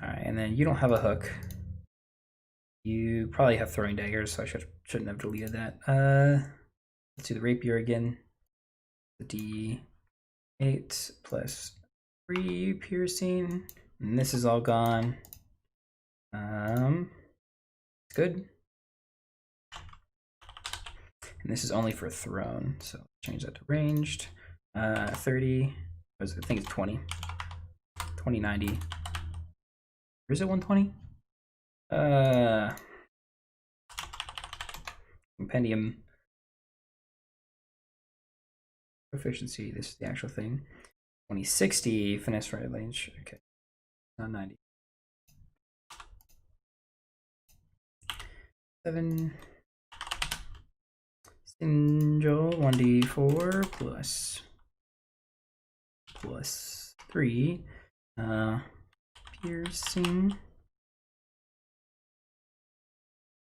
All right, and then you don't have a hook. You probably have throwing daggers, so I shouldn't have deleted that. Let's do the rapier again. The D8 plus 3 piercing, and this is all gone. Good. And this is only for thrown, so change that to ranged. 30. I think it's 20. 2090. Or is it 120? Compendium proficiency. This is the actual thing. 2060 finesse right range. Okay, not 90. 7. Single 1d4 plus 3. Piercing.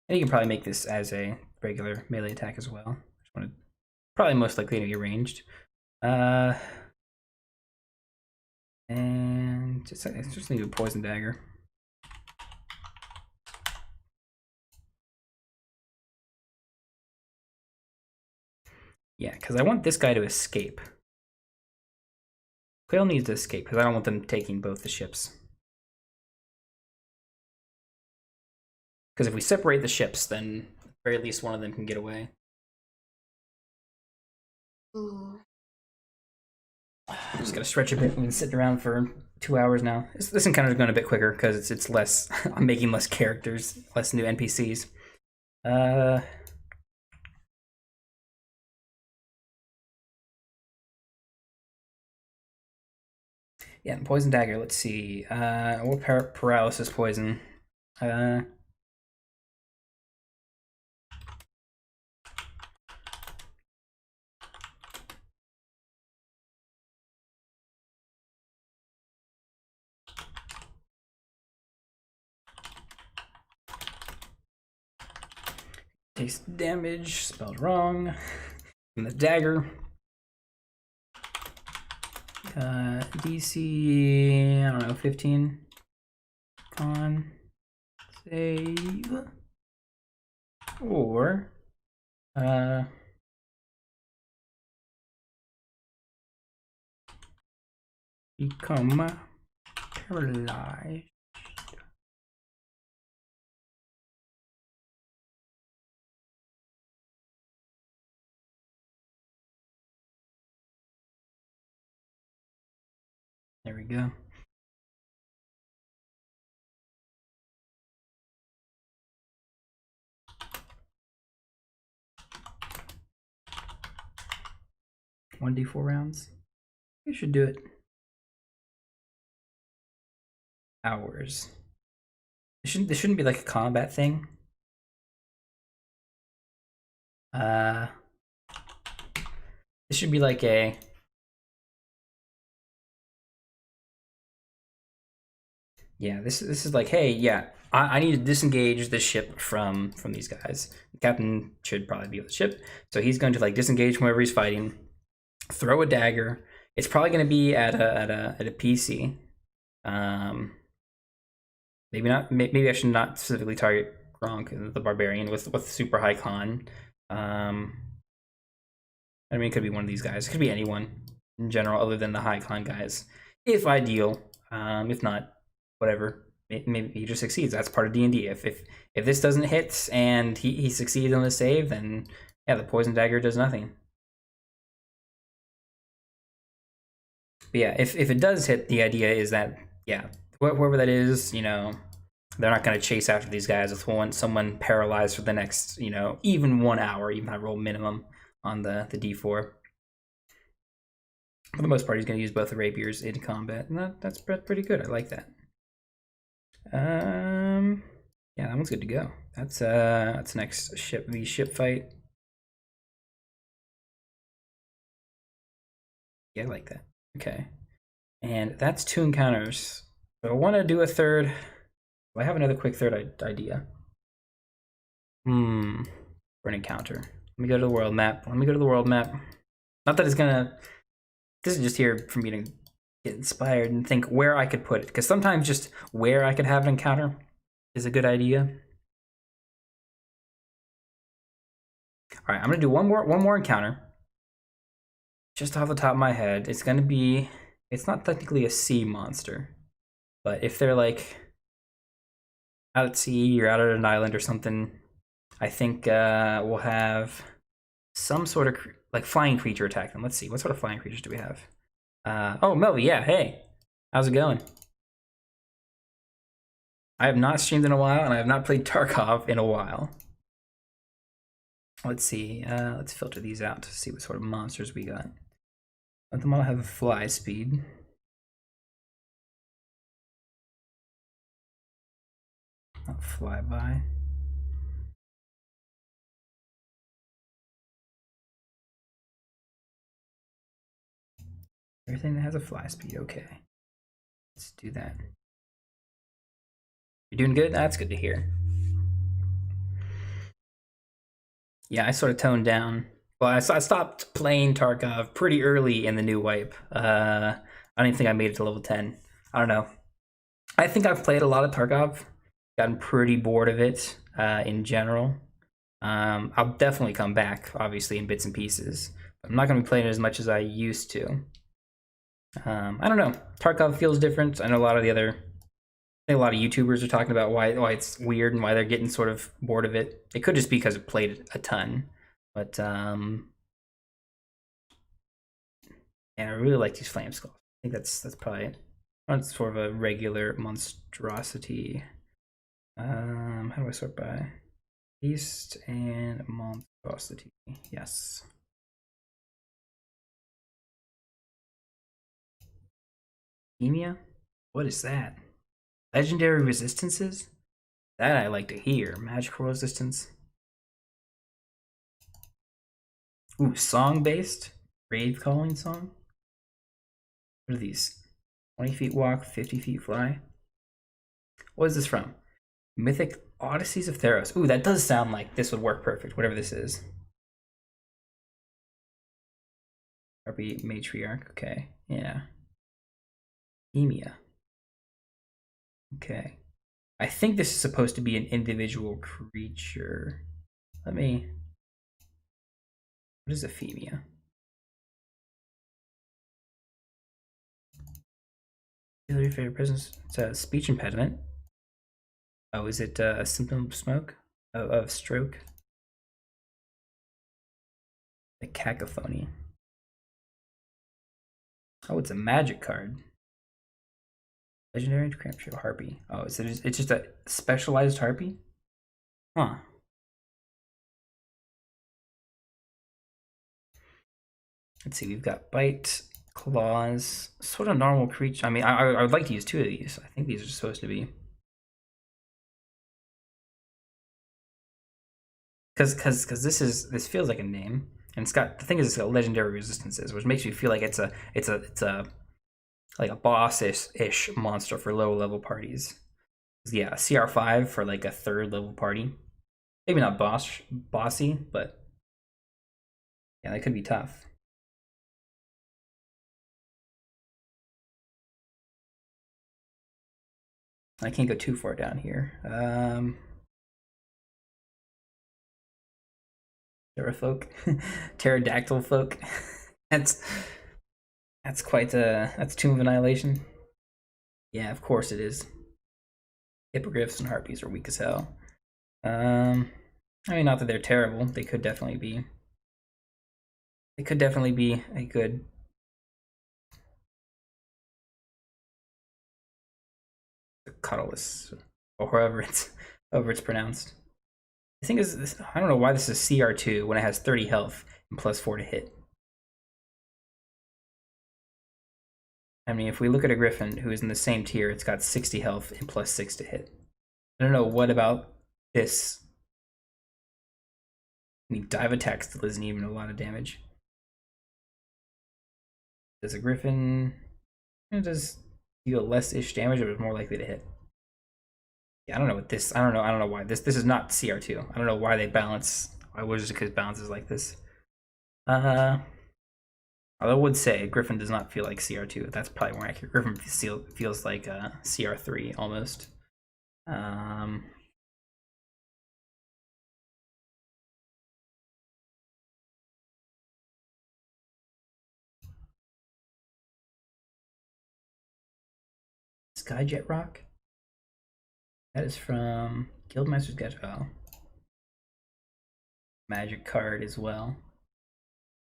And you can probably make this as a regular melee attack as well. Just want to, probably most likely to be ranged. And just need a poison dagger. Yeah, because I want this guy to escape. Quail needs to escape because I don't want them taking both the ships. Because if we separate the ships, then at the very least one of them can get away. I'm just gonna stretch a bit. We've been sitting around for 2 hours now. This encounter is going a bit quicker because it's less. I'm making less characters, less new NPCs. Yeah, poison dagger. Let's see. What paralysis poison? Takes damage. Spelled wrong. And the dagger. DC. I don't know. 15. Con. Save. Or. Become paralyzed. There we go. One D4 rounds. You should do it. Hours. This shouldn't be like a combat thing. This should be like a. Yeah, this is like, hey, yeah, I need to disengage this ship from these guys. The captain should probably be with the ship, so he's going to like disengage whenever he's fighting, throw a dagger. It's probably going to be at a PC. Maybe not. Maybe I should not specifically target Gronk, the barbarian, with super high con. I mean, it could be one of these guys. It could be anyone in general, other than the high con guys, if ideal. If not, whatever. Maybe he just succeeds. That's part of D&D. If this doesn't hit and he succeeds on the save, then yeah, the poison dagger does nothing. But yeah, if it does hit, the idea is that yeah, whoever that is, you know, they're not going to chase after these guys with someone paralyzed for the next, you know, even 1 hour, even if I roll minimum on the D4. For the most part, he's going to use both the rapiers in combat, and that's pretty good. I like that. Yeah, that one's good to go. That's next ship fight. Yeah, I like that. Okay, and that's 2 encounters. So I want to do a third. I have another quick third idea. For an encounter. Let me go to the world map. Not that it's gonna. This is just here for me to get inspired and think where I could put it, because sometimes just where I could have an encounter is a good idea. All right, I'm gonna do one more encounter. Just off the top of my head, it's gonna be. It's not technically a sea monster, but if they're like out at sea or out at an island or something, I think we'll have some sort of like flying creature attack them. Let's see, what sort of flying creatures do we have? Oh, Melvy, yeah, hey, how's it going? I have not streamed in a while, and I have not played Tarkov in a while. Let's see, let's filter these out to see what sort of monsters we got. Let them all have a fly speed. Not fly by. Everything that has a fly speed, okay. Let's do that. You're doing good? That's good to hear. Yeah, I sort of toned down. Well, I stopped playing Tarkov pretty early in the new wipe. I don't even think I made it to level 10. I don't know. I think I've played a lot of Tarkov. Gotten pretty bored of it in general. I'll definitely come back, obviously, in bits and pieces. I'm not going to be playing it as much as I used to. I don't know. Tarkov feels different. I know a lot of YouTubers are talking about why it's weird and why they're getting sort of bored of it. It could just be because it played a ton, but and I really like these flame skulls. I think that's probably it. It's sort of a regular monstrosity. How do I sort by beast and monstrosity? Yes. Emia? What is that? Legendary resistances? That I like to hear. Magical resistance. Ooh, song-based? Grave calling song? What are these? 20 feet walk, 50 feet fly? What is this from? Mythic Odysseys of Theros. Ooh, that does sound like this would work perfect, whatever this is. RP Matriarch, okay. Yeah. Emia. Okay. I think this is supposed to be an individual creature. What is Ephemia? Your favorite presence? It's a speech impediment. Oh, is it a symptom of smoke? Of stroke? The cacophony. Oh, it's a magic card. Legendary Crampshield Harpy. Oh, is it? It's just a specialized harpy? Huh. Let's see. We've got bite, claws, sort of normal creature. I mean, I would like to use 2 of these. I think these are supposed to be. Because this feels like a name, and it's got, the thing is, it's got legendary resistances, which makes me feel like it's a like a boss-ish monster for low level parties. Yeah, CR5 for like a 3rd level party. Maybe not bossy, but yeah, that could be tough. I can't go too far down here. Terrafolk, pterodactyl folk. that's quite that's Tomb of Annihilation. Yeah, of course it is. Hippogriffs and harpies are weak as hell. I mean, not that they're terrible. They could definitely be. They could definitely be a good. Cuddless, or however it's pronounced. The thing is, I don't know why this is CR2 when it has 30 health and +4 to hit. I mean, if we look at a griffin who is in the same tier, it's got 60 health and +6 to hit. I don't know what about this. I mean, dive attack still isn't even a lot of damage. Does a griffin, it does deal less-ish damage, or is more likely to hit? Yeah, I don't know what this. I don't know why this is not CR2. I don't know why they balance. Why Wizards balances like this. Although I would say Griffin does not feel like CR2. That's probably more accurate. Griffin feels like CR3 almost. Skyjet Rock. That is from Guildmaster's Guide. Oh. Magic card as well.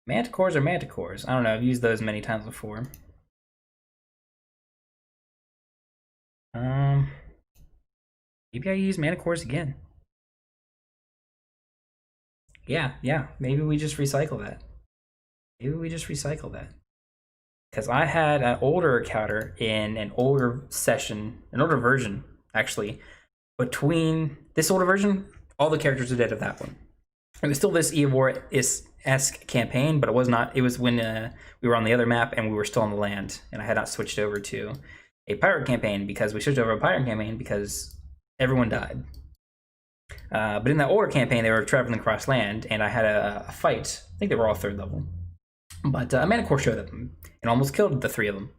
Manticores are Manticores. I don't know. I've used those many times before. Maybe I use Manticores again. Yeah. Maybe we just recycle that. Because I had an older encounter in an older session, an older version, actually. Between this older version, all the characters are dead of that one. It was still this Eivor-esque campaign, but it was not. It was when we were on the other map and we were still on the land, and I had not switched over to a pirate campaign because we switched over to a pirate campaign because everyone died. But in that older campaign, they were traveling across land, and I had a fight. I think they were all 3rd level. But a Manicore showed up and almost killed the 3 of them.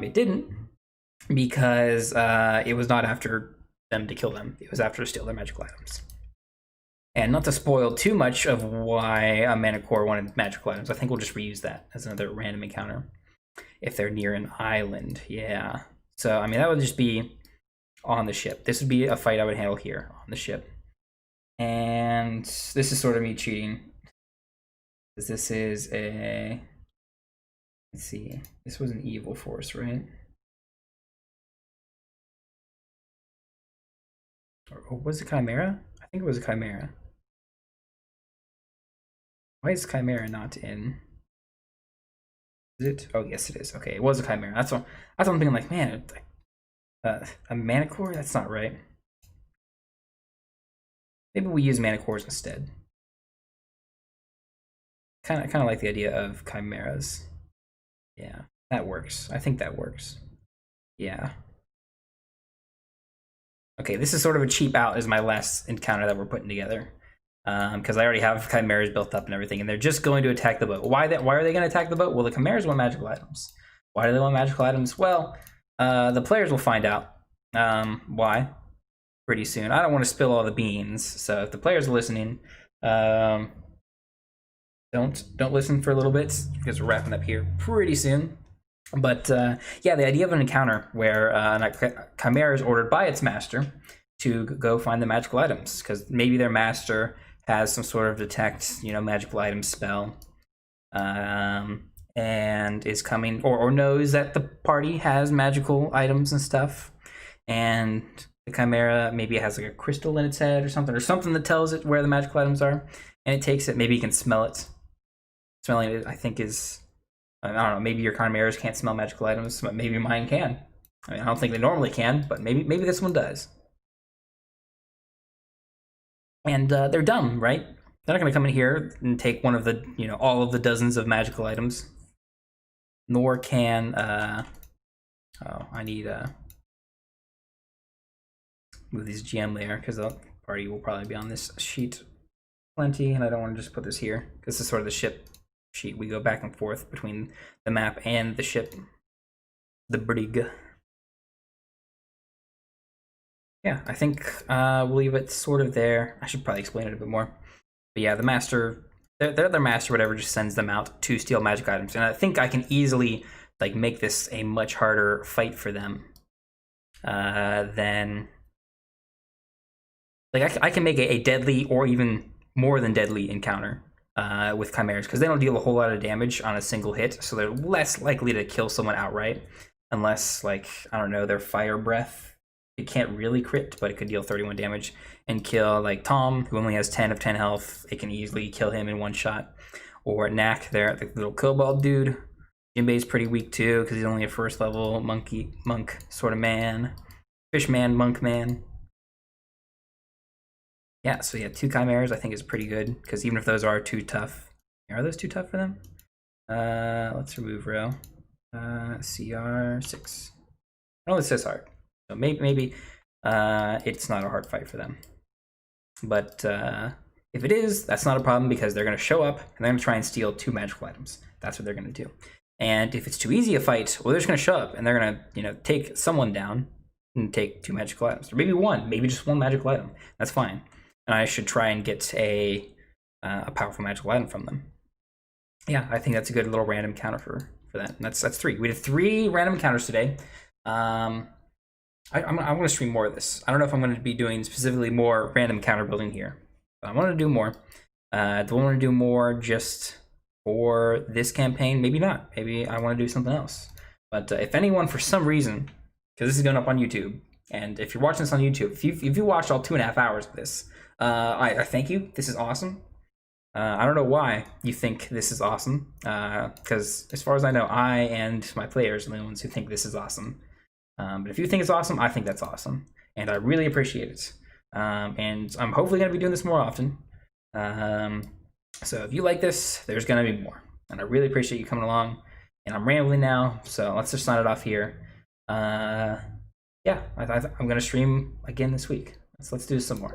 It didn't, because it was not after them to kill them. It was after to steal their magical items. And not to spoil too much of why a Manicore wanted magical items, I think we'll just reuse that as another random encounter. If they're near an island, yeah. So, I mean, that would just be on the ship. This would be a fight I would handle here on the ship. And this is sort of me cheating. This is a... Let's see. This was an evil force, right? Or was it Chimera? I think it was a Chimera. Why is Chimera not in? Is it? Oh, yes, it is. Okay, it was a Chimera. That's what I'm thinking. Like, man, a Manicore? That's not right. Maybe we use Manicores instead. Kind of like the idea of Chimeras. Yeah, that works. I think that works. Yeah. Okay, this is sort of a cheap out as my last encounter that we're putting together. Because I already have Chimeras built up and everything, and they're just going to attack the boat. Why are they going to attack the boat? Well, the Chimeras want magical items. Why do they want magical items? Well, the players will find out why pretty soon. I don't want to spill all the beans, so if the players are listening, don't listen for a little bit because we're wrapping up here pretty soon. But yeah, the idea of an encounter where a Chimera is ordered by its master to go find the magical items, because maybe their master has some sort of detect, magical item spell, and and is coming, or knows that the party has magical items and stuff, and the Chimera maybe has like a crystal in its head or something that tells it where the magical items are, and it takes it. Maybe you can smell it. Smelling it, I think, is, I don't know, maybe your Chimeras can't smell magical items, but maybe mine can. I mean, I don't think they normally can, but maybe this one does. And they're dumb, right? They're not going to come in here and take one of the, all of the dozens of magical items. Nor can, I need move these GM layer, because the party will probably be on this sheet plenty, and I don't want to just put this here, because this is sort of the ship sheet. We go back and forth between the map and the ship, the brig. Yeah, I think we'll leave it sort of there. I should probably explain it a bit more. But yeah, the master, their master, whatever, just sends them out to steal magic items, and I think I can easily like make this a much harder fight for them than like I can make a deadly or even more than deadly encounter with Chimeras, because they don't deal a whole lot of damage on a single hit, so they're less likely to kill someone outright, unless, like, I don't know, their fire breath, it can't really crit, but it could deal 31 damage and kill, like, Tom, who only has 10 of 10 health. It can easily kill him in one shot. Or Knack there, the little kobold dude. Jinbei's pretty weak too, because he's only a first level monk sort of man. Fish man, monk man. Yeah, so yeah, 2 Chimeras I think is pretty good, because even if those are too tough, are those too tough for them? Let's remove row. CR6. Oh, it says hard. So maybe it's not a hard fight for them. But if it is, that's not a problem, because they're going to show up and they're going to try and steal 2 magical items. That's what they're going to do. And if it's too easy a fight, well, they're just going to show up and they're going to, take someone down and take 2 magical items, or maybe one, maybe just 1 magical item. That's fine. And I should try and get a powerful magical item from them. Yeah, I think that's a good little random counter for that. And that's 3. We did 3 random counters today. I want to stream more of this. I don't know if I'm going to be doing specifically more random counter building here, but I want to do more. Do I want to do more just for this campaign? Maybe not. Maybe I want to do something else. But if anyone, for some reason, because this is going up on YouTube, and if you're watching this on YouTube, if you watched all 2.5 hours of this, I thank you. This is awesome. I don't know why you think this is awesome, because as far as I know, I and my players are the ones who think this is awesome. But if you think it's awesome, I think that's awesome, and I really appreciate it. And I'm hopefully going to be doing this more often. So if you like this, there's going to be more, and I really appreciate you coming along. And I'm rambling now, so let's just sign it off here. Yeah, I'm going to stream again this week. Let's do some more.